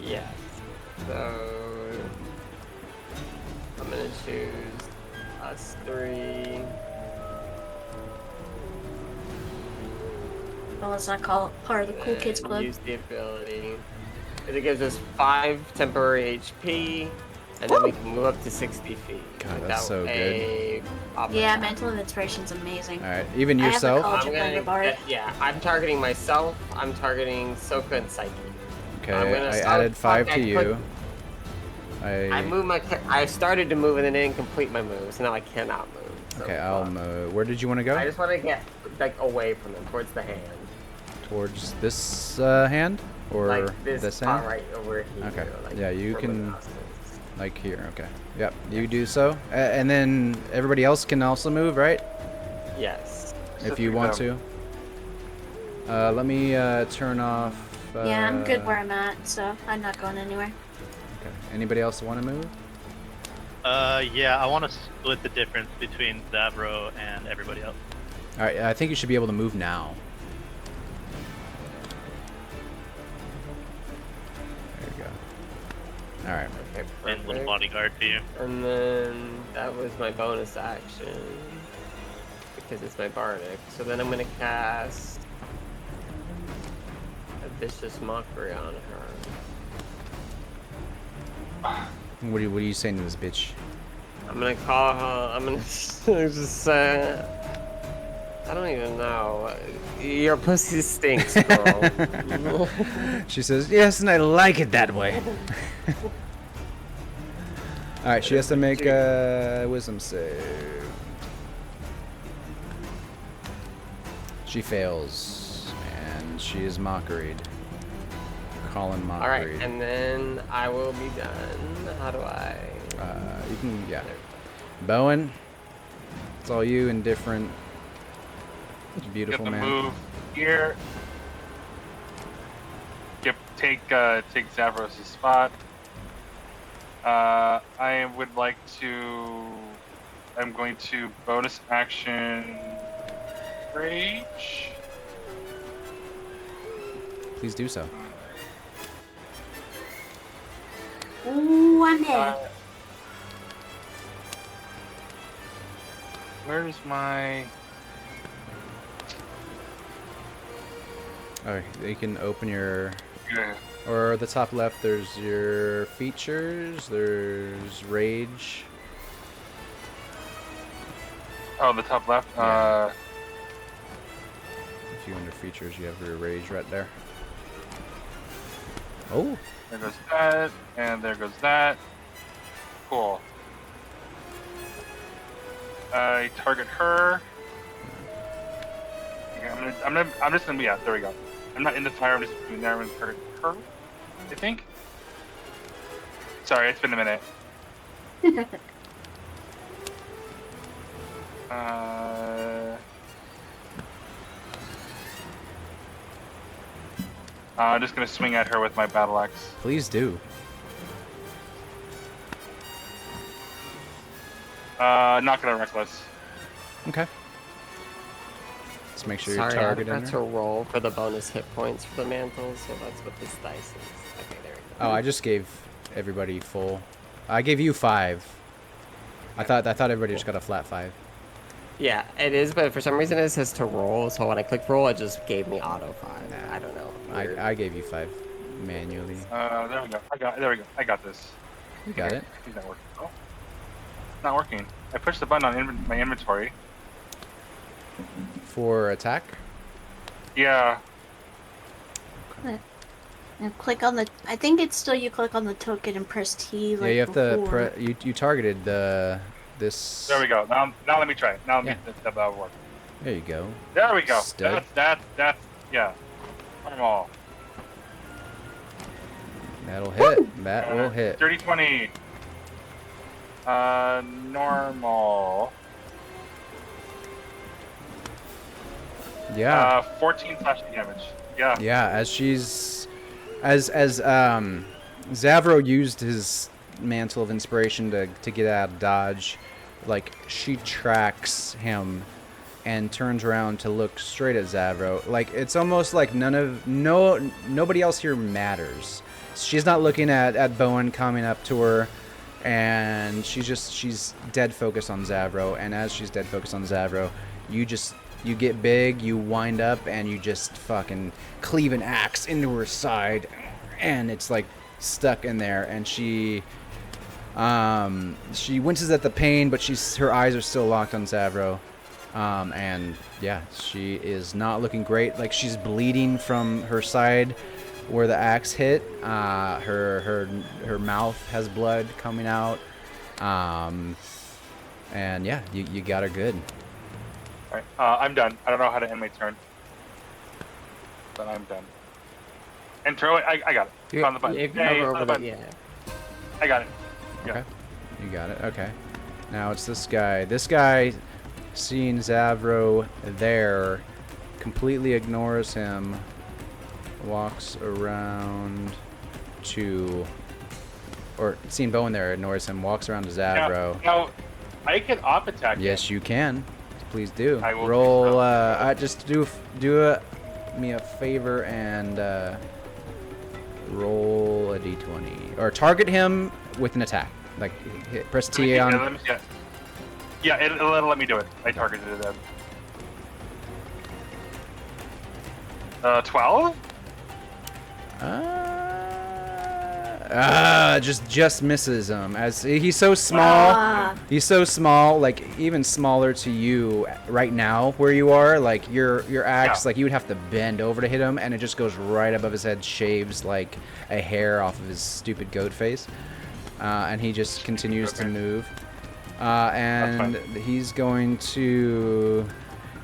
Yes. So I'm gonna choose us 3. Well, let's not call it part of the Cool Kids and Club. Use the ability. It gives us 5 temporary HP, and then we can move up to 60 feet. God, that's so good. Yeah, Mantle of Inspiration's amazing. All right. Even I have the yourself. college I'm of gonna, Thunderbard. yeah, I'm targeting myself. I'm targeting Soka and Psyche. Okay. I'm gonna I start- added 5 to I you. I moved my. I started to move and then didn't complete my move, so now I cannot move. So Okay. I'll move. Where did you want to go? I just want to get like away from them, towards the hand, Towards this hand, or like this hand? part right over here. Okay. Like, Yeah, you from can- the nostrils. Like here. Okay. Yep. You do so, and then everybody else can also move, right? Yes. If you want to. Let me turn off. Yeah, I'm good where I'm at, so I'm not going anywhere. Okay. Anybody else want to move? Yeah, I want to split the difference between Zavro and everybody else. All right. I think you should be able to move now. There you go. All right. Okay, And little perfect. bodyguard for you. And then that was my bonus action because it's my bardic. So then I'm gonna cast a vicious mockery on her. What are you saying to this bitch? I'm gonna call her. I'm gonna just say. I don't even know. Your pussy stinks, girl. She says, yes, and I like it that way. Alright, she has to make a wisdom save. She fails, and she is mockeried. Colin mockeried. Alright, and then I will be done. How do I? You can, yeah. Bowen, it's all you, indifferent. Beautiful Get the man. move here. Take Zavros' spot. I would like to. I'm going to bonus action rage. Please do so. Ooh, I'm there. Where's my? Alright, you can open your. Yeah. Or the top left, there's your features, there's rage. Oh, the top left. Yeah. If you under features, you have your rage right there. Oh. There goes that, and there goes that. Cool. I target her. Okay, I'm just gonna be there we go. I'm not in the fire. I'm just doing there. I'm gonna target her. I think. Sorry, it's been a minute. I'm just gonna swing at her with my battle axe. Please do. Not gonna reckless. Okay. Let's make sure Sorry, you're targeting I had to her. roll for the bonus hit points for the mantle, so that's what this dice is. Okay, there we go. Oh, I just gave everybody full. I gave you 5. I thought everybody just got a flat 5. Yeah, it is, but for some reason it says to roll, so when I clicked roll, it just gave me auto 5. Nah. I don't know. I gave you 5 manually. There we go. There we go. I got this. You got it. It's not working. Oh, it's not working. I pushed the button on my inventory. For attack? Yeah. And click on the. I think it's still you click on the token and press T. Like Yeah, you have before. to. You targeted this. There we go. Now let me try it. Now Yeah. that'll work. There you go. There we go. Stud. That's yeah. Normal. That'll hit. That will hit. 30-20. Normal. Yeah. 14 slashing damage. Yeah. Yeah, as Zavro used his mantle of inspiration to get out of dodge, like she tracks him and turns around to look straight at Zavro. Like it's almost like nobody else here matters. She's not looking at Bowen coming up to her, and she's dead focused on Zavro. And as she's dead focused on Zavro, you get big, you wind up, and you just fucking cleave an axe into her side, and it's like stuck in there. And she winces at the pain, but her eyes are still locked on Zavro. And yeah, she is not looking great. Like she's bleeding from her side where the axe hit. Her mouth has blood coming out. And yeah, you got her good. Alright, I'm done. I don't know how to end my turn. But I'm done. And throw it. I got it. You, On the button. if you Yay, hover on the over button. the, yeah. I got it. Yeah. Okay. You got it. Okay. Now it's this guy. This guy, seeing Zavro there, completely ignores him, walks around to, or seeing Bowen there, ignores him, walks around to Zavro. Now, I can off attack. Yes, you can. Please do. I will Roll. do so. Just me a favor and roll a d20 or target him with an attack. Like press T on. Yeah, it'll let me do it. I targeted it then. 12? Just misses him as he's so small. Ah. He's so small, like even smaller to you right now where you are. Like your axe, like you would have to bend over to hit him, and it just goes right above his head, shaves like a hair off of his stupid goat face, and he just continues to move. And he's going to,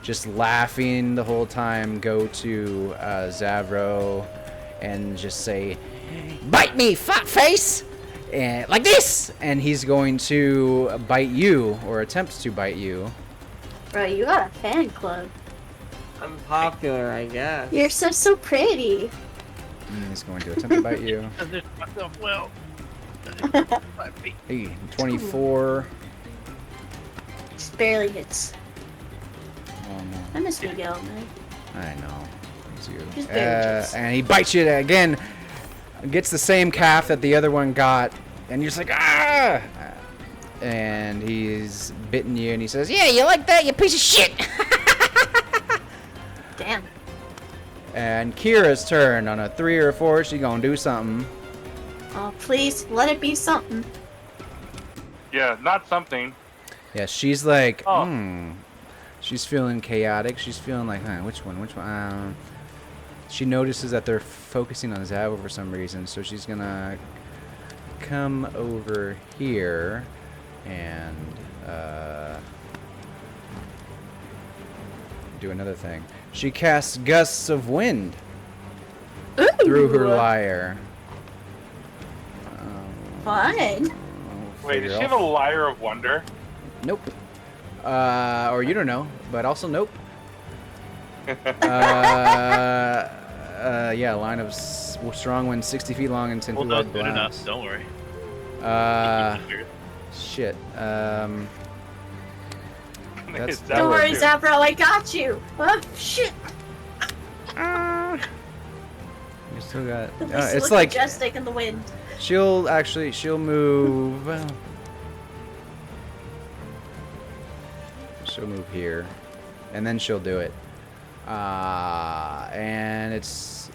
just laughing the whole time, go to Zavro and just say, "Bite me, fuckface!" And like this, and he's going to bite you, or attempt to bite you. Bro, you got a fan club. I'm popular, I guess. You're so pretty. And he's going to attempt to bite you. Position myself well. Hey, 24. Just barely hits. Oh no. I miss Miguel, man. I know. It's you. Just barely hits. And he bites you again. Gets the same calf that the other one got, and you're just like, ah! And he's bitten you, and he says, "Yeah, you like that, you piece of shit!" Damn. And Kira's turn. On a 3 or a 4, she gonna do something. Oh, please, let it be something. Yeah, not something. Yeah, she's like, Oh. She's feeling chaotic. She's feeling like, which one? she notices that they're focusing on Zavo for some reason, so she's gonna come over here and do another thing. She casts gusts of wind through her lyre. Fine. Wait, does she have a lyre of wonder? Nope. Or you don't know, but also nope. Yeah, line of strong wind, 60 feet long and 10 feet wide Good enough. blast. Don't worry. Shit. That's that Don't would worry, do. Zapro, I got you. Oh, shit. You still got. This It's looks like majestic in the wind. she'll move. She'll move here, and then she'll do it. And it's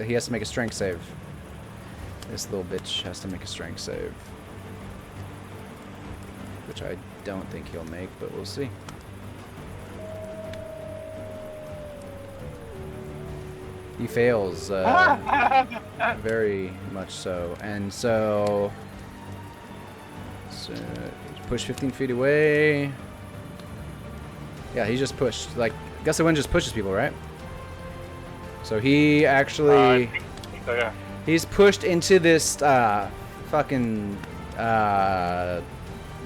he has to make a strength save. This little bitch has to make a strength save, which I don't think he'll make, but we'll see. He fails, very much so, and so push 15 feet away. Yeah, he just pushed. Like, Gust of Wind just pushes people, right? So he actually I think so, yeah. he's pushed into this fucking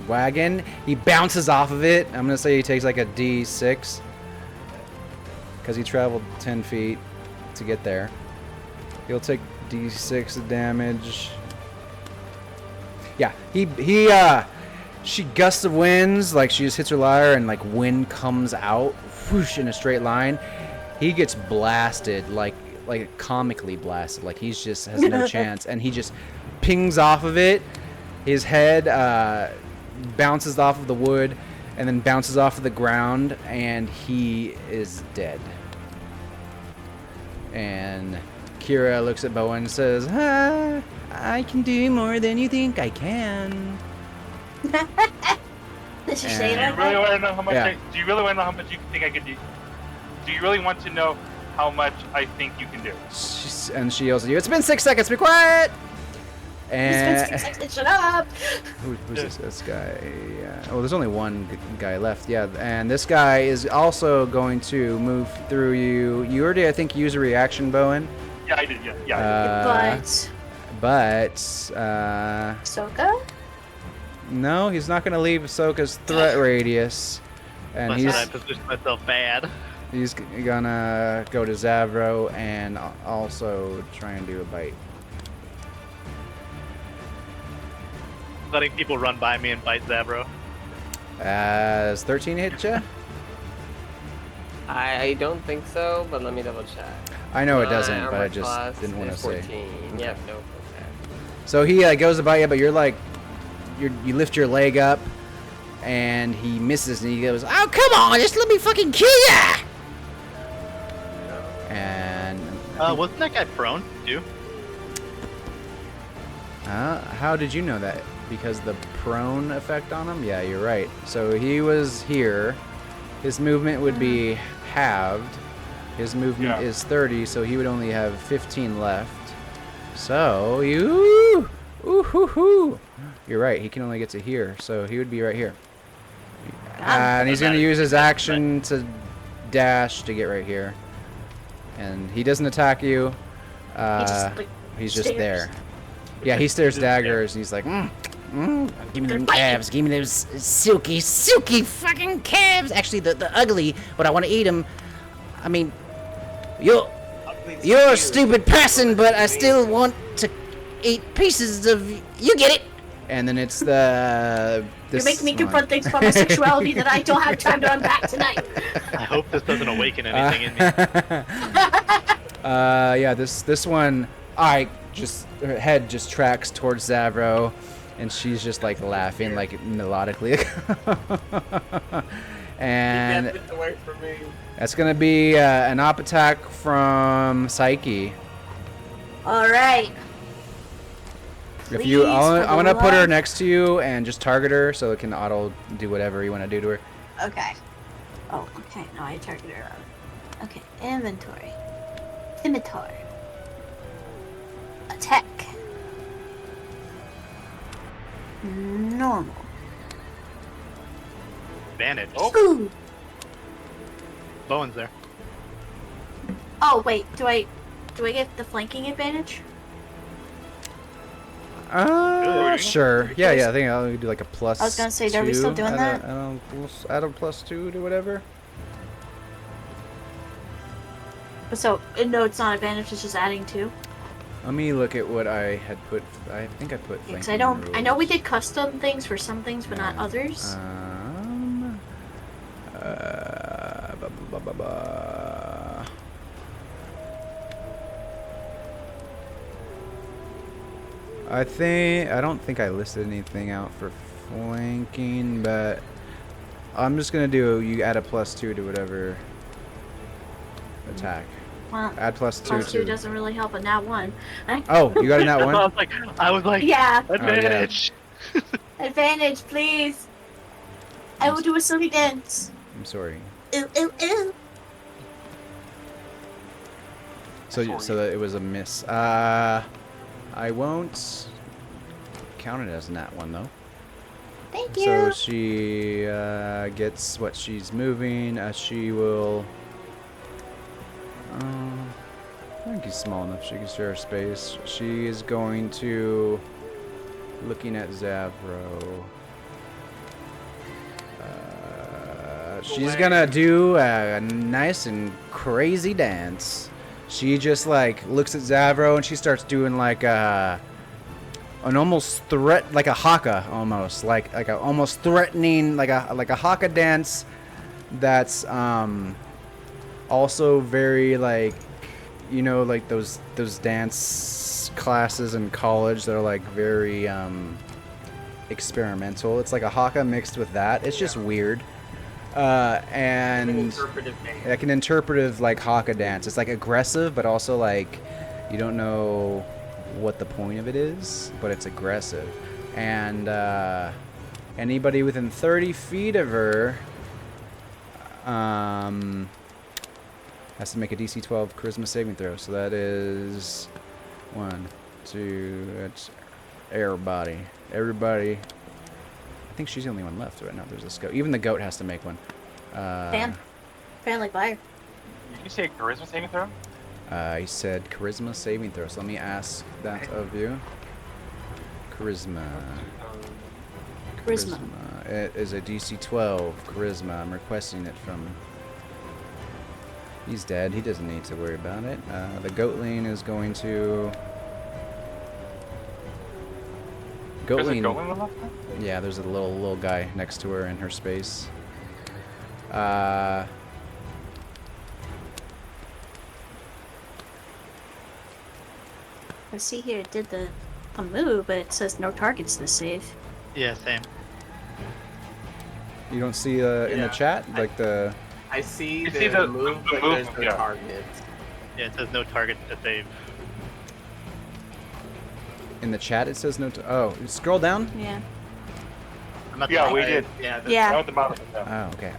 wagon. He bounces off of it. I'm gonna say he takes like a D6 because he traveled 10 feet to get there. He'll take D6 of damage. Yeah, she gusts of winds, like she just hits her lyre and like wind comes out whoosh in a straight line. He gets blasted, like comically blasted, like he's just has no chance, and he just pings off of it. His head bounces off of the wood and then bounces off of the ground, and he is dead. And Kira looks at Bowen and says, I can do more than you think I can. Did she And- say Do you like really that? want to know how much? Yeah. Do you really want to know how much you think I could do? Do you really want to know how much I think you can do? And she yells at you, it's been 6 seconds, be quiet! It's been And 6 seconds, shut up! who's this guy? Yeah. Oh, there's only one guy left. Yeah, and this guy is also going to move through you. You already, I think, used a reaction, Bowen. Yeah, I did. Yeah. But But Soka? no, he's not going to leave Ahsoka's threat radius, and Unless I position myself bad. he's gonna go to Zavro and also try and do a bite. Letting people run by me and bite Zabro. As 13 hit ya? I don't think so, but let me double check. I know it doesn't, My but I armor just class didn't want to is say. 14. Yep, no. Okay. So he goes to bite you, but you're like, you lift your leg up, and he misses, and he goes, "Oh, come on, just let me fucking kill ya!" And Wasn't that guy prone too? how did you know that? Because the prone effect on him? Yeah, you're right. So he was here. His movement would be halved. His movement is 30, so he would only have 15 left. So you, you're right. He can only get to here, so he would be right here. And he's going to use his action to dash to get right here. And he doesn't attack you. He's just stares. there. Yeah, he stares daggers, and he's like, Give me them calves. Give me those silky, silky fucking calves. Actually, the ugly, but I want to eat them. I mean, you're a stupid person, but I still want to eat pieces of. You get it? And then it's the. You're making me confront things about my sexuality that I don't have time to unpack tonight. I hope this doesn't awaken anything in me. Yeah, this one, her head just tracks towards Zavro, and she's just like laughing like melodically. And Get away from me. that's gonna be an op attack from Psyche. Alright. If you, Please, I'm for gonna the put her love- next to you and just target her so it can auto do whatever you want to do to her. Okay. Oh, okay. No, I targeted her. Okay, inventory. Scimitar. Attack. Normal. Advantage. Ooh. Bowen's there. Oh wait, do I get the flanking advantage? Sure. Yeah. I think I'll do like a plus. I was gonna say, are we still doing that? Add a +2 to whatever. So no, it's not advantage. It's just adding 2. Let me look at what I had put. I think I put. Yeah, 'cause flanking I know we rules. did custom things for some things, but not others. Ba, ba, ba, ba. I don't think I listed anything out for flanking, but I'm just gonna do, you add a +2 to whatever attack. Well, Add +2 +2 to. doesn't really help a nat 1. Oh, you got a nat I one? was like, Yeah, advantage. advantage, please. I will do a silly dance. I'm sorry. Ooh, ooh, ooh. So that it was a miss. I won't count it as a nat 1 though. Thank you. So she gets what she's moving. She will. I think he's small enough she can share space. She is going to. Looking at Zavro. She's gonna do a nice and crazy dance. She just like looks at Zavro and she starts doing like an almost like a haka almost like a almost threatening like a haka dance that's also very like, you know, like those dance classes in college that are like very experimental. It's like a haka mixed with that. It's just weird. And like an interpretive like haka dance. It's like aggressive, but also like you don't know what the point of it is, but it's aggressive. And anybody within 30 feet of her has to make a DC 12 charisma saving throw. So that is 1, 2. That's everybody. I think she's the only one left right now. There's this goat. Even the goat has to make one. Damn. Apparently fire. Did you say charisma saving throw? He said charisma saving throw. So let me ask that of you. Charisma. It is a DC 12 charisma. I'm requesting it from. He's dead. He doesn't need to worry about it. The goatling is going to. Goatling. Yeah, there's a little guy next to her in her space. I see here it did the move, but it says no targets to save. Yeah, same. You don't see in the chat like the. I see the move, but there's no target. Yeah, it says no target to save. In the chat it says no. Oh, scroll down. Yeah. Yeah, we did. Yeah. At the bottom. Oh, okay.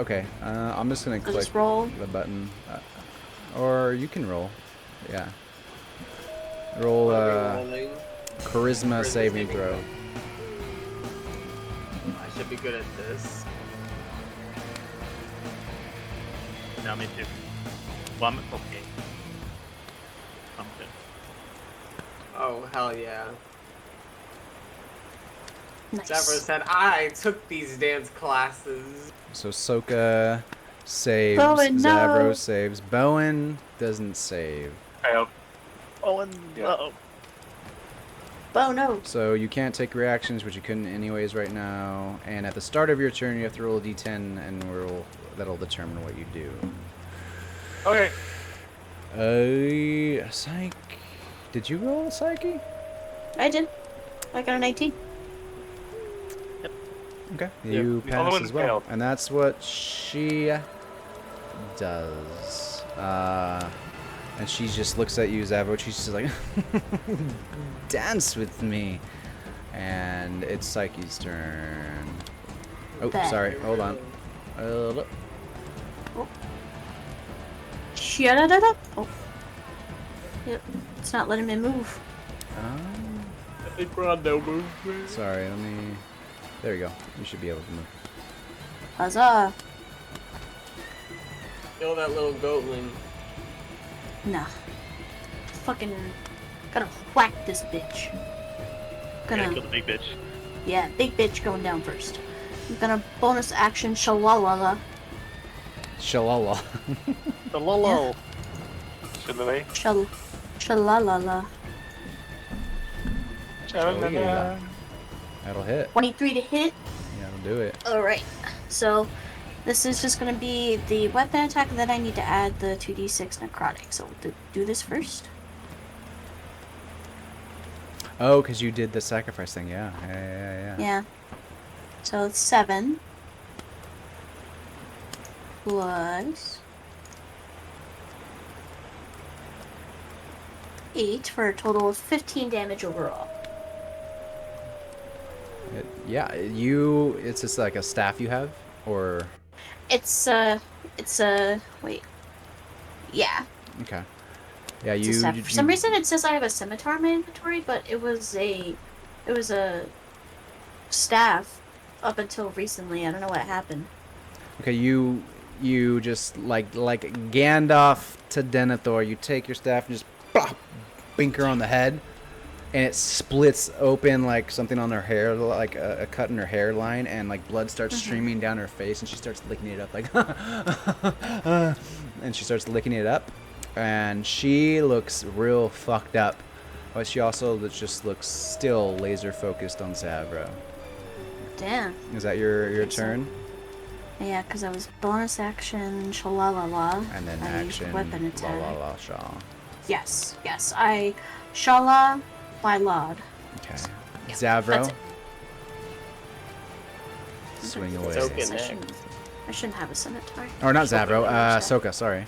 Okay. I'm just gonna click just roll. the button, or you can roll. Yeah. Roll charisma saving throw. I should be good at this. No, me too. Well, I'm okay. I'm good. Oh, hell yeah. Nice. Deborah said, I took these dance classes. So Soka saves. Bowen, no. Zavro saves. Bowen doesn't save. Failed. Owen, Yeah. Oh no. So you can't take reactions, which you couldn't anyways right now. And at the start of your turn, you have to roll a d10, and that'll determine what you do. Okay. Psyche. Did you roll Psyche? I did. I got an 18. Okay. Yeah, You the other pass one as well. failed. And that's what she does. And she just looks at you, Zavro. She's just like, dance with me. And it's Psyche's turn. Oh, Bad. sorry. Hold on. Look. Shut it up. Oh. Yep. It's not letting me move. Sorry, let me... There you go. You should be able to move. Huzzah. Kill that little goatling. Nah. Fucking... Gotta whack this bitch. Gotta kill the big bitch. Yeah, big bitch going down first. I'm gonna bonus action shalalala. Shalala. The lolo. Shalalala. Yeah. That'll hit. 23 to hit. Yeah, that'll do it. Alright. So, this is just gonna be the weapon attack, and then I need to add the 2d6 necrotic. So, we'll do this first. Oh, because you did the sacrifice thing. Yeah. Yeah. So, it's 7. Plus... 8 for a total of 15 damage overall. Yeah, you... It's just like a staff you have? Or... Wait. Yeah. Okay. Yeah, It's a staff. For some reason it says I have a scimitar in my inventory, but it was a staff up until recently. I don't know what happened. Okay, you just like Gandalf to Denethor, you take your staff and just bink her on the head, and it splits open like something on her hair, like a cut in her hairline, and like blood starts streaming down her face, and she starts licking it up like and she starts licking it up, and she looks real fucked up, but she also just looks still laser focused on Zavro. Damn. Is that your turn? Yeah, because I was bonus action shalalala. And then I used action weapon attack. la la la shaw. Yes. I shala my lord. Okay. Yeah, Zavro. that's it. Swing away. Soaking I shouldn't have a scimitar. Or not Zavro, Soka, sorry.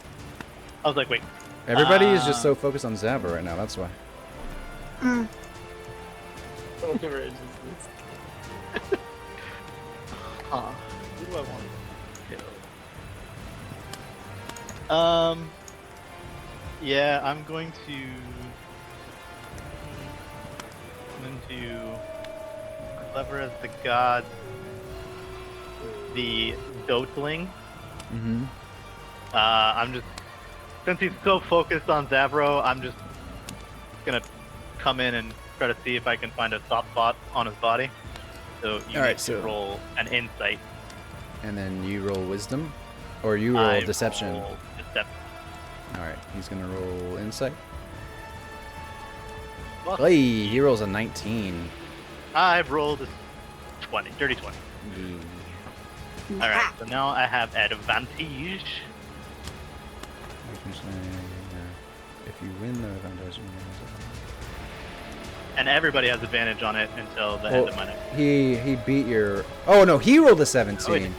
I was like, wait. Everybody is just so focused on Zavro right now, that's why. Who do I want to kill? Yeah, I'm going to clever as the god, the goatling. Mm-hmm. I'm just, since he's so focused on Zavro, I'm just gonna come in and try to see if I can find a soft spot on his body. So you need to roll an insight. And then you roll wisdom? Or you roll deception? Roll deception. Alright, he's gonna roll insight. Well, Hey, he rolls a 19. I've rolled a 20, dirty 20. Alright, so now I have advantage. If you win the advantage, And everybody has advantage on it until the end of my next. He beat your... Oh, no, he rolled a 17.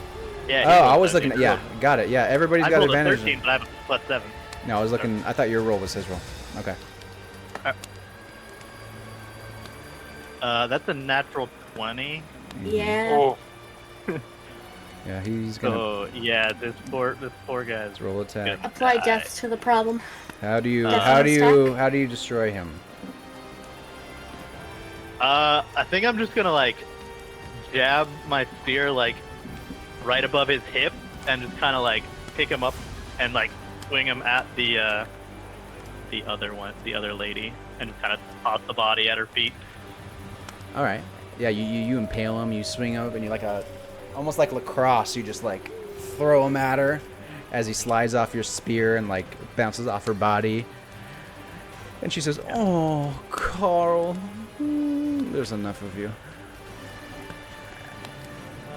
Yeah. Oh, I was looking at... Yeah, got it. Yeah, everybody's got rolled advantage. A 13, but I have a +7. No, I was looking... I thought your roll was his roll. Okay. That's a natural 20. Yeah. Oh, Yeah, he's gonna... So yeah, this poor guy's roll attack. Apply death to the problem. How do you destroy him? I think I'm just gonna like jab my spear like right above his hip and just kind of like pick him up and like swing him at the other lady, and just kind of toss the body at her feet. All right. Yeah, you impale him. You swing up, and you like almost like lacrosse. You just like throw him at her as he slides off your spear and like bounces off her body. And she says, "Oh, Carl, there's enough of you."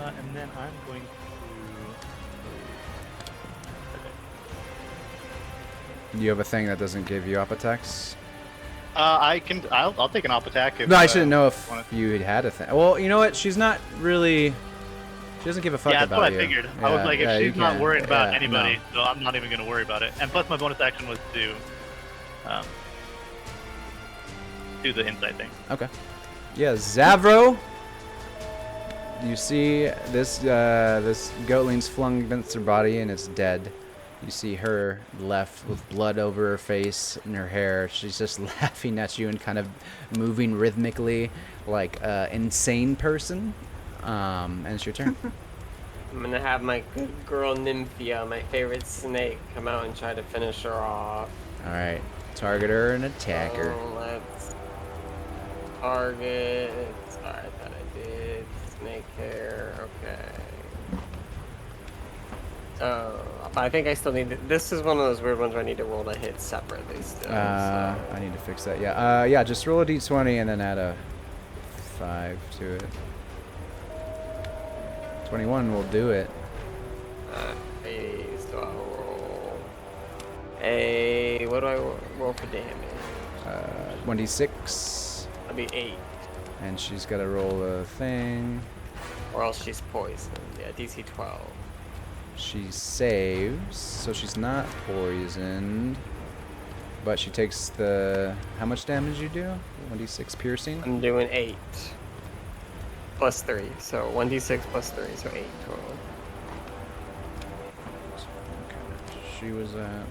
And then I'm going to. Do you have a thing that doesn't give you up attacks? I'll take an op attack. If, No, I shouldn't know if you had a thing. Well, you know what? She's not really. She doesn't give a fuck yeah, about that's you. what I figured. Yeah, I was like, if you she's not can. worried about Yeah, anybody, no. so I'm not even going to worry about it. And plus, my bonus action was to do the insight thing. Okay. Yeah, Zavro. You see this this goatling's flung against her body and it's dead. You see her left with blood over her face and her hair. She's just laughing at you and kind of moving rhythmically like an insane person. And it's your turn. I'm gonna have my good girl Nymphia, my favorite snake, come out and try to finish her off. Alright. Target her and attack her. So let's target. Sorry, I thought I did. Snake hair. Okay. So I think I still need to, this is one of those weird ones where I need to roll the hits separately still. I need to fix that. Yeah. Yeah, just roll a d20 and then add a 5 to it. 21 will do it. So I'll roll a, what do I roll for damage? 1d6. That'll be 8. And she's got to roll a thing. Or else she's poisoned. Yeah, DC 12. She saves, so she's not poisoned. But she takes the... How much damage you do? 1d6 piercing? I'm doing 8. Plus 3. So 1d6 plus 3, so 8 total. Okay. She was at...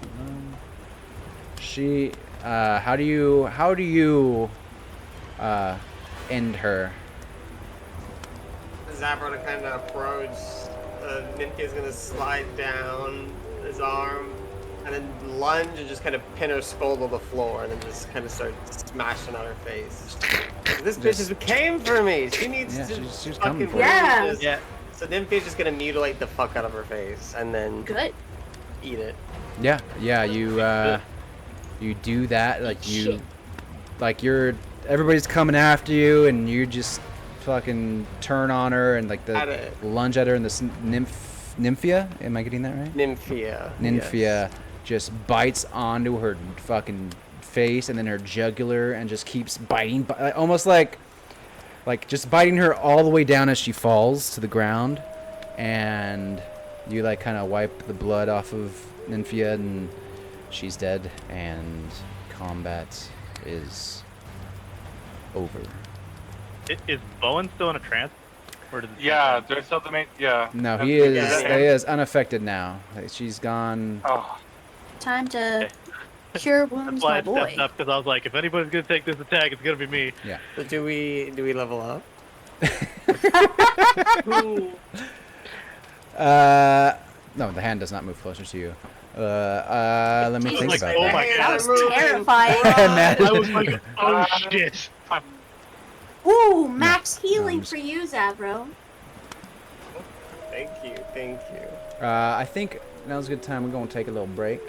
She... how do you... end her? Zabro to kind of approach. Nymphia's gonna slide down his arm and then lunge and just kind of pin her skull to the floor and then just kind of start smashing on her face. This bitch just came for me. She needs to she's coming for you. Yeah. So Nymphia's just gonna mutilate the fuck out of her face and then Good. eat it. Yeah, you do that, like you, Shit. like you're, everybody's coming after you, and you just fucking turn on her and like the lunge at her, and this Nymphia, am I getting that right? Nymphia. Nymphia just bites onto her fucking face and then her jugular and just keeps biting, almost like just biting her all the way down as she falls to the ground, and you like kind of wipe the blood off of Nymphia and she's dead, and combat is over. Is Bowen still in a trance? Or did Yeah, there's still the main. Yeah. No, That's- he is. yeah. He is unaffected now. She's gone. Oh, Time to cure wounds, That's why my I boy. stepped up, because I was like, if anybody's gonna take this attack, it's gonna be me. Yeah. So do we level up? No, the hand does not move closer to you. Let me think like, about oh that. my That God. was terrifying. Imagine- I was like, oh shit. Ooh, max healing just- for you, Zabro. Thank you. I think now's a good time. We're going to take a little break,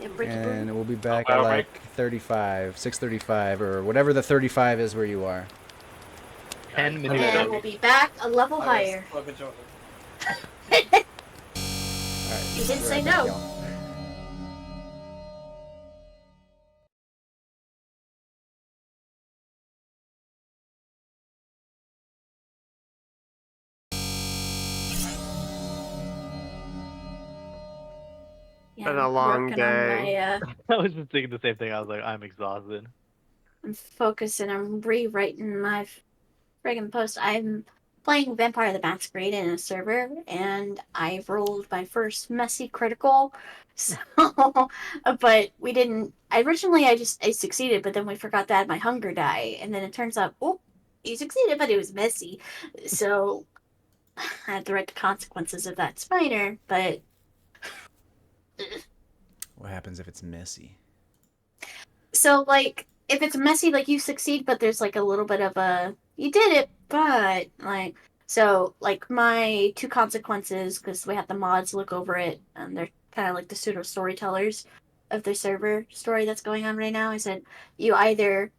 Yeah, break it, and boom. we'll be back Oh, at wow, like 6:35, or whatever the 35 is where you are. 10 minutes. And we'll be back a level higher. All right. You didn't Be say right back, no. y'all. Yeah, Been a I'm long working on day. my, I was just thinking the same thing. I was like, I'm exhausted. I'm focusing. I'm rewriting my friggin' post. I'm playing Vampire the Masquerade in a server, and I've rolled my first messy critical. So, but we didn't. Originally, I succeeded, but then we forgot to add my hunger die, and then it turns out, oh, you succeeded, but it was messy. So, I had to write the consequences of that spider, but. What happens if it's messy? So, like, if it's messy, like, you succeed, but there's, like, a little bit of a, you did it, but, like, so, like, my 2 consequences, because we have the mods look over it, and they're kind of like the pseudo storytellers of the server story that's going on right now. I said, you either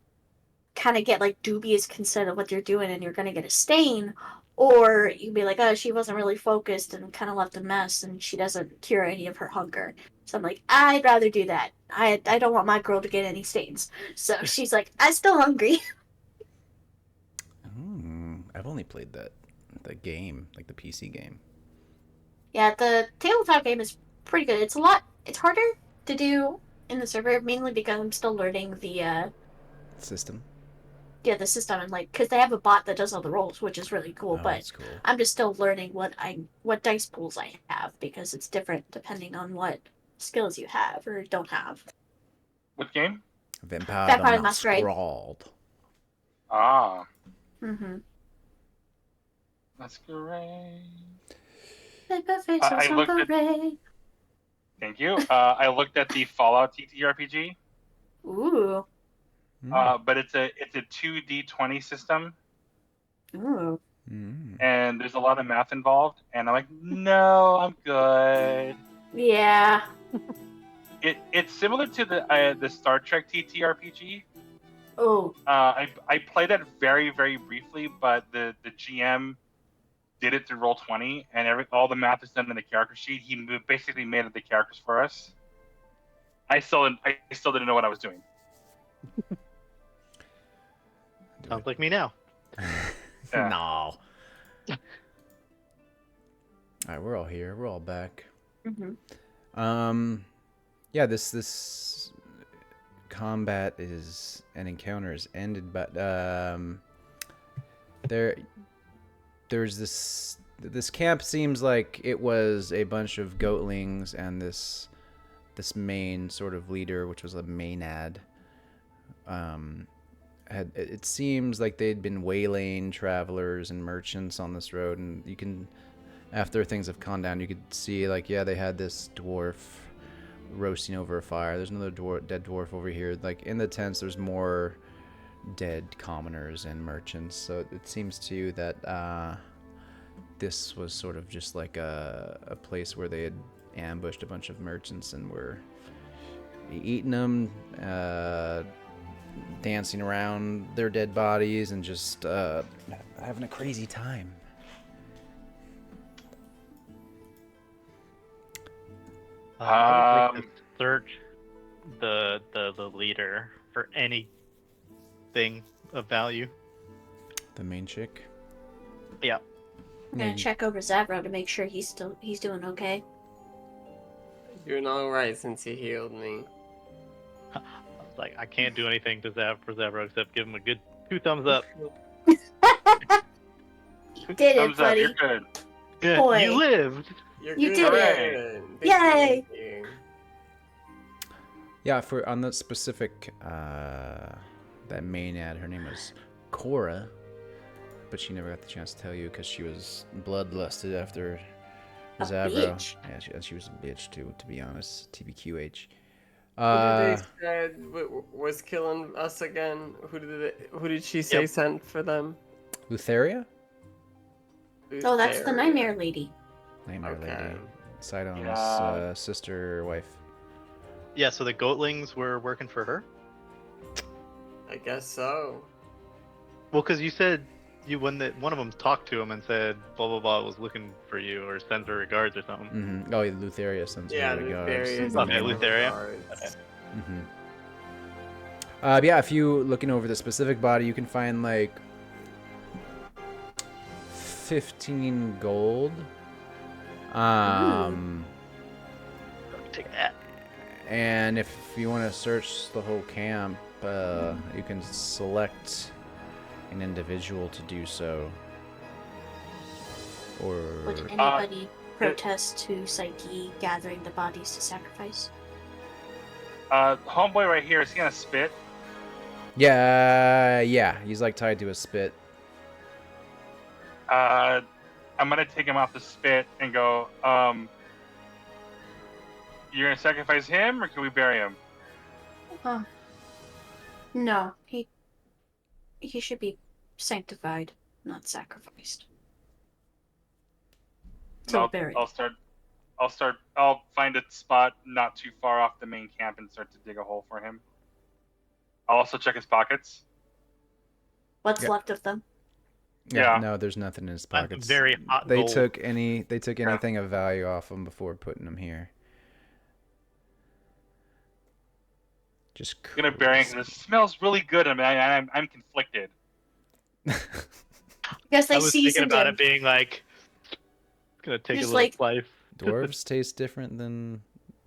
kind of get, like, dubious consent of what you're doing, and you're going to get a stain, or you'd be like, oh, she wasn't really focused and kind of left a mess, and she doesn't cure any of her hunger. So I'm like, I'd rather do that. I don't want my girl to get any stains. So she's like, I'm still hungry. I've only played the game, like the PC game. Yeah, the tabletop game is pretty good. It's harder to do in the server, mainly because I'm still learning the System. yeah, the system, and like, because they have a bot that does all the rolls, which is really cool. Oh, But that's cool. I'm just still learning what dice pools I have, because it's different depending on what skills you have or don't have. What game? Vampire Vampire the the Masquerade. Masquerade. Ah, Mm-hmm. Masquerade. Paper faces I on looked at. parade. Thank you. I looked at the Fallout TTRPG. Ooh. But it's a 2D20 system, Ooh. and there's a lot of math involved. And I'm like, no, I'm good. Yeah. It's similar to the Star Trek TTRPG. Oh. I played it very very briefly, but the GM did it through Roll20, and all the math is done in the character sheet. He basically made the characters for us. I still didn't know what I was doing. Sounds like me now. Yeah. No. All right, we're all here. We're all back. Mm-hmm. Yeah, this combat and encounter is ended, but there's this camp seems like it was a bunch of goatlings and this main sort of leader, which was a Maenad. It seems like they'd been waylaying travelers and merchants on this road, and you can, after things have calmed down, you could see like, yeah, they had this dwarf roasting over a fire. There's another dead dwarf over here. Like in the tents, there's more dead commoners and merchants. So it seems to you that this was sort of just like a place where they had ambushed a bunch of merchants and were eating them, dancing around their dead bodies, and just having a crazy time. I would like to search the leader for anything of value. The main chick. Yeah. I'm gonna check over Zavro to make sure he's doing okay. Doing all right since he healed me. Like, I can't do anything to Zavro except give him a good 2 thumbs up. You did it, Thumbs up, buddy. you're good. Good. Boy. You lived. You did it. Yay! Yeah, for on the specific that Maenad, her name was Cora, but she never got the chance to tell you because she was bloodlusted after A Zavro. bitch. Yeah, she was a bitch too, to be honest. TBQH. Who did they said was killing us again? Who did she say sent for them? Lutheria? Oh, that's the nightmare lady. Nightmare Okay. Lady. Sidon's Yeah. sister wife. Yeah, so the goatlings were working for her? I guess so. Well, because you said one of them talked to him and said blah blah blah was looking for you or sends her regards or something. Mm-hmm. Oh, yeah, Lutheria sends her regards. Okay, Lutheria. Okay. Mm-hmm. Yeah, if you looking over the specific body, you can find like 15 gold. Let me take that. And if you want to search the whole camp, you can select an individual to do so. Or Would anybody protest to Psyche gathering the bodies to sacrifice? Homeboy right here, is he gonna spit? yeah, he's like tied to a spit. I'm gonna take him off the spit and go, you're gonna sacrifice him, or can we bury him? No, he should be sanctified, not sacrificed. So buried. I'll find a spot not too far off the main camp and start to dig a hole for him. I'll also check his pockets. What's left of them? Yeah. No, there's nothing in his That's pockets. very hot They gold. took anything of value off him before putting him here. Just I'm gonna bury him because it smells really good. I'm conflicted. Guess they I was thinking seasoned about him. it being like, gonna take Just a little like- slice. Dwarves taste different than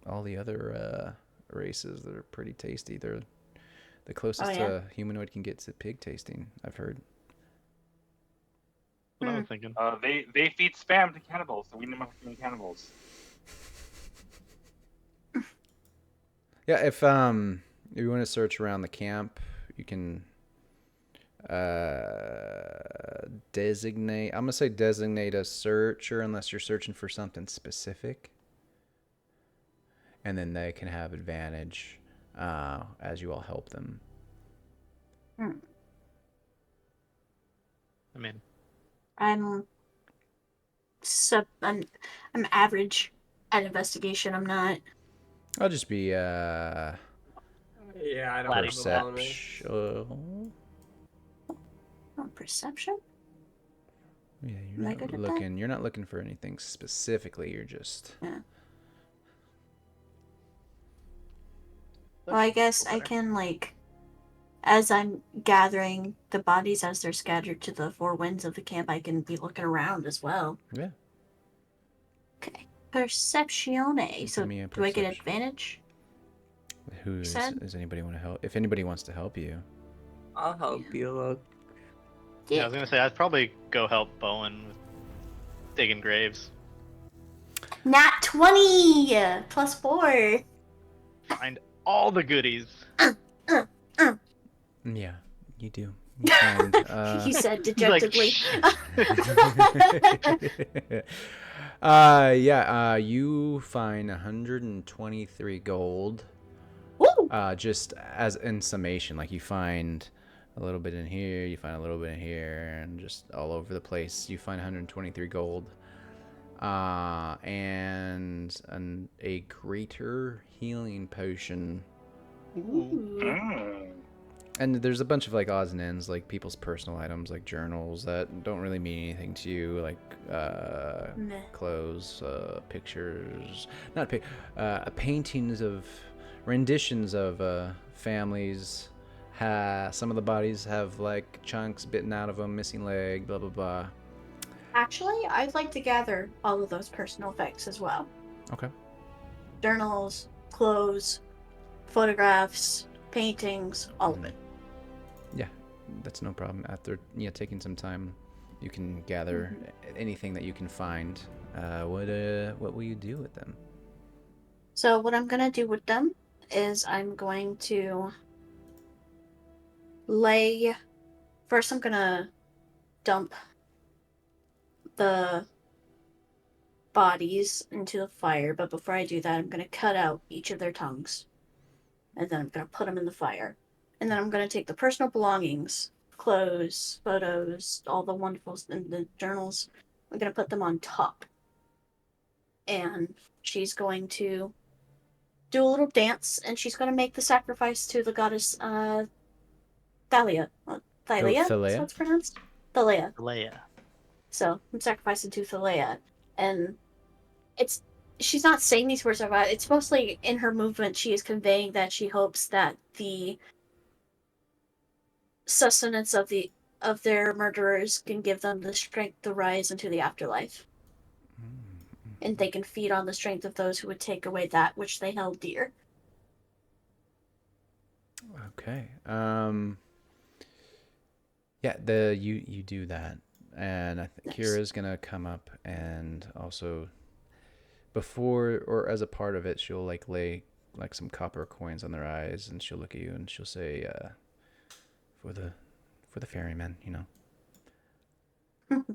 all the other races. They're pretty tasty. They're The closest a humanoid can get to pig tasting, I've heard. What I was thinking. They feed spam to cannibals, so we know how to cannibals. Yeah, if you want to search around the camp, you can designate. I'm gonna say designate a searcher unless you're searching for something specific, and then they can have advantage as you all help them. Hmm. I mean, I'm average at investigation. I'm not. I'll just be Yeah, I don't have a bonus. perception. Perception? Yeah, you're not looking for anything specifically. You're just. Yeah. Well, I guess I can, like, as I'm gathering the bodies as they're scattered to the four winds of the camp, I can be looking around as well. Yeah. Okay. Perceptione. So, do I get advantage? Does anybody want to help? If anybody wants to help you. I'll help you look. yeah, I was gonna say I'd probably go help Bowen with digging graves. Nat 20 +4. Find all the goodies. Yeah, you do. You find, He said dejectedly. you find 123 gold. Woo! Just as in summation, like you find a little bit in here, you find a little bit in here, and just all over the place. You find 123 gold. And a greater healing potion. Ooh. And there's a bunch of like odds and ends, like people's personal items, like journals that don't really mean anything to you, like clothes, pictures, paintings of renditions of families. Some of the bodies have like chunks bitten out of them, missing leg, blah blah blah. Actually, I'd like to gather all of those personal effects as well. Okay. Journals, clothes, photographs, paintings, all of it. Yeah, that's no problem. After taking some time, you can gather anything that you can find. What will you do with them? So what I'm gonna do with them is I'm going to First, I'm gonna dump the bodies into the fire, but before I do that, I'm gonna cut out each of their tongues, and then I'm gonna put them in the fire, and then I'm gonna take the personal belongings, clothes, photos, all the wonderfuls, and the journals. I'm gonna put them on top, and she's going to do a little dance, and she's gonna make the sacrifice to the goddess Thalia. Thalia? Thalia? That's how it's pronounced? Thalia. Leia. So I'm sacrificing to Thalia, and she's not saying these words out loud. It's mostly in her movement. She is conveying that she hopes that the sustenance of their murderers can give them the strength to rise into the afterlife, and they can feed on the strength of those who would take away that which they held dear. Okay. Yeah, you do that, and I think Kira's gonna come up and also, before or as a part of it, she'll like lay like some copper coins on their eyes, and she'll look at you and she'll say, for the ferryman,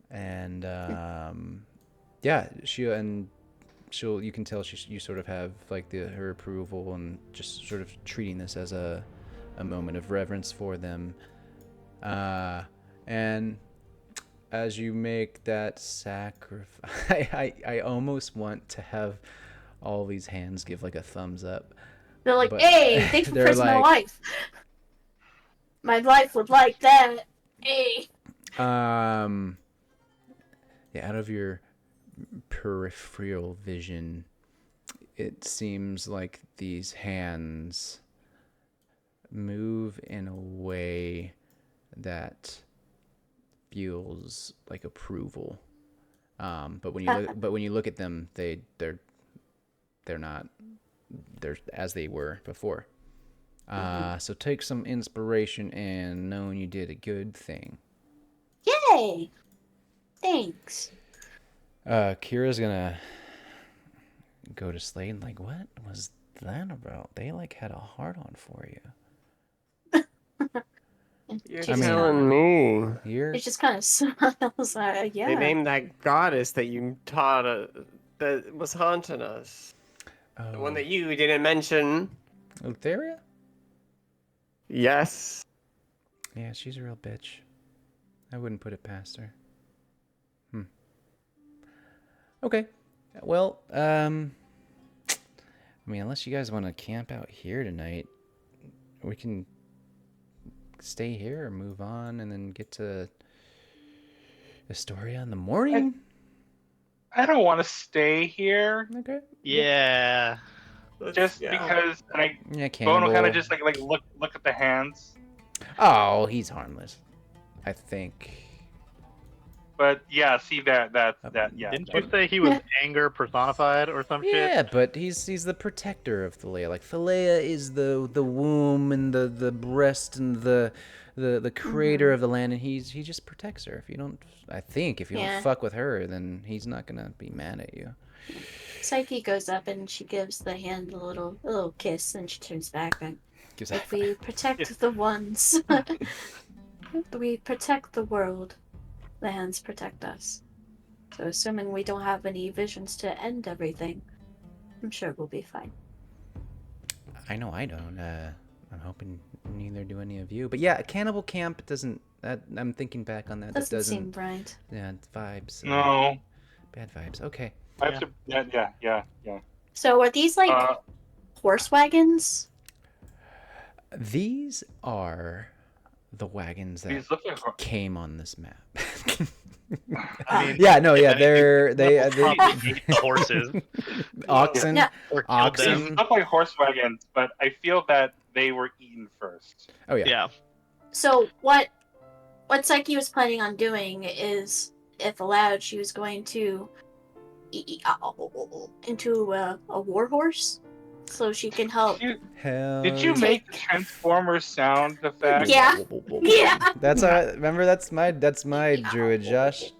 and yeah, you can tell you sort of have like her approval and just sort of treating this as a moment of reverence for them. And as you make that sacrifice, I almost want to have all these hands give like a thumbs up. They're like, hey, thanks for pressing my life. My life would like that. Hey. Yeah, out of your peripheral vision, it seems like these hands move in a way that feels like approval, but when you look at them, they're not as they were before. So take some inspiration in knowing you did a good thing. Yay! Thanks. Kira's gonna go to Slade and like, what was that about? They like had a hard on for you. You're She just telling me. You're It just kind of smiles. Yeah. They named that goddess that you taught that was haunting us. The one that you didn't mention. Estoria? Yes. Yeah, she's a real bitch. I wouldn't put it past her. Okay. Well, I mean, unless you guys want to camp out here tonight, we can stay here or move on and then get to Estoria in the morning. I don't want to stay here. Okay. Yeah. Just because Yeah, Bone will kind cannibal. of just like look at the hands. Oh, he's harmless. I think. But yeah, see that yeah. Didn't you say he was anger personified or some shit? Yeah, but he's the protector of Thalea. Like Thalea is the womb and the breast and the creator of the land, and he just protects her. If you don't fuck with her, then he's not gonna be mad at you. Psyche goes up and she gives the hand a little kiss, and she turns back and if we protect the ones, we protect the world. The hands protect us. So assuming we don't have any visions to end everything, I'm sure we'll be fine. I know I don't. I'm hoping neither do any of you. But yeah, a cannibal camp doesn't. I'm thinking back on that. Doesn't seem right. Yeah, vibes. No. Bad vibes. Okay. Yeah. So are these like horse wagons? These are the wagons that came on this map. I mean, they're the horses. Oxen. Yeah. Oxen. They look like horse wagons, but I feel that they were eaten first. Oh yeah. Yeah. So what Psyche was planning on doing is, if allowed, she was going to into a war horse, so she can help. Did you make the Transformers sound effect? Yeah. Yeah. Remember that's my druid, Josh.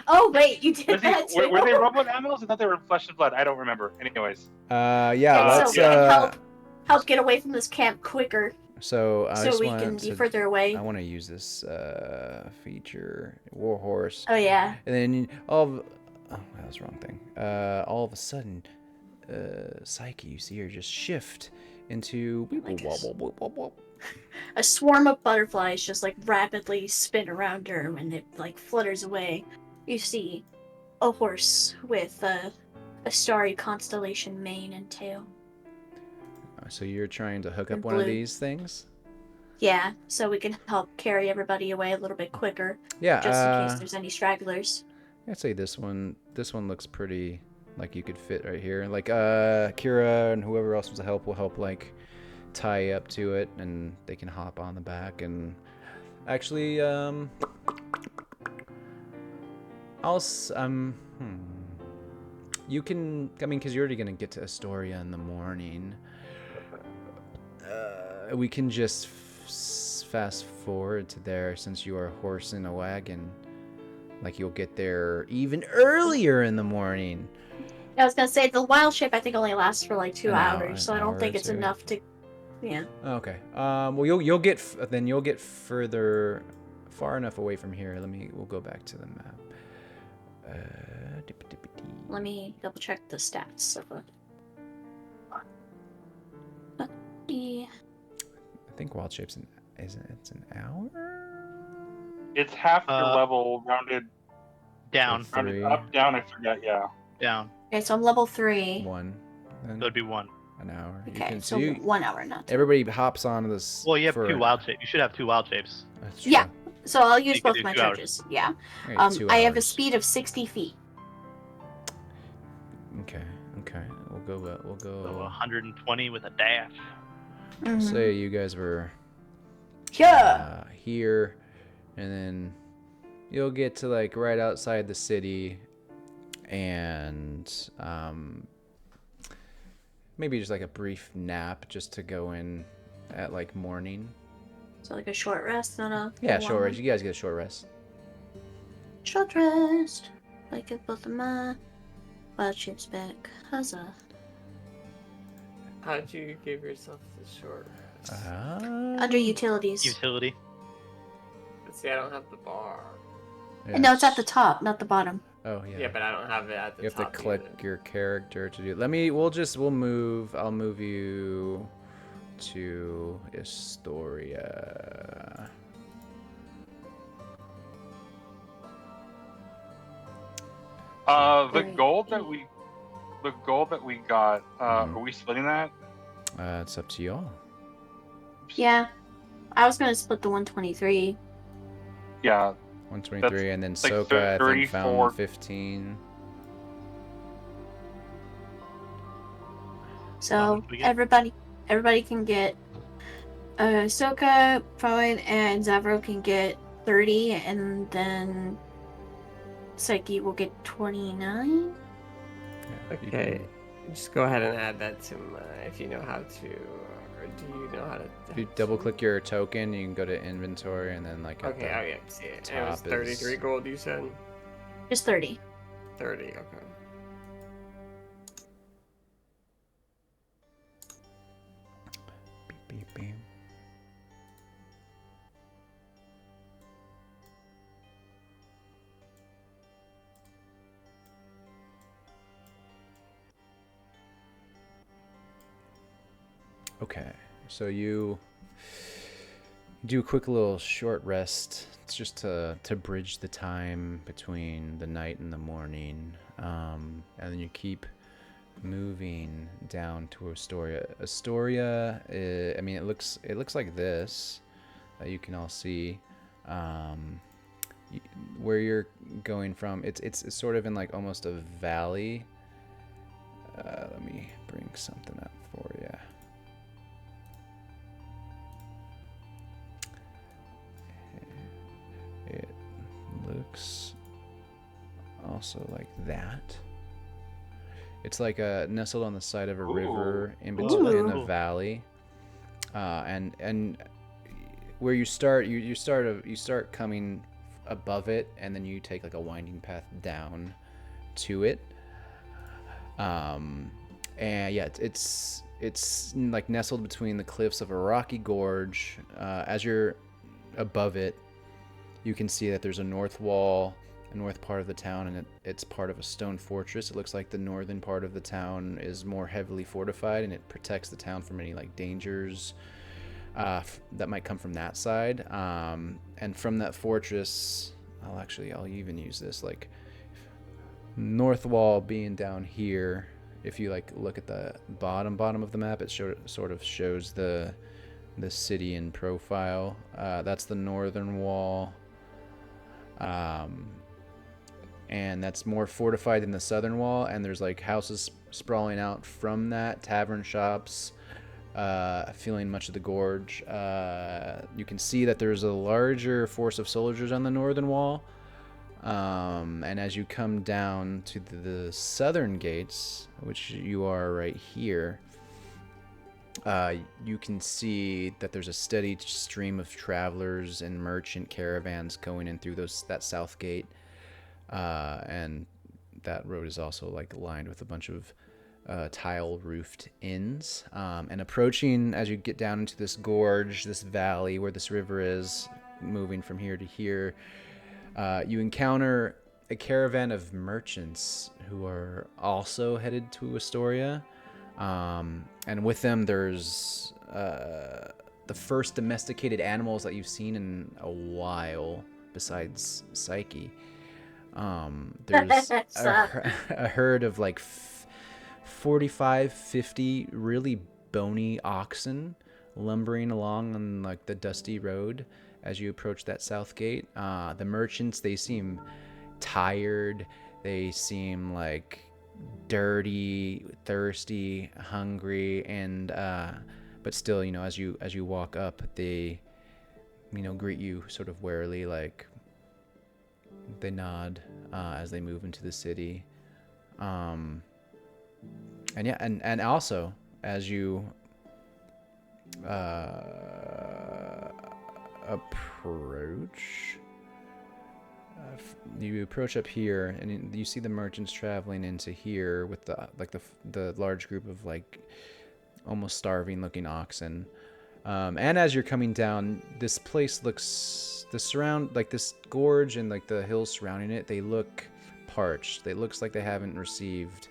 Oh wait, you did that too. Were they robot animals? I thought they were flesh and blood. I don't remember. Anyways. Let's so we can help get away from this camp quicker. So we can be further away. I want to use this feature, Warhorse. Oh yeah. And then that was the wrong thing. All of a sudden, Psyche, you see her just shift into a swarm of butterflies just like rapidly spin around her, and it like flutters away. You see a horse with a starry constellation mane and tail. So you're trying to hook up And one of blue. these things? Yeah, so we can help carry everybody away a little bit quicker. Yeah. Just in case there's any stragglers. I'd say this one looks pretty like you could fit right here. Like Kira and whoever else wants to help will help like tie up to it, and they can hop on the back. And actually you can, I mean, because you're already gonna get to Estoria in the morning. We can just fast forward to there, since you are a horse in a wagon. Like, you'll get there even earlier in the morning. I was gonna say the wild shape I think only lasts for like 2 An hour- hours, so an I don't hour think or it's two. enough to. Yeah. Okay. Well, you'll get further, far enough away from here. We'll go back to the map. Let me double check the stats of it. I think wild shape's it's an hour. It's half your level rounded Down. Three. rounded up, down. I forget. Yeah. Down. Okay, so I'm level 3. One. Then So it'd be 1. an hour. Okay, so 1 hour, not 2. Everybody hops onto this. Well, you have for 2 wild shapes. You should have 2 wild shapes. That's true. Yeah. So I'll use You can both do my 2 hours. charges. Yeah. Alright, 2 I have a hours. speed of 60 feet. Okay. We'll go. So 120 with a dash. Say you guys were Yeah. here, and then you'll get to like right outside the city, and maybe just like a brief nap just to go in at like morning. So like a short rest, not a Yeah, long short one? rest. You guys get a short rest. Short rest. Like if both of my wild chips back. Huzzah. How'd you give yourself the short rest? Under utilities. Utility. Let's see, I don't have the bar. Yeah. No, it's at the top, not the bottom. Oh yeah. Yeah, but I don't have it at the You have top to click either. your character to do. We'll move. I'll move you to Estoria. The gold that we got, are we splitting that? It's up to y'all. Yeah. I was gonna split the 123. Yeah. 123, and then like Soka, I think, 34. found 15. So much we get? everybody can get Soka, Pride, and Zavro can get 30, and then Psyche will get 29. Yeah, you Okay, can- just go ahead and add that to my, if you know how to, or do you know how to? If you double click your token, you can go to inventory, and then like at Okay, the oh yeah, see it. And it was top 33 is- gold, you said? Just 30. 30, okay. beep, beep. Okay, so you do a quick little short rest. It's just to bridge the time between the night and the morning, and then you keep moving down to Estoria. Estoria, I mean, it looks like this that you can all see. Where you're going from, it's sort of in like almost a valley. Let me bring something up for you. It looks also like that. It's like nestled on the side of a river in between a valley, and where you start, you start coming above it, and then you take like a winding path down to it. And yeah, it's like nestled between the cliffs of a rocky gorge. As you're above it, you can see that there's a north wall, a north part of the town, and it's part of a stone fortress. It looks like the northern part of the town is more heavily fortified, and it protects the town from any like dangers that might come from that side. And from that fortress, I'll even use this, like north wall being down here. If you like look at the bottom of the map, it sort of shows the city in profile. That's the northern wall. And that's more fortified than the southern wall, and there's like houses sprawling out from that, tavern shops, filling much of the gorge. You can see that there's a larger force of soldiers on the northern wall, and as you come down to the southern gates, which you are right here, you can see that there's a steady stream of travelers and merchant caravans going in through that south gate, and that road is also like lined with a bunch of tile roofed inns, and approaching as you get down into this gorge, this valley where this river is moving from here to here, you encounter a caravan of merchants who are also headed to Estoria. And with them, there's the first domesticated animals that you've seen in a while, besides Psyche. There's a herd of like 45, 50 really bony oxen lumbering along on like the dusty road as you approach that south gate. The merchants, they seem tired. They seem like dirty, thirsty, hungry, and but still, as you walk up, they greet you sort of warily, like they nod as they move into the city. And yeah, and also as you approach, you approach up here, and you see the merchants traveling into here with the large group of like almost starving looking oxen. And as you're coming down, this place looks, this gorge and like the hills surrounding it, they look parched. It looks like they haven't received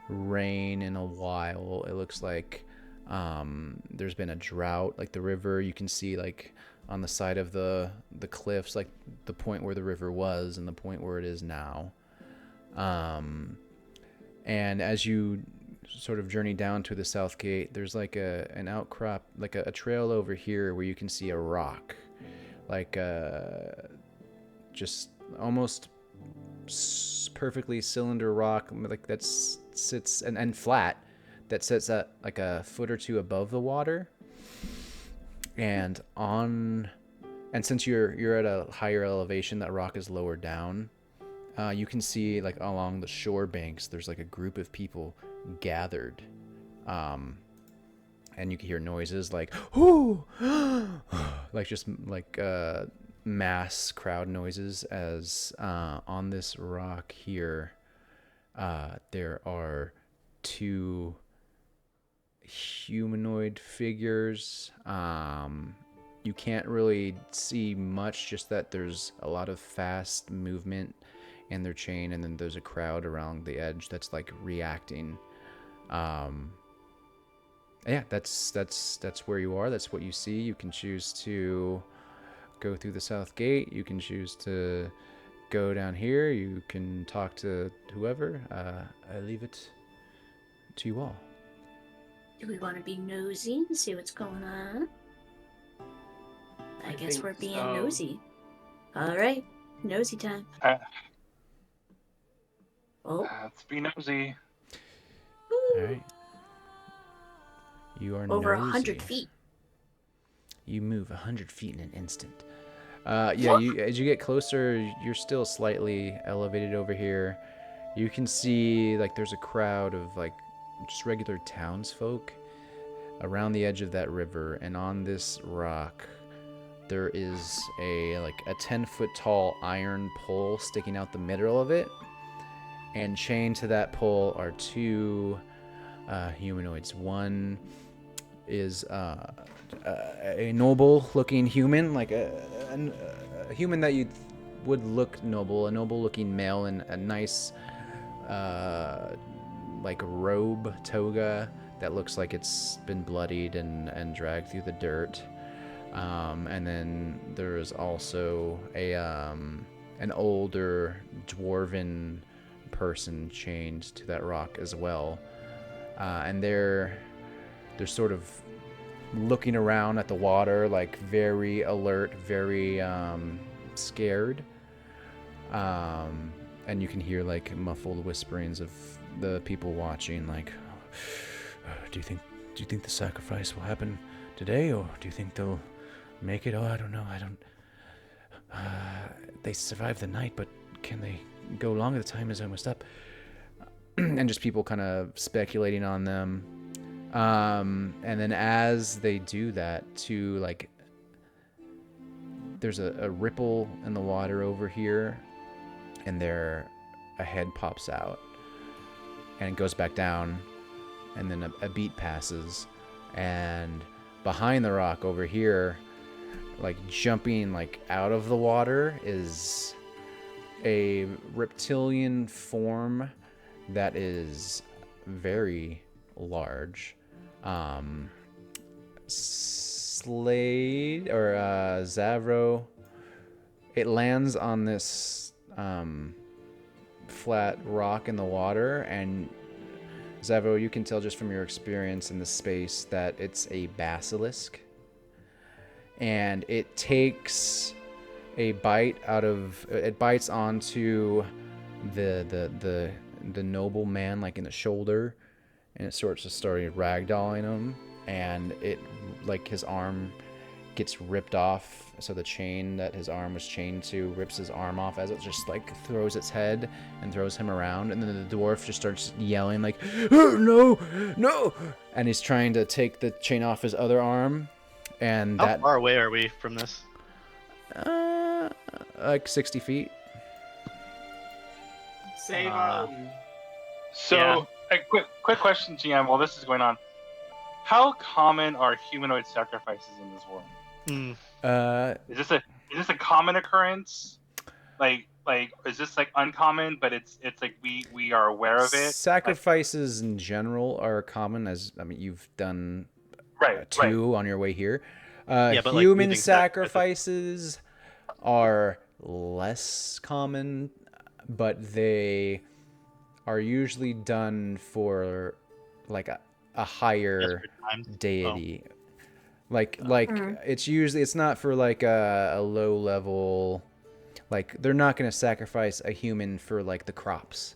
rain in a while. It looks like there's been a drought. Like the river, you can see like on the side of the cliffs, like the point where the river was and the point where it is now. And as you sort of journey down to the south gate, there's like an outcrop, like a trail over here where you can see a rock, like just almost perfectly cylinder rock, like that sits and flat, that sits at like a foot or two above the water. And since you're at a higher elevation, that rock is lower down. You can see like along the shore banks, there's like a group of people gathered, and you can hear noises like "Ooh," like just like mass crowd noises. As on this rock here, there are two humanoid figures. You can't really see much, just that there's a lot of fast movement in their chain, and then there's a crowd around the edge that's like reacting. Yeah, that's where you are. That's what you see. You can choose to go through the south gate. You can choose to go down here. You can talk to whoever. I leave it to you all. Do we want to be nosy and see what's going on? I guess we're being nosy. All right, nosy time. Let's be nosy. All right. You are over nosy. 100 feet. You move 100 feet in an instant. Yeah, as you get closer, you're still slightly elevated over here. You can see like there's a crowd of like just regular townsfolk around the edge of that river, and on this rock there is a 10-foot tall iron pole sticking out the middle of it, and chained to that pole are two humanoids. One is a noble-looking human, like a human that you would look noble, a noble-looking male in a nice like robe toga that looks like it's been bloodied and dragged through the dirt. And then there is also an older dwarven person chained to that rock as well. And they're sort of looking around at the water, like very alert, very scared. And you can hear like muffled whisperings of the people watching, like, do you think the sacrifice will happen today, or do you think they'll make it? Oh, I don't know. They survived the night, but can they go longer? The time is almost up. And just people kind of speculating on them. And then as they do that, there's a ripple in the water over here, and a head pops out, and it goes back down, and then a beat passes, and behind the rock over here, like jumping like out of the water, is a reptilian form that is very large. Slade or Zavro, it lands on this flat rock in the water, and Zavro, you can tell just from your experience in the space that it's a basilisk, and it takes a bite it bites onto the noble man, like in the shoulder, and it starts ragdolling him, and it, like, his arm gets ripped off. So the chain that his arm was chained to rips his arm off as it just like throws its head and throws him around. And then the dwarf just starts yelling like, "Oh, no, no!" And he's trying to take the chain off his other arm. And How far away are we from this? Like 60 feet. Save So, Yeah. a quick question, GM. While this is going on, how common are humanoid sacrifices in this world? Is this a common occurrence? Like is this like uncommon, but it's like we are aware of it? Sacrifices in general are common, as I mean you've done two on your way here. Yeah, but human like sacrifices are less common, but they are usually done for like a higher deity. Like it's not for like a low level. Like they're not gonna sacrifice a human for like the crops.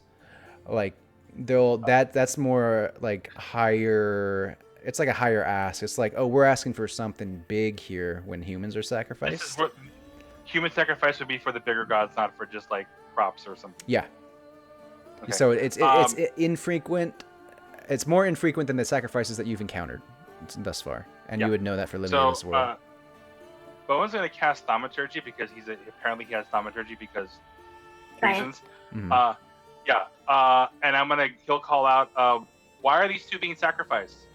Like that's more like higher. It's like a higher ask. It's like, oh, we're asking for something big here when humans are sacrificed. This is what human sacrifice would be for the bigger gods, not for just like crops or something. Yeah. Okay. So it's infrequent. It's more infrequent than the sacrifices that you've encountered thus far, and you would know that for living in this world. Bowen's gonna cast thaumaturgy because apparently he has thaumaturgy because reasons. Mhm. And he'll call out, why are these two being sacrificed?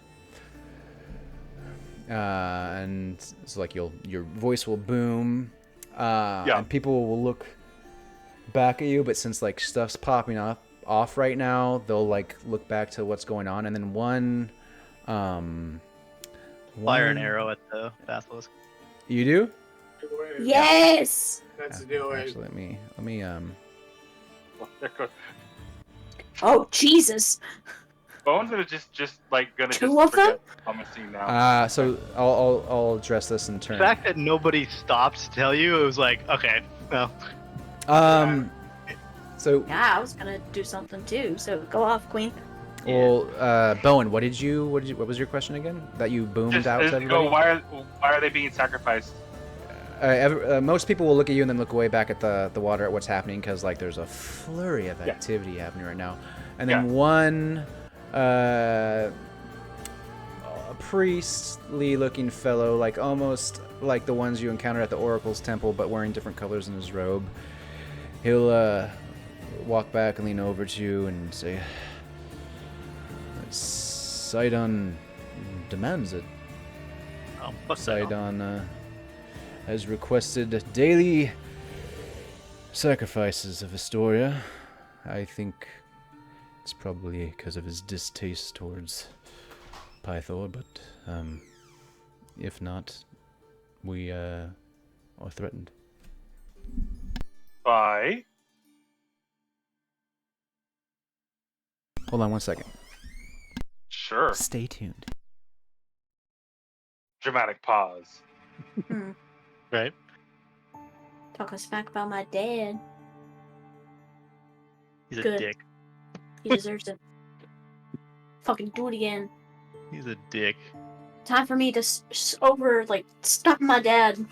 And it's like your voice will boom, and people will look back at you. But since like stuff's popping off right now, they'll like look back to what's going on, and then one fire an arrow at the basilisk. You do? Yes. Let's do it. Actually, let me Oh Jesus. Bowen's gonna just Two of them? promising now. So I'll address this in turn. The fact that nobody stopped to tell you, it was like, okay, well. So Yeah, I was gonna do something too. So go off, Queen. well, Bowen, what was your question again? That you boomed out to everybody? Why are they being sacrificed? Most people will look at you and then look away back at the water at what's happening because like there's a flurry of activity happening right now, and then one priestly looking fellow, like almost like the ones you encountered at the Oracle's temple, but wearing different colors in his robe. He'll walk back and lean over to you and say, Sidon demands it. Sidon has requested daily sacrifices of Estoria. I think it's probably because of his distaste towards Pythor, but if not, we are threatened. By? Hold on one second. Sure. Stay tuned. Dramatic pause. Right? Talking smack about my dad. He's a Good. dick. He deserves it. Fucking do it again. He's a dick. Time for me to stop my dad.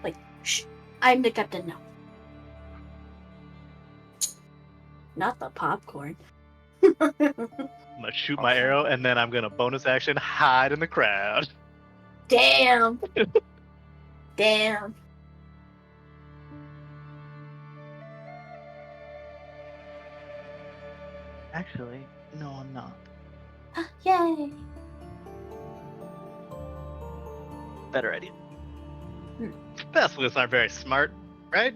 Like, shh. I'm the captain now. Not the popcorn. I'm gonna shoot my arrow and then I'm gonna bonus action hide in the crowd. Damn. Damn. Actually, no, I'm not. Yay. Better idea. Basilisks aren't very smart, right?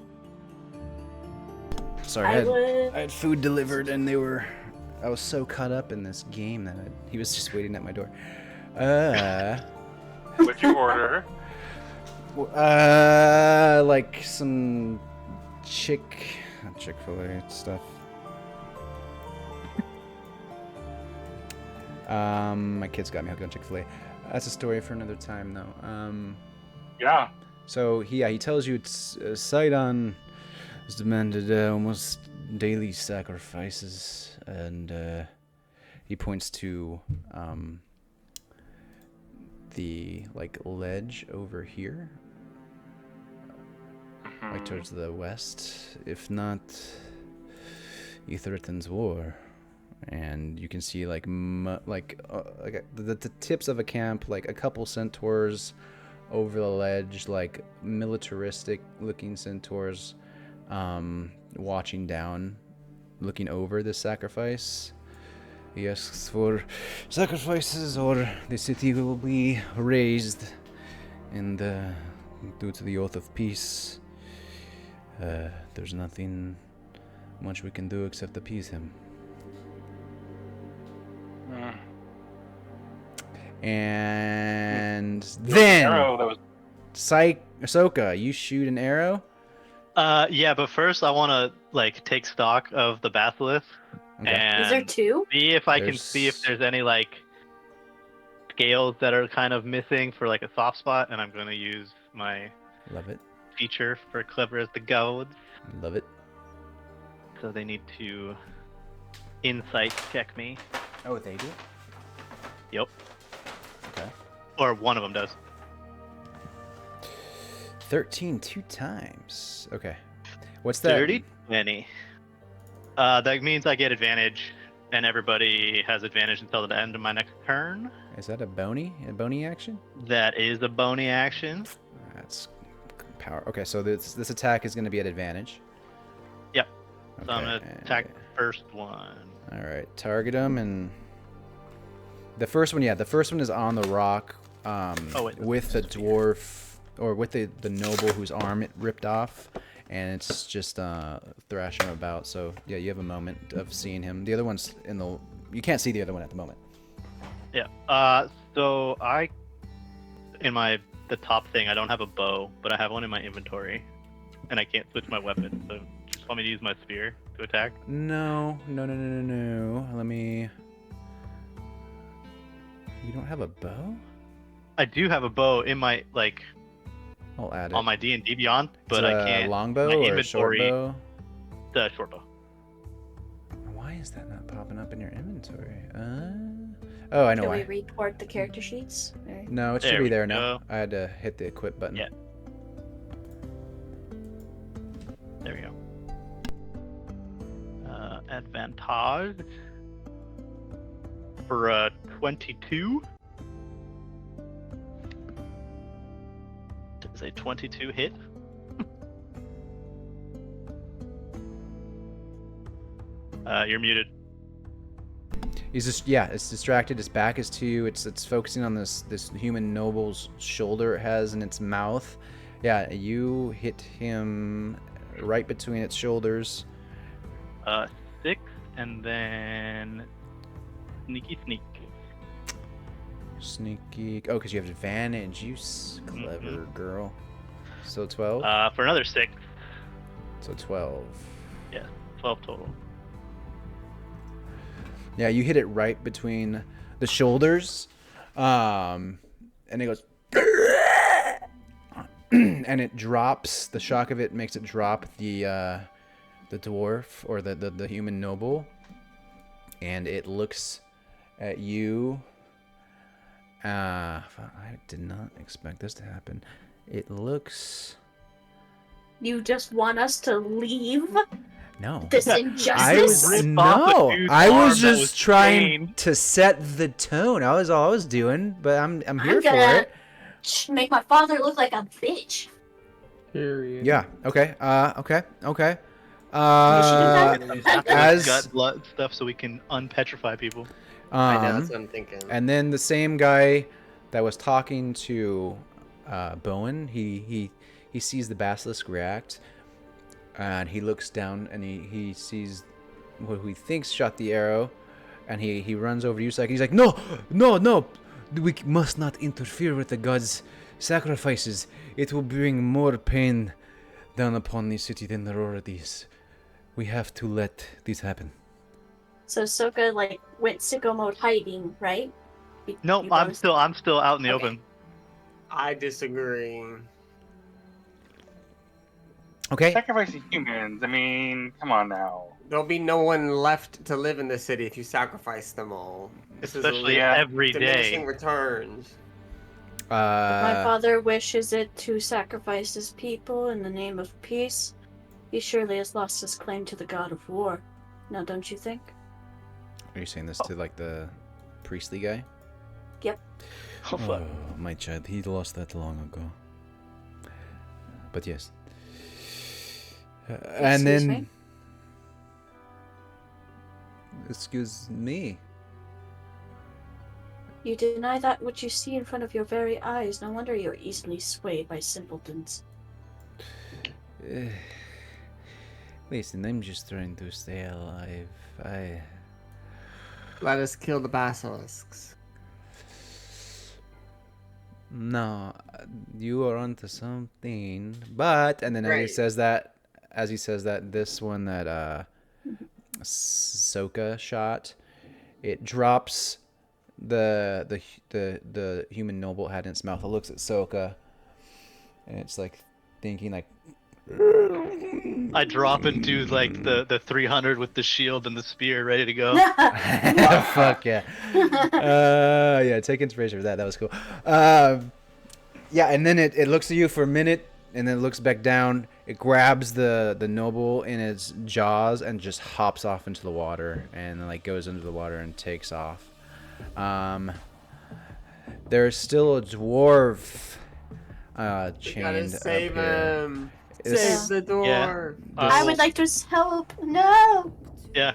Sorry, I had food delivered and I was so caught up in this game that he was just waiting at my door. What'd you order? Like some Chick-fil-A stuff. My kids got me hooked on Chick-fil-A. That's a story for another time, though. Yeah. So he tells you it's Sidon has demanded almost daily sacrifices, and he points to the like ledge over here, like towards the west. If not, he threatens war. And you can see like the tips of a camp, like a couple centaurs over the ledge, like militaristic looking centaurs, watching down, looking over the sacrifice. He asks for sacrifices or the city will be razed, and due to the oath of peace, there's nothing much we can do except appease him. And then Ahsoka, you shoot an arrow. Yeah, but first I want to like take stock of the basilisk and Is there two? see if I can see if there's any like scales that are kind of missing for like a soft spot, and I'm gonna use my feature for clever as the gods. Love it. So they need to insight check me. Oh, they do? Yep. Okay. Or one of them does. 13 two times. Okay. What's that? 30, 20. That means I get advantage, and everybody has advantage until the end of my next turn. Is that a bony action? That is a bony action. That's power. Okay, so this attack is going to be at advantage. Yep. Okay. So I'm going to attack the first one. All right, target him, and the first one, the first one is on the rock, with the dwarf, or with the noble whose arm it ripped off, and it's just thrashing him about. So yeah, you have a moment of seeing him. The other one's you can't see the other one at the moment. Yeah. So the top thing, I don't have a bow, but I have one in my inventory, and I can't switch my weapon. So just want me to use my spear to attack? No. Let me. You don't have a bow? I do have a bow in my I'll add it on my D&D Beyond, but I can't. Longbow or a short bow? The short bow. Why is that not popping up in your inventory? Oh, I know why. Can we report the character sheets? Or... No, it should be there now. I had to hit the equip button. Yeah. There we go. Advantage for 22. Does a 22 hit? You're muted. He's just it's distracted. His back is to you. It's focusing on this human noble's shoulder it has in its mouth. Yeah, you hit him right between its shoulders. 6, and then sneak. Sneaky. Oh, because you have advantage. You clever girl. So 12. For another 6. So 12. Yeah, 12 total. Yeah, you hit it right between the shoulders, and it goes, and it drops. The shock of it makes it drop the dwarf or the human noble, and it looks at you. I did not expect this to happen. It looks. You just want us to leave? No. This injustice? I was just trying to set the tone. That was all I was doing, but I'm here for it. Make my father look like a bitch. Period. Yeah. Okay. Okay. As gut blood stuff, so we can unpetrify people. I know, that's what I'm thinking. And then the same guy that was talking to Bowen, he sees the basilisk react. And he looks down and he sees what he thinks shot the arrow, and he runs over to you. He's like, no, we must not interfere with the gods' sacrifices. It will bring more pain down upon the city than there already is. We have to let this happen. So Ahsoka went sicko mode hiding, right? No, I'm still out in the open. I disagree. Okay. Sacrificing humans. I mean, come on now. There'll be no one left to live in the city if you sacrifice them all. Especially every day. Diminishing returns. My father wishes it to sacrifice his people in the name of peace. He surely has lost his claim to the god of war. Now, don't you think? Are you saying this to like the priestly guy? Yep. Oh, fuck. My child, he lost that long ago. But yes. And Excuse then. me? Excuse me. You deny that which you see in front of your very eyes. No wonder you're easily swayed by simpletons. Listen, I'm just trying to stay alive. Let us kill the basilisks. No, you are onto something. But and then Right. as he says that, this one that Soka shot, it drops the human noble had in its mouth. It looks at Soka, and it's like thinking like. I drop and do like the 300 with the shield and the spear ready to go. Fuck yeah. Yeah, take inspiration for that. That was cool. Yeah, and then it looks at you for a minute, and then it looks back down. It grabs the noble in its jaws and just hops off into the water, and like goes into the water and takes off. There's still a dwarf chained Gotta up save here. him. This- Save the dwarf. I would like to help. No. Yeah.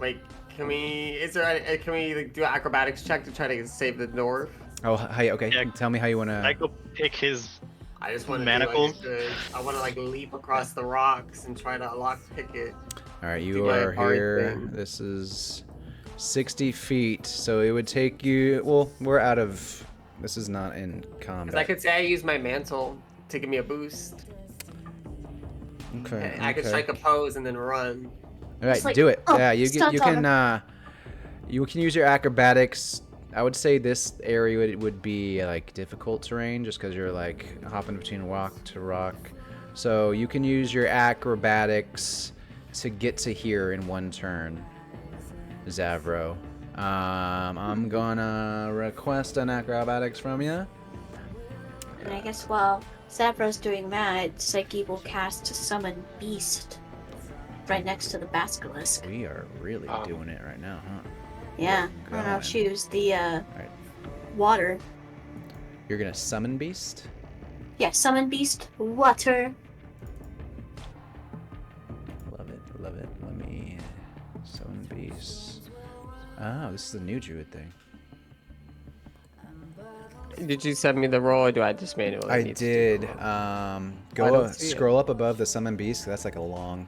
Wait, can we? Can we like, do an acrobatics check to try to save the dwarf? Oh, hi. Okay, Yeah. tell me how you wanna. I go pick his. I just want to Manacles? I want to like leap across the rocks and try to lockpick it. All right, do you my are hard here. thing. This is 60 feet, so it would take you. Well, we're out of. This is not in Because combat. I could say I use my mantle to give me a boost. Okay. I could strike a pose and then run. All right, Just like, do it. oh, Yeah, you stunt on can. You can use your acrobatics. I would say this area would be like difficult terrain, just because you're like hopping between rock to rock. So you can use your acrobatics to get to here in one turn, Zavro. I'm gonna request an acrobatics from you. And I guess while Zavra's doing that, Psyche will cast Summon Beast right next to the basilisk. We are really doing it right now, huh? Yeah, and I'll Going. choose the Alright. water. You're gonna summon beast? Yeah, Summon Beast, water. Love it, love it. Let me summon beast. Oh, this is a new druid thing. Did you send me the roll, or do I just manually? I need to did. do the roll? I Go don't see it. scroll up above the summon beast. That's like a long.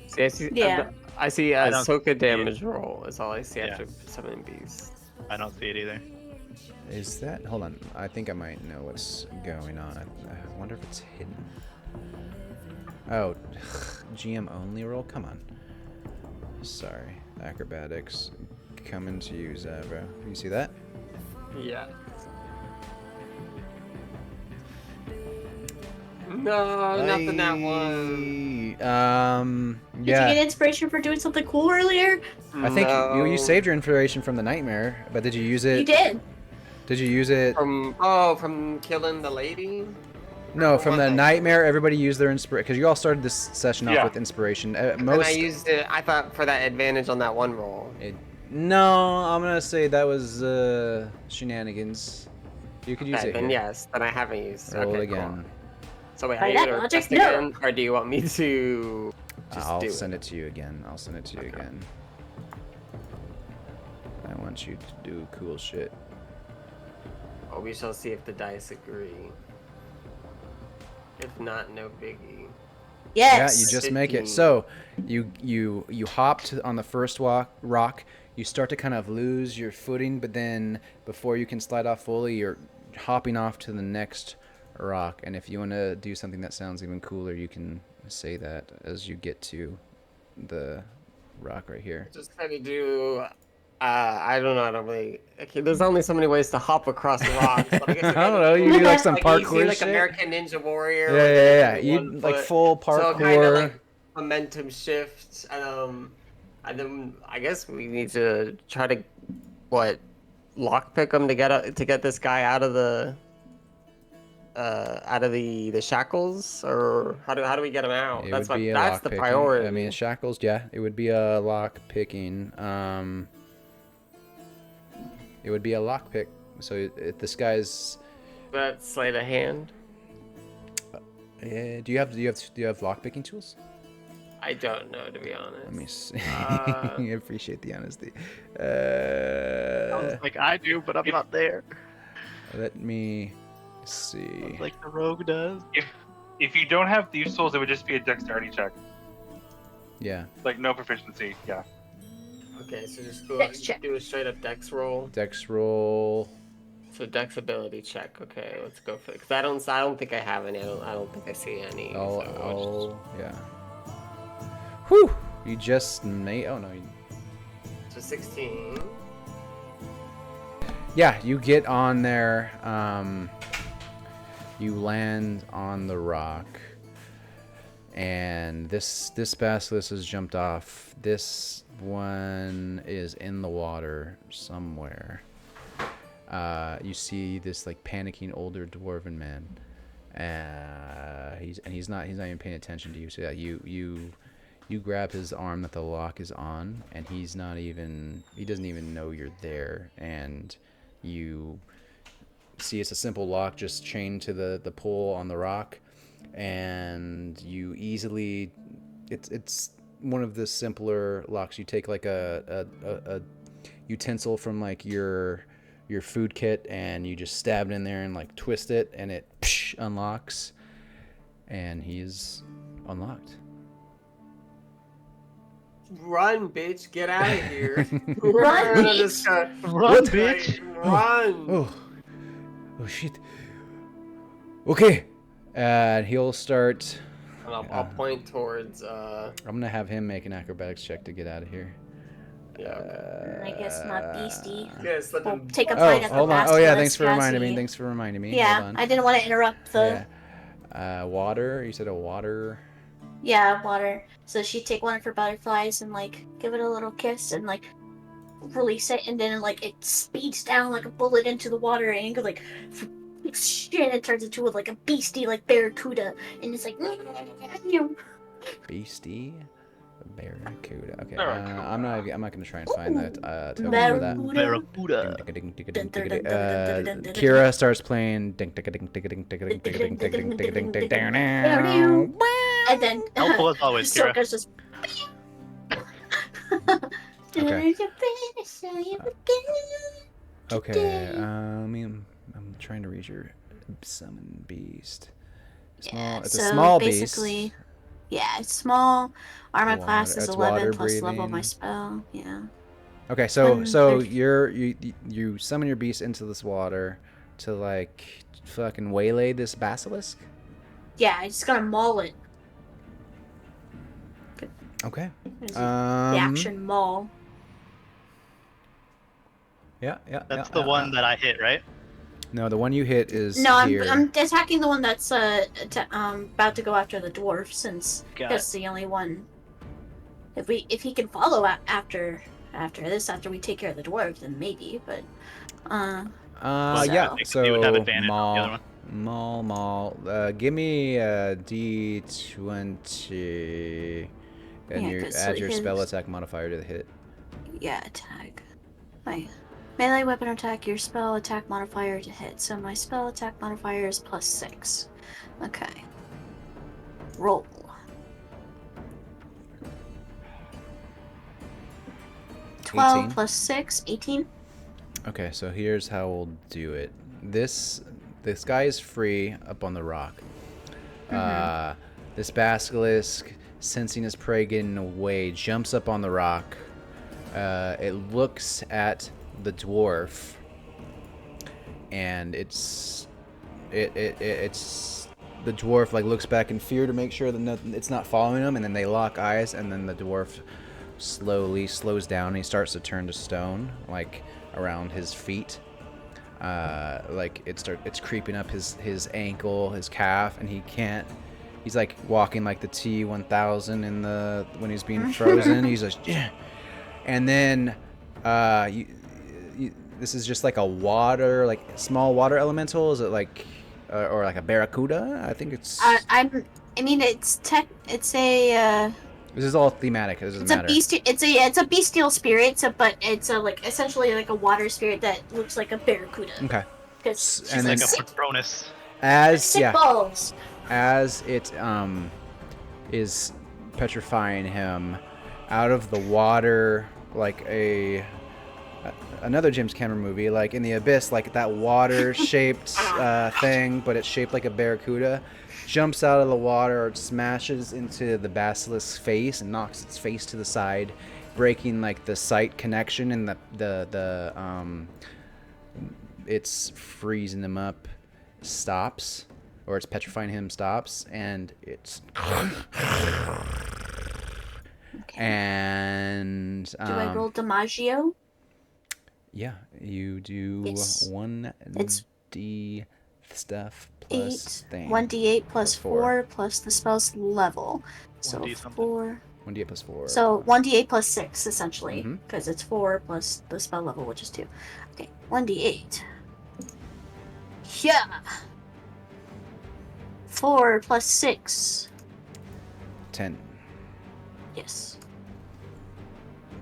See, I see. Yeah. I see I a don't see Soka it. damage roll. Is all I see Yeah. after summoning beast. I don't see it either. Is that? Hold on. I think I might know what's going on. I wonder if it's hidden. Oh, GM only roll. Come on. Sorry. Acrobatics. Coming to you, Zavro. You see that? Yeah. No, nothing that one. Did you Yeah. get inspiration for doing something cool earlier? I think No. you saved your inspiration from the nightmare, but did you use it? You did. Did you use it? From killing the lady. No, from the One night. nightmare. Everybody used their inspiration because you all started this session off Yeah. with inspiration. And I used it. I thought for that advantage on that one roll. No, I'm gonna say that was shenanigans. You could use Okay, it. then Here. yes, then I haven't used. Roll Okay, again. cool. So wait, By are you that gonna logic, request no. again, or do you want me to just I'll do send it? it to you again. I'll send it to you again. I want you to do cool shit. Oh, we shall see if the dice agree. If not, no biggie. Yes. Yeah, you just make 15. it. So, you hopped on the first rock. You start to kind of lose your footing, but then before you can slide off fully, you're hopping off to the next rock. And if you want to do something that sounds even cooler, you can say that as you get to the rock right here. Just try to do. I don't know. I don't really. Okay, there's only so many ways to hop across rocks. But I guess I don't know. You do like some you parkour see, like shit. American Ninja Warrior. Yeah, yeah, yeah. You one like foot. full So kind of parkour. like momentum shift. And then I guess we need to try to lockpick him to get this guy out of the shackles, or how do we get him out? That's the priority. I mean, shackles, yeah, it would be a lock picking. It would be a lock pick. So if this guy's that's sleight of hand. Do you have lock picking tools? I don't know, to be honest. Let me see. I appreciate the honesty. Sounds like I do, but I'm not there. Let me see. Sounds like the rogue does. If you don't have thieves tools, it would just be a dexterity check. Yeah. Like no proficiency. Yeah. Okay, so just do a straight up dex roll. Dex roll. So dex ability check. Okay, let's go for it. Cause I don't think I have any. I don't think I see any. Yeah. Whew! You just made. Oh no. So 16. Yeah, you get on there. You land on the rock, and this basilisk has jumped off. This one is in the water somewhere. You see this like panicking older dwarven man. He's not even paying attention to you. So yeah, you grab his arm that the lock is on, and he doesn't even know you're there, and you see it's a simple lock just chained to the pole on the rock, and you easily it's one of the simpler locks. You take like a utensil from like your food kit, and you just stab it in there and like twist it, and it unlocks, and he's unlocked. Run, bitch! Get out of here! Run, bitch! Run, bitch! Run! Oh shit. Okay. And he'll start. And I'll point towards. I'm gonna have him make an acrobatics check to get out of here. Yeah. Okay. I guess not beastie. We'll take a bite at the hold on. Oh yeah, thanks basilisk for reminding me. as he- Thanks for reminding me. Yeah, Hold on. I didn't want to interrupt the. Water. You said a water. Yeah, water. So she'd take one of her butterflies and like give it a little kiss and like release it, and then like it speeds down like a bullet into the water, and it goes like shit. It turns into like a beastie like barracuda, and it's like Beastie. Barracuda. Okay. Barracuda. I'm not gonna try and find that token for that. Barracuda. Kira starts playing. and then Helpful as always, Kira. Soka's just. Okay. I'm trying to read your summon beast. It's a small beast. Yeah, it's small. Armor Water- class is it's 11 water plus level of my breathing. spell. Yeah. Okay, so you summon your beast into this water to like fucking waylay this basilisk. Yeah, I just gotta maul it. Okay. There's the action maul. Yeah. That's the one that I hit, right? No, the one you hit is No, here. I'm attacking the one that's about to go after the dwarf, since Got that's the only one. If he can follow after we take care of the dwarf, then maybe. But yeah. So you would have advantage on the other Maul. one. Maul. Give me a D20, and Yeah, you 'cause add your his- spell attack modifier to the hit. yeah, attack. My melee weapon attack, your spell attack modifier to hit. So my spell attack modifier is +6. Okay. Roll. $12 18. plus 6, 18. Okay, so here's how we'll do it. This guy is free up on the rock. This basilisk, sensing his prey getting away, jumps up on the rock. It looks at the dwarf, and it's the dwarf like looks back in fear to make sure that it's not following him, and then they lock eyes, and then the dwarf slowly slows down, and he starts to turn to stone, like around his feet. Like it's creeping up his ankle, his calf, and he's like walking like the T-1000 when he's being frozen. He's like, yeah. And then this is just like a water, like small water elemental? Is it like, or like a barracuda? I think it's. I mean, it's a. This is all thematic. It doesn't matter. It's a bestial spirit, but it's like essentially like a water spirit that looks like a barracuda. Okay. And then like a Patronus. As balls. As it is petrifying him out of the water, like another James Cameron movie, like in the Abyss, like that water-shaped thing, but it's shaped like a barracuda, jumps out of the water, smashes into the basilisk's face, and knocks its face to the side, breaking like the sight connection, and the it's freezing him up, stops, or it's petrifying him, stops, and it's. Okay. And do I roll Dimaggio? Yeah, you do 1d stuff plus 1d8 plus 4 plus the spell's level. So 4. 1d8 plus 4. So 1d8 plus 6 essentially, because it's 4 plus the spell level, which is 2. Okay, 1d8. Yeah. 4 plus 6. 10. Yes.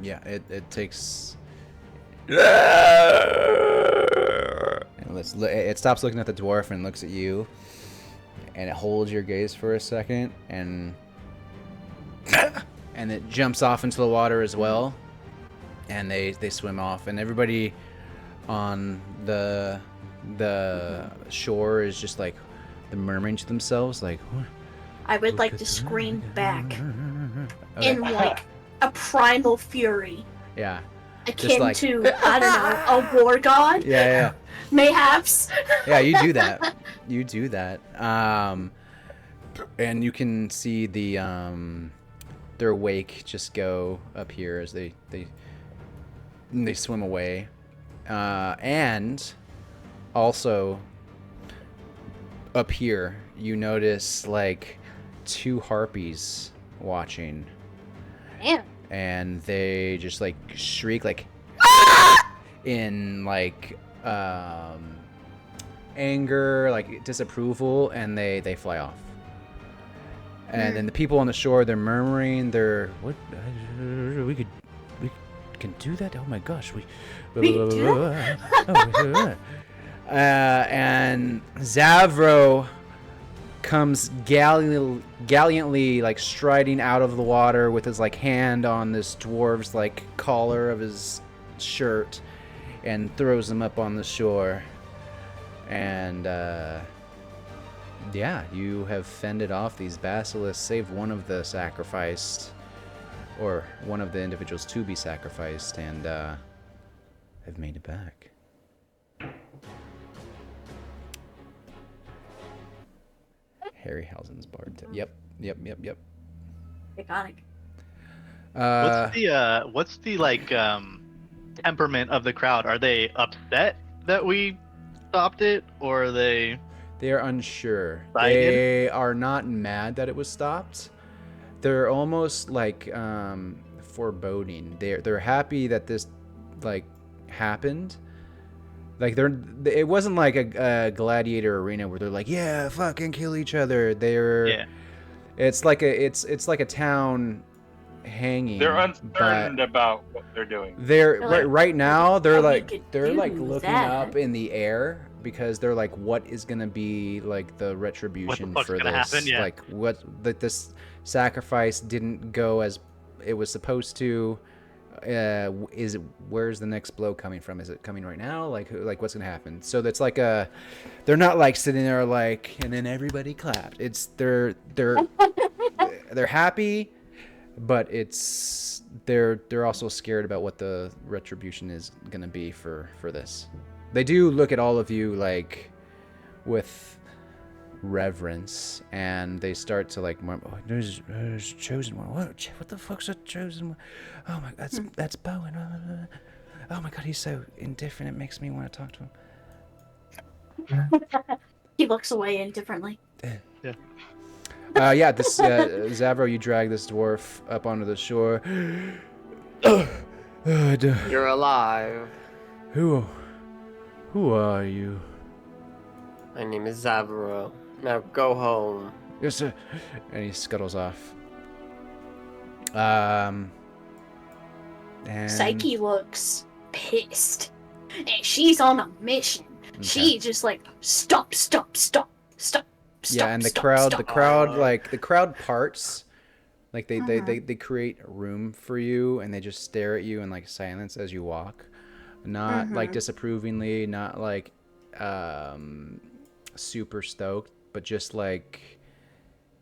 Yeah, it takes. It stops looking at the dwarf and looks at you, and it holds your gaze for a second, and it jumps off into the water as well, and they swim off, and everybody on the shore is just like they're murmuring to themselves like. I would like to scream back in like a primal fury. Yeah. Akin to, I don't know, a war god? Yeah. Mayhaps. Yeah, you do that. And you can see their wake just go up here as they swim away. And also up here, you notice like 2 harpies watching. Damn. And they just like shriek like in like anger, like disapproval, and they fly off. And then the people on the shore, they're murmuring, they're we can do that. Oh my gosh, we can do that? And Zavro comes gallantly like striding out of the water with his like hand on this dwarf's like collar of his shirt and throws him up on the shore. And yeah, you have fended off these basilisks, saved one of the sacrificed, or one of the individuals to be sacrificed, and have made it back. Harryhausen's bard. Yep. Iconic. What's the like temperament of the crowd? Are they upset that we stopped it, or are they? They are unsure. Excited? They are not mad that it was stopped. They're almost like foreboding. They're happy that this like happened. Like it wasn't like a gladiator arena where they're like, yeah, fucking kill each other. It's like a town hanging. They're uncertain about what they're doing. Right now they're like looking that. up in the air because they're like, what is gonna be like the retribution for this? Happen? Yeah. Like what that this sacrifice didn't go as it was supposed to. Where's the next blow coming from? Is it coming right now? Like what's gonna happen? So that's like they're not like sitting there like, and then everybody clapped. It's they're happy, but they're also scared about what the retribution is gonna be for this. They do look at all of you like with reverence, and they start to like, oh, there's chosen one. What the fuck's a chosen one? Oh my, that's Bowen. Oh my god, he's so indifferent. It makes me want to talk to him. He looks away indifferently. This Zavro, you drag this dwarf up onto the shore. You're alive. Who Who are you? My name is Zavro. Now go home. Yes, sir. And he scuttles off. And Psyche looks pissed. And she's on a mission. Okay. She just like, stop. Yeah, and the stop. crowd parts. Like they create room for you, and they just stare at you in like silence as you walk, not like disapprovingly, not like super stoked, but just like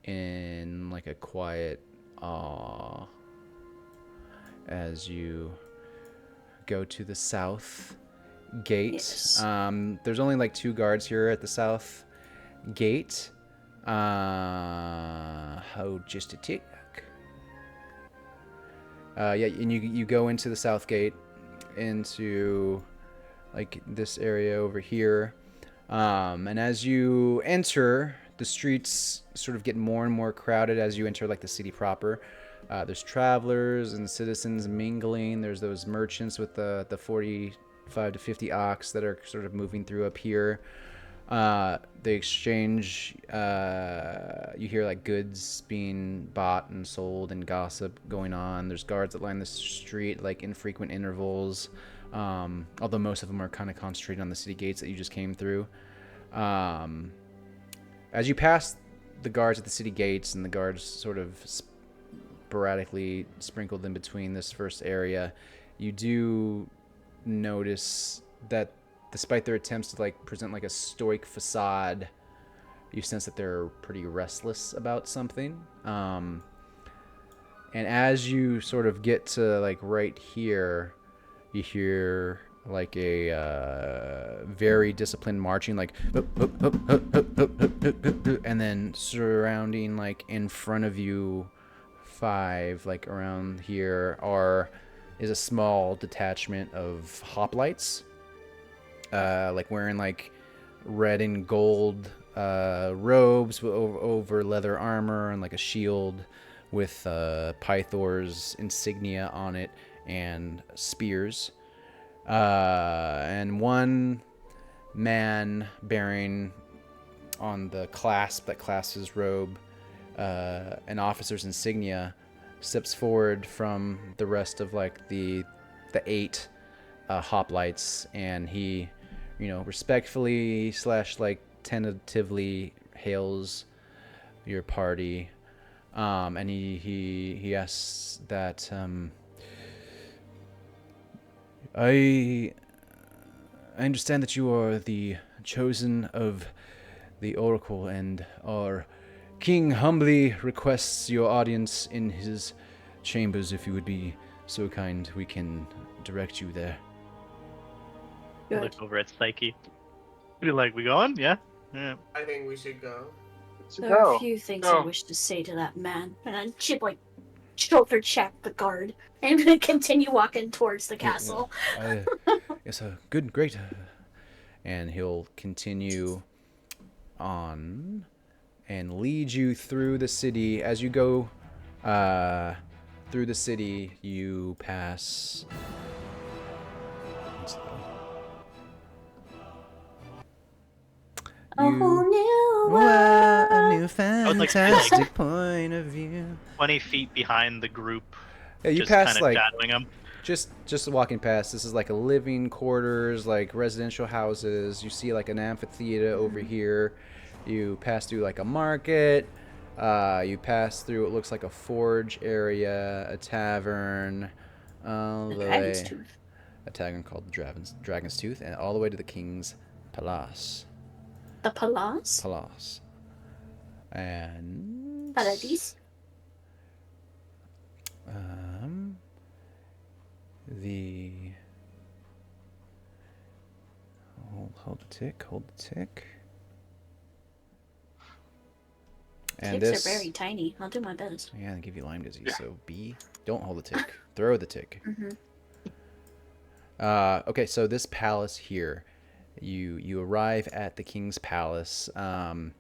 in like a quiet awe as you go to the south gate. Yes. There's only like 2 guards here at the south gate. Just a tick. Yeah, and you go into the south gate, into like this area over here, and as you enter, the streets sort of get more and more crowded as you enter like the city proper. There's travelers and citizens mingling. There's those merchants with the 45 to 50 ox that are sort of moving through up here. They exchange, you hear like goods being bought and sold and gossip going on. There's guards that line the street like in frequent intervals, although most of them are kind of concentrated on the city gates that you just came through. As you pass the guards at the city gates, and the guards sort of sporadically sprinkled in between this first area, you do notice that despite their attempts to like present like a stoic facade, you sense that they're pretty restless about something. And as you sort of get to like right here, you hear like a very disciplined marching, like, and then surrounding like in front of you, 5 like around here is a small detachment of hoplites. Like wearing like red and gold robes over leather armor, and like a shield with Pythor's insignia on it, and spears. And one man bearing on the clasp that clasps his robe an officer's insignia steps forward from the rest of like the 8 hoplites, and he, respectfully / like tentatively hails your party, and he asks that I understand that you are the chosen of the Oracle, and our king humbly requests your audience in his chambers. If you would be so kind, we can direct you there. Look over at Psyche. You're like, we going? Yeah? Yeah. I think we should go. There are a few things I wish to say to that man. And then Chip like shoulder check the guard and continue walking towards the castle. Yes, great. And he'll continue on and lead you through the city. As you go through the city, you pass. A whole new world. A new like, fantastic point of view. 20 feet behind the group. Yeah, you just pass kind of like shadowing them. just walking past. This is like a living quarters, like residential houses. You see like an amphitheater over here. You pass through like a market. You pass through what looks like a forge area, a tavern, all the Dragon's way, Tooth. a tavern called the Dragon's Tooth, and all the way to the King's Palace. The Palace? Palace. And Paradis? The hold the tick. And Ticks are very tiny. I'll do my best. Yeah, they give you Lyme disease, so don't hold the tick. Throw the tick. Okay, so this palace here, you arrive at the King's Palace. The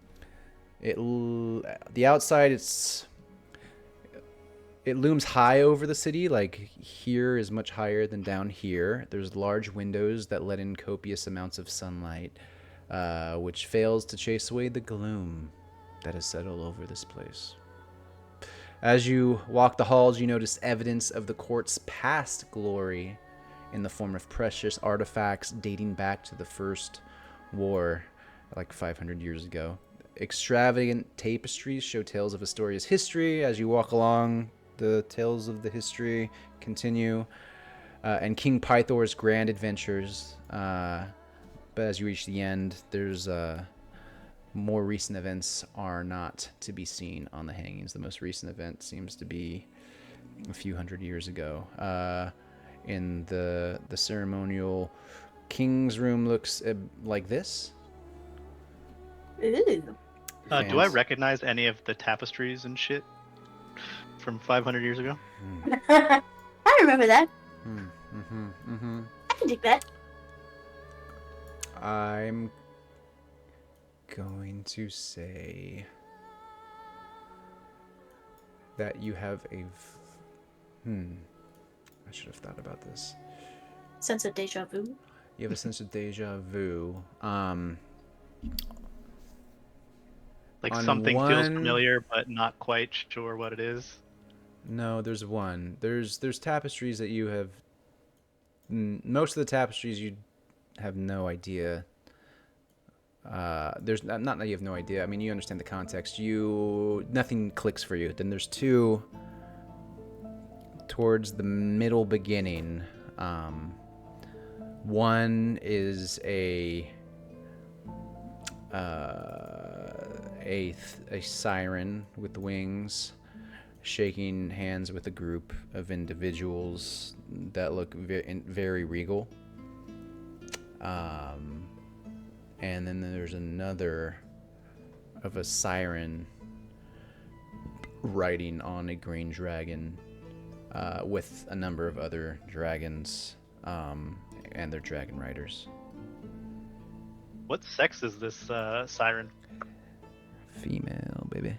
outside, it looms high over the city. Like here is much higher than down here. There's large windows that let in copious amounts of sunlight, which fails to chase away the gloom that has settled over this place. As you walk the halls, you notice evidence of the court's past glory in the form of precious artifacts dating back to the First War, like 500 years ago. Extravagant tapestries show tales of Estoria's history. As you walk along, the tales of the history continue, and King Pythor's grand adventures. But as you reach the end, there's more recent events are not to be seen on the hangings. The most recent event seems to be a few hundred years ago. In the ceremonial king's room looks like this. Ooh. Do I recognize any of the tapestries and shit from 500 years ago? I remember that. I can dig that. I'm going to say that you have a I should have thought about this. Sense of deja vu. You have a sense of deja vu. Like something feels familiar, but not quite sure what it is. No, there's one. There's tapestries that you have. Most of the tapestries you have no idea. There's not that you have no idea. I mean, you understand the context. Nothing clicks for you. Then there's two towards the middle beginning. One is a siren with wings shaking hands with a group of individuals that look very regal. And then there's another of a siren riding on a green dragon with a number of other dragons and their dragon riders. What sex is this siren? Female, baby.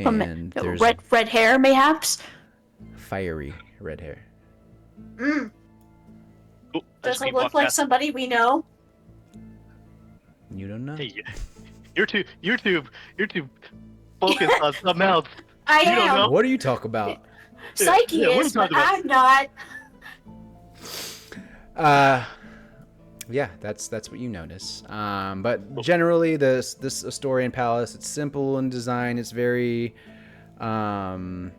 From And there's red hair, mayhaps. fiery red hair. Mm. Oh, Does it look like somebody we know? You don't know. Hey, you're too focused on something else. I You don't am. know? What do you talk about? Psyche Yeah, what are you is, but talking about? I'm not. Yeah, that's what you notice. But generally, this Estorian palace, it's simple in design. It's very Spartan.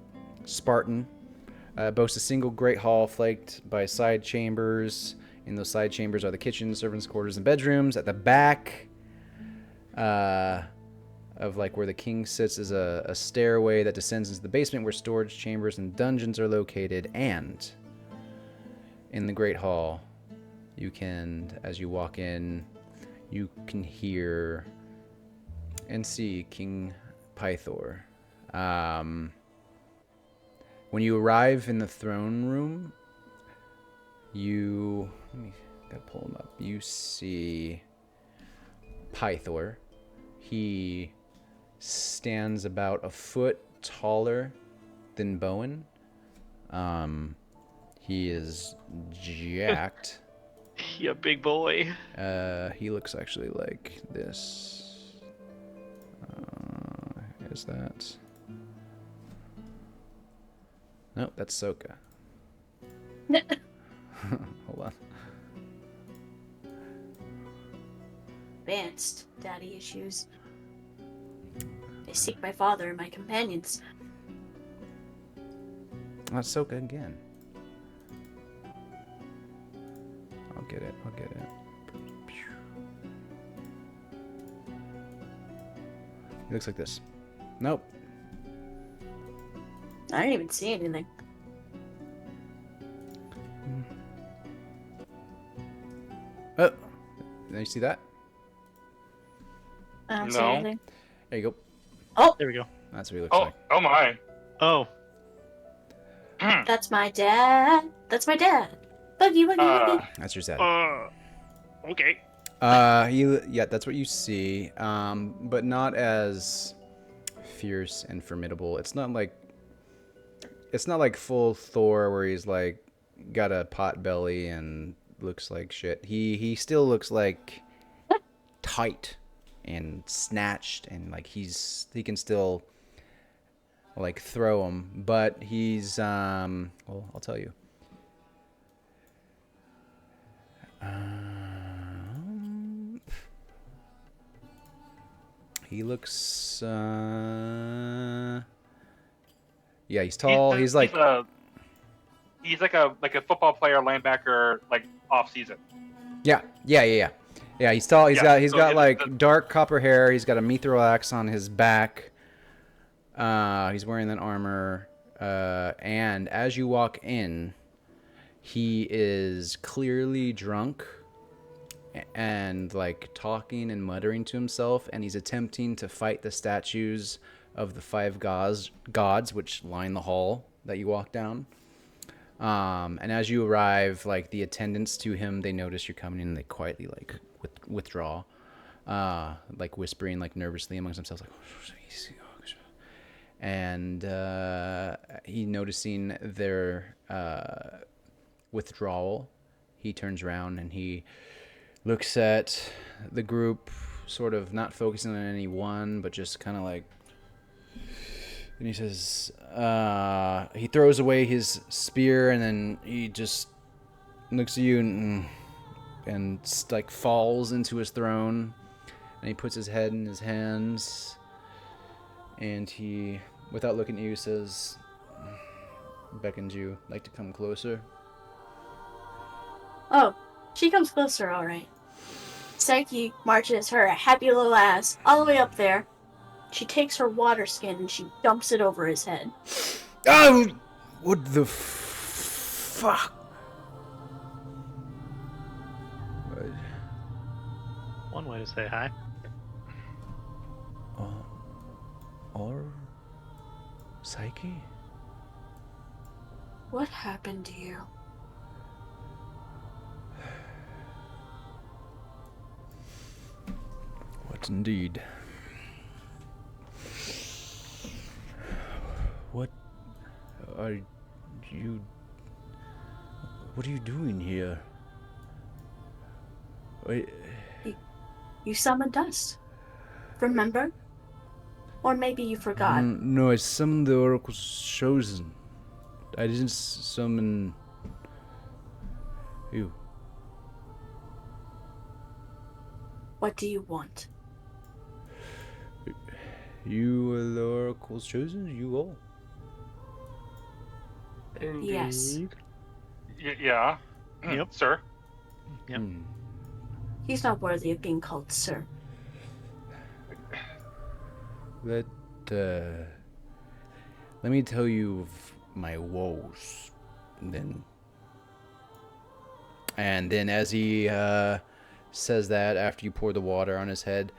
Boasts a single great hall flanked by side chambers. In those side chambers are the kitchen, servants' quarters, and bedrooms. At the back of like where the king sits is a stairway that descends into the basement where storage chambers and dungeons are located. And in the great hall, you can, as you walk in, you can hear and see King Pythor. When you arrive in the throne room, gotta pull him up. You see Pythor. He stands about a foot taller than Bowen. He is jacked. You big boy. He looks actually like this. Is that? Nope, that's Soka. Hold on. Advanced daddy issues. I seek my father and my companions. That's Soka again. I'll get it. He looks like this. Nope. I didn't even see anything. Oh, now you see that? I don't see No. anything. There you go. Oh, There we go. That's what he looks like. Oh my. Oh, that's my dad. That's my dad. Boogie, woogie, woogie. That's your dad. okay. Yeah, that's what you see. But not as fierce and formidable. It's not like full Thor where he's like got a pot belly and looks like shit. He still looks like tight and snatched, and like he can still like throw him, but he's well, I'll tell you. He looks yeah, he's tall. He's like a football player, linebacker, like off season. Yeah, he's tall. He's got like dark copper hair. He's got a mithril axe on his back. He's wearing that armor. And as you walk in, he is clearly drunk and like talking and muttering to himself, and he's attempting to fight the statues of the 5 gods which line the hall that you walk down. And as you arrive, like the attendants to him, they notice you're coming in and they quietly like withdraw, like whispering like nervously amongst themselves, like, and he noticing their withdrawal, he turns around and he looks at the group, sort of not focusing on any one, but just kind of like, and he says, he throws away his spear, and then he just looks at you and like falls into his throne, and he puts his head in his hands, and he, without looking at you, says, beckons you like to come closer. Oh, she comes closer, all right. Psyche marches her happy little ass all the way up there. She takes her water skin and she dumps it over his head. Oh, what the fuck? One way to say hi. Or Psyche? What happened to you? What indeed? What are you doing here? Wait. You summoned us. Remember? Or maybe you forgot. No, I summoned the Oracle's chosen. I didn't summon you. What do you want? You are the Oracle's chosen? You all? Yes. Yeah. Yep. Sir. Yep. He's not worthy of being called sir. Let me tell you of my woes, then. And then as he says that, after you pour the water on his head,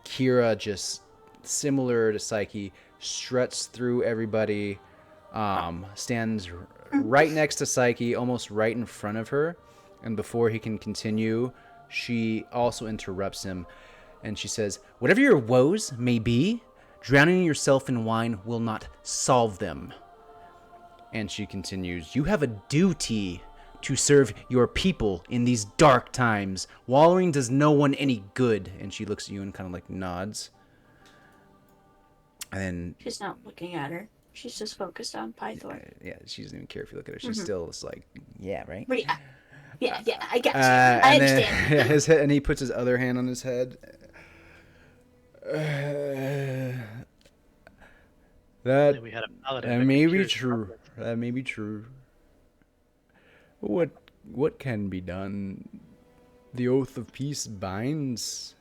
Kira, just similar to Psyche, struts through everybody, stands right next to Psyche, almost right in front of her, and before he can continue, she also interrupts him, and she says, "Whatever your woes may be, drowning yourself in wine will not solve them." And she continues, "You have a duty to serve your people in these dark times. Wallowing does no one any good." And she looks at you and kind of like nods. And then She's not looking at her. She's just focused on Pythor. yeah, she doesn't even care if you look at her. She's still just like, yeah, right? Yeah, I got you. I understand. Then, his head, and he puts his other hand on his head. That We had a paladin that that may could be cure true. problems. That may be true. What can be done? The oath of peace binds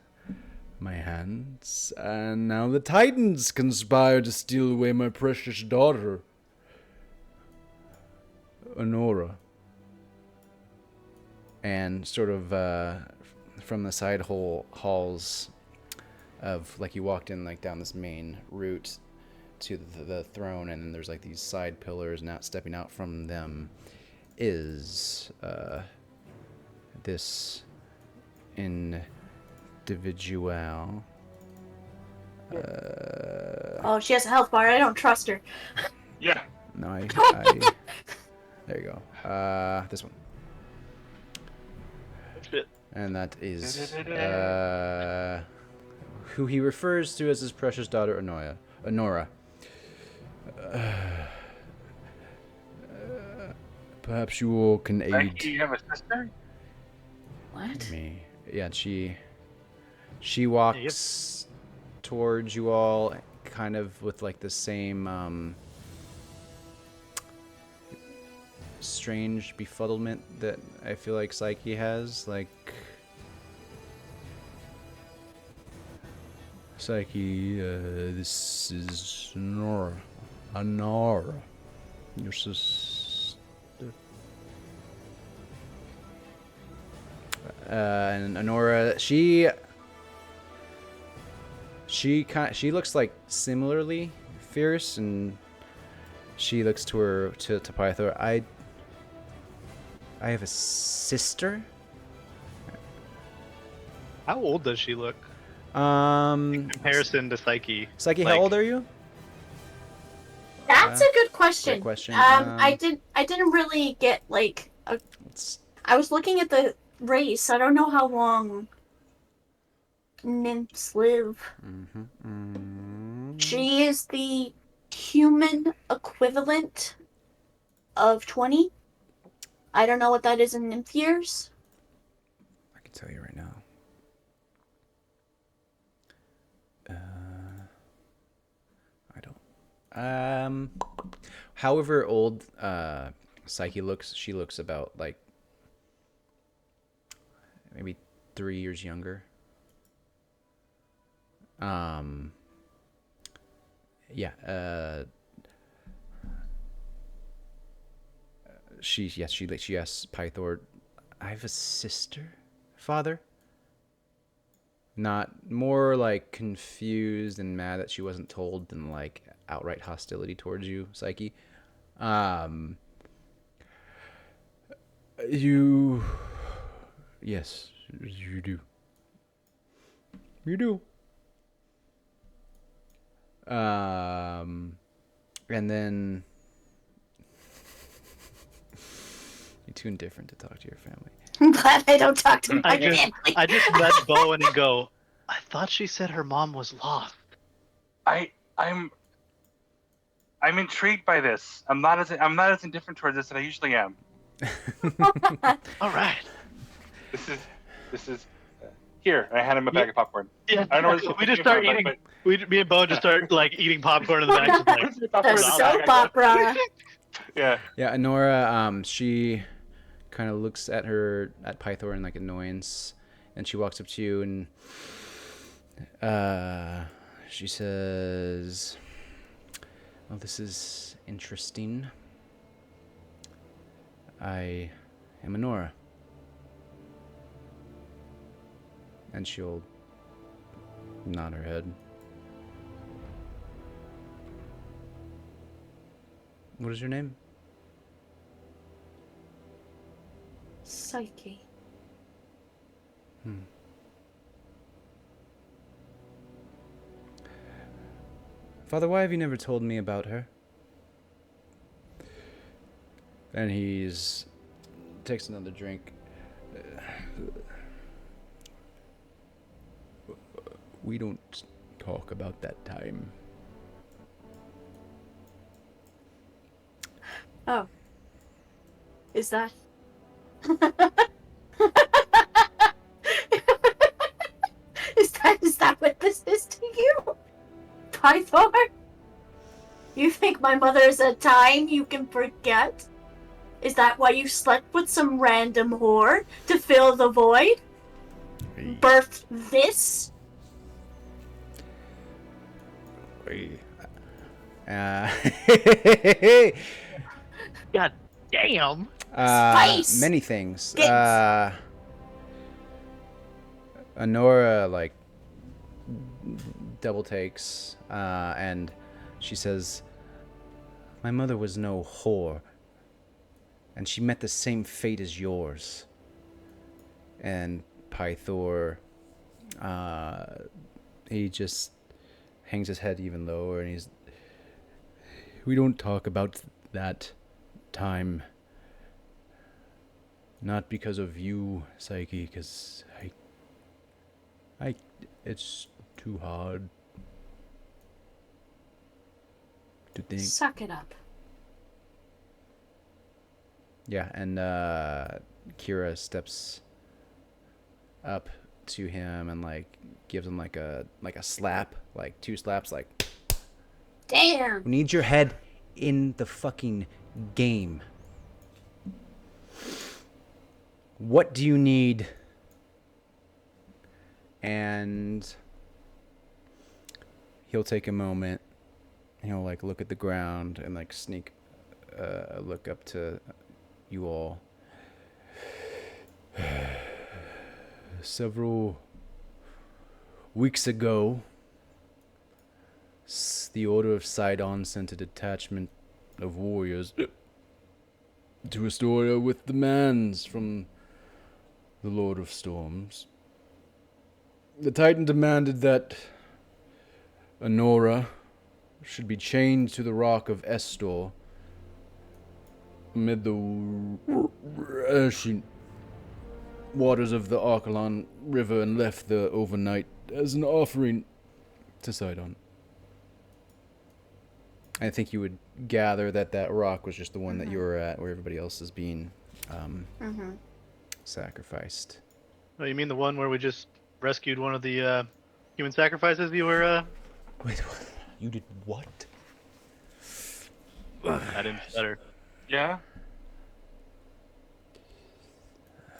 my hands, and now the Titans conspire to steal away my precious daughter, Honora. And sort of from the side halls of, like, you walked in like down this main route to the throne, and then there's like these side pillars, and stepping out from them is this individual. Oh, she has a health bar. I don't trust her. Yeah. No, there you go. This one. Shit. And that is who he refers to as his precious daughter, Honora. Perhaps you all can aid You have a sister? What? me. Yeah, she walks towards you all, kind of with like the same strange befuddlement that I feel like Psyche has. Like, Psyche, this is Honora, your sister. And Honora, she looks like similarly fierce, and she looks to Pythor. I have a sister. How old does she look? In comparison to Psyche. Psyche, how old are you? That's a good question. Great question. I didn't really get like I was looking at the race. I don't know how long nymphs live. She is the human equivalent of 20. I don't know what that is in nymph years. I can tell you right now. I don't. However old Psyche looks, she looks about like maybe 3 years younger. Yeah. She asks Pythor, I have a sister, father? Not more like confused and mad that she wasn't told than like outright hostility towards you, Psyche. Yes, you do. You do. And then you're too indifferent to talk to your family. I'm glad I don't talk to my family. I just let Bowen and go, I thought she said her mom was lost. I'm intrigued by this. I'm not as indifferent towards this as I usually am. All right. This is here. I hand him a bag of popcorn. Yeah. I don't know. We just start eating. Me and Bowen just start like eating popcorn in the back. Just, like, The soap opera. Yeah. Yeah, Honora, she kind of looks at Pythor in like annoyance, and she walks up to you and she says, well, this is interesting. I am Honora. And she'll nod her head. What is your name? Psyche. Father, why have you never told me about her? And takes another drink. We don't talk about that time. Oh. Is that... Is that what this is to you? Pythor? You think my mother is a time you can forget? Is that why you slept with some random whore to fill the void? Birthed this? God damn. Spice! Many things. Get- Honora like double takes, and she says, "My mother was no whore, and she met the same fate as yours." And Pythor, he just hangs his head even lower, and he's... We don't talk about that time. Not because of you, Psyche, because it's too hard to think. Suck it up. Yeah, and Kira steps up to him and like gives him like a slap, like 2 slaps, like. Damn. We need your head in the fucking game. What do you need? And he'll take a moment. He'll like look at the ground and like sneak a look up to you all. Several weeks ago, the Order of Sidon sent a detachment of warriors to Estoria with demands from the Lord of Storms. The Titan demanded that Honora should be chained to the rock of Estor amid the rushing waters of the Archelon River and left there overnight as an offering to Sidon. I think you would gather that that rock was just the one that you were at, where everybody else is being sacrificed. Oh, you mean the one where we just rescued one of the human sacrifices you were... Wait, you did what? I didn't stutter. Yeah.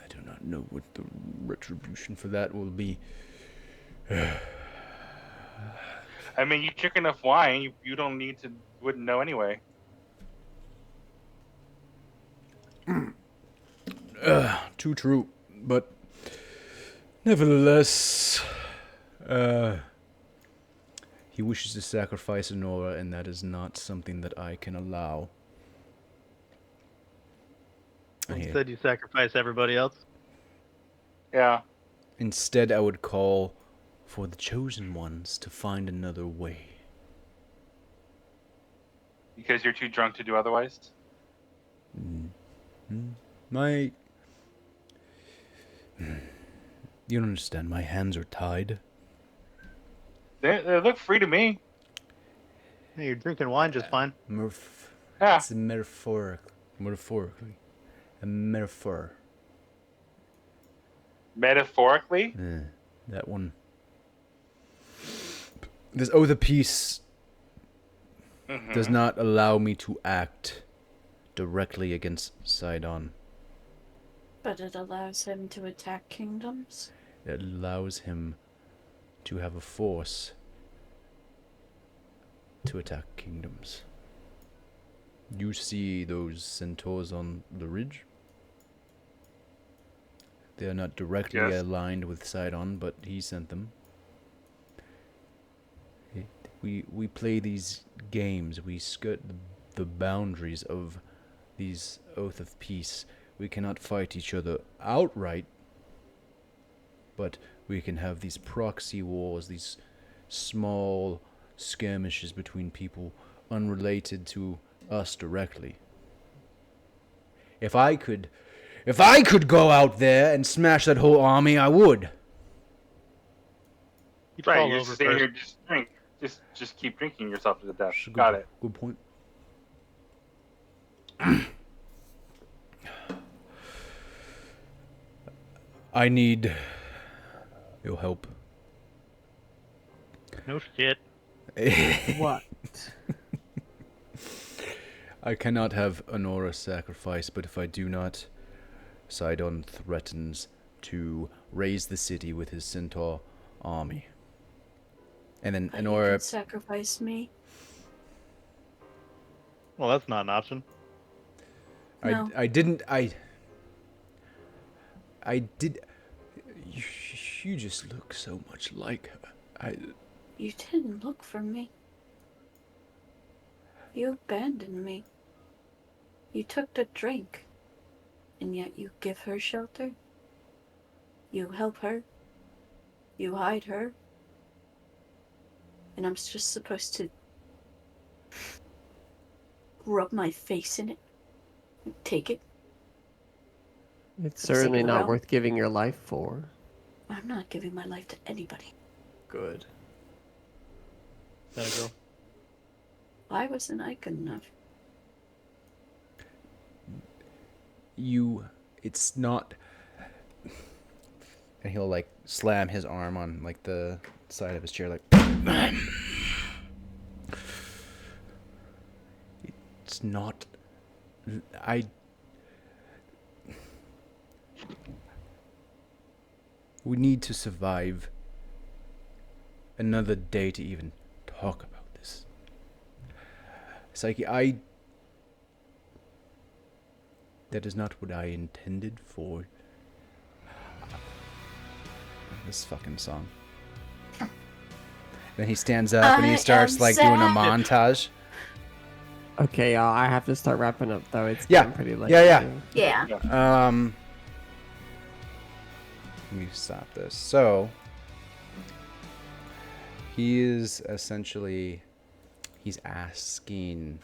I do not know what the retribution for that will be. I mean, you drink enough wine, you don't need to, wouldn't know anyway. Too true, but nevertheless, he wishes to sacrifice Honora, and that is not something that I can allow. Instead, you sacrifice everybody else. Yeah. Instead, I would call for the chosen ones to find another way. Because you're too drunk to do otherwise? My... You don't understand, my hands are tied. They look free to me. Hey, you're drinking wine just fine. Yeah. It's metaphorically. A metaphor. Metaphorically? That one. This oath of peace does not allow me to act directly against Sidon. But it allows him to attack kingdoms? It allows him to have a force to attack kingdoms. You see those centaurs on the ridge? They are not directly aligned with Sidon, but he sent them. We play these games. We skirt the boundaries of these oath of peace. We cannot fight each other outright, but we can have these proxy wars, these small skirmishes between people unrelated to us directly. If I could go out there and smash that whole army, I would. Right, you're just sitting here, just drink. Just keep drinking yourself to death. Got it. Good point. I need your help. No shit. What? I cannot have Honora sacrificed, but if I do not, Sidon threatens to raise the city with his centaur army. And then But Honora... you can sacrifice me? Well, that's not an option. No. I did... You just look so much like her. You didn't look for me. You abandoned me. You took the drink. And yet you give her shelter? You help her? You hide her? and I'm just supposed to rub my face in it and take it. It's certainly not worth giving your life for. I'm not giving my life to anybody. Good. There you go. Why wasn't I good enough? It's not. And he'll like slam his arm on like the side of his chair, like. It's not. We need to survive another day to even talk about this. Psyche, that is not what I intended for. This fucking song. Then he stands up and he starts like doing a montage. Okay, y'all, I have to start wrapping up though. It's getting pretty late. Yeah. Let me stop this. So he's asking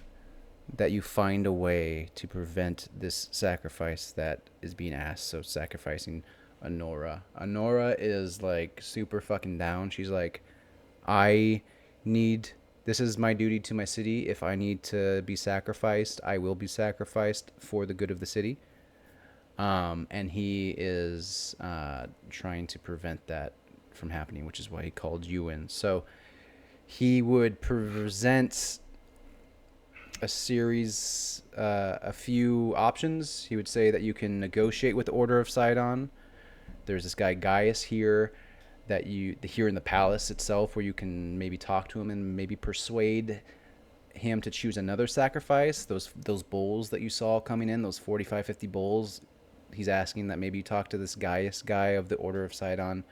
that you find a way to prevent this sacrifice that is being asked. So sacrificing Honora. Honora is like super fucking down. She's like, this is my duty to my city. If I need to be sacrificed, I will be sacrificed for the good of the city. And he is trying to prevent that from happening, which is why he called you in. So he would present a few options. He would say that you can negotiate with the Order of Sidon. There's this guy Gaius here here in the palace itself, where you can maybe talk to him and maybe persuade him to choose another sacrifice. Those bulls that you saw coming in, those 45, 50 bulls. He's asking that maybe you talk to this Gaius guy of the Order of Sidon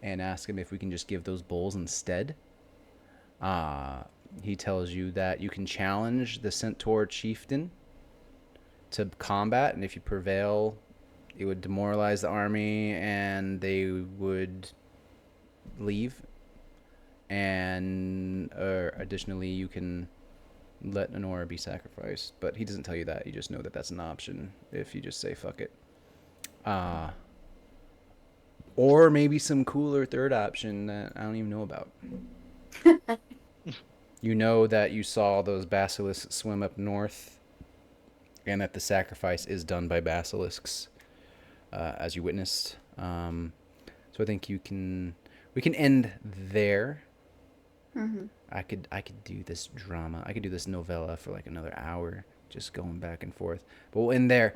and ask him if we can just give those bulls instead. He tells you that you can challenge the Centaur chieftain to combat, and if you prevail, it would demoralize the army and they would leave. And additionally, you can let Honora be sacrificed. But he doesn't tell you that. You just know that that's an option if you just say fuck it. Or maybe some cooler third option that I don't even know about. You know that you saw those basilisks swim up north, and that the sacrifice is done by basilisks, as you witnessed. So I think we can end there. Mm-hmm. I could do this drama. I could do this novella for like another hour, just going back and forth. But we'll end there.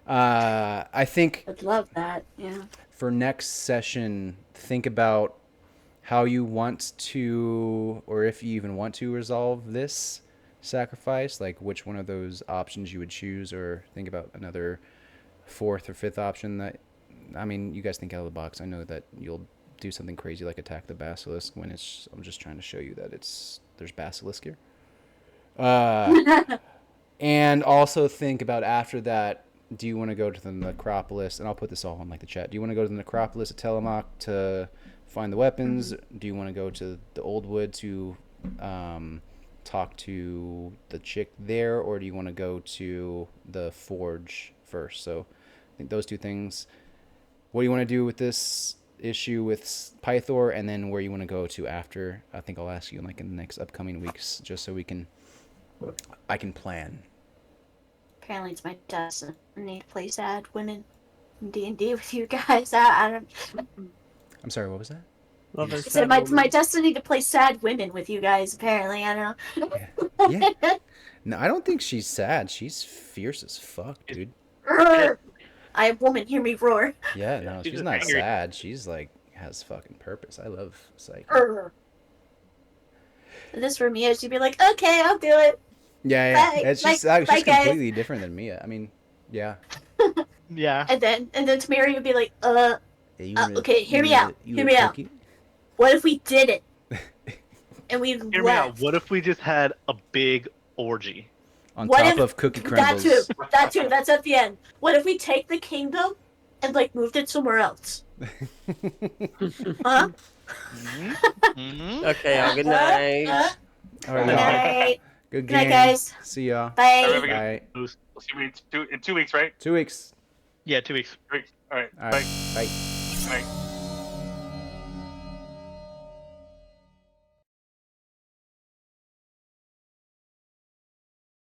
I think I'd love that. Yeah. For next session, think about how you want to, or if you even want to resolve this sacrifice, like which one of those options you would choose, or think about another fourth or fifth option that, I mean, you guys think out of the box. I know that you'll do something crazy like attack the basilisk when I'm just trying to show you that there's basilisk here. And also think about after that, do you want to go to the necropolis? And I'll put this all on like the chat. Do you want to go to the necropolis at Telemark to find the weapons? Mm-hmm. Do you want to go to the Old Wood to talk to the chick there, or do you want to go to the forge first? So I think those two things. What do you want to do with this issue with Pythor, and then where you want to go to after? I think I'll ask you like in the next upcoming weeks, just so I can plan. Apparently it's my destiny to play sad women in D&D with you guys. I don't... I'm sorry, what was that? I said my destiny to play sad women with you guys, apparently. I don't know. Yeah. No, I don't think she's sad. She's fierce as fuck, dude. I am woman, hear me roar. Yeah, no, she's not angry. Sad. She's like, has fucking purpose. I love Psyche. This for Mia, she'd be like, okay, I'll do it. Yeah. Bye. She's completely different than Mia. I mean, yeah. Yeah. And then Tamiri would be like, okay, hear me out. What if we did it? And we left? Hear me out. What if we just had a big orgy? On top of cookie crumbles. That too. That's at the end. What if we take the kingdom and like moved it somewhere else? Huh? Okay, y'all. Good night. All right, Good y'all. night. Good Good night, game. guys. See y'all. Bye. Bye. We'll see you in 2 weeks, right? 2 weeks. Yeah, 2 weeks. 2 weeks. All right. All right. Bye. Bye.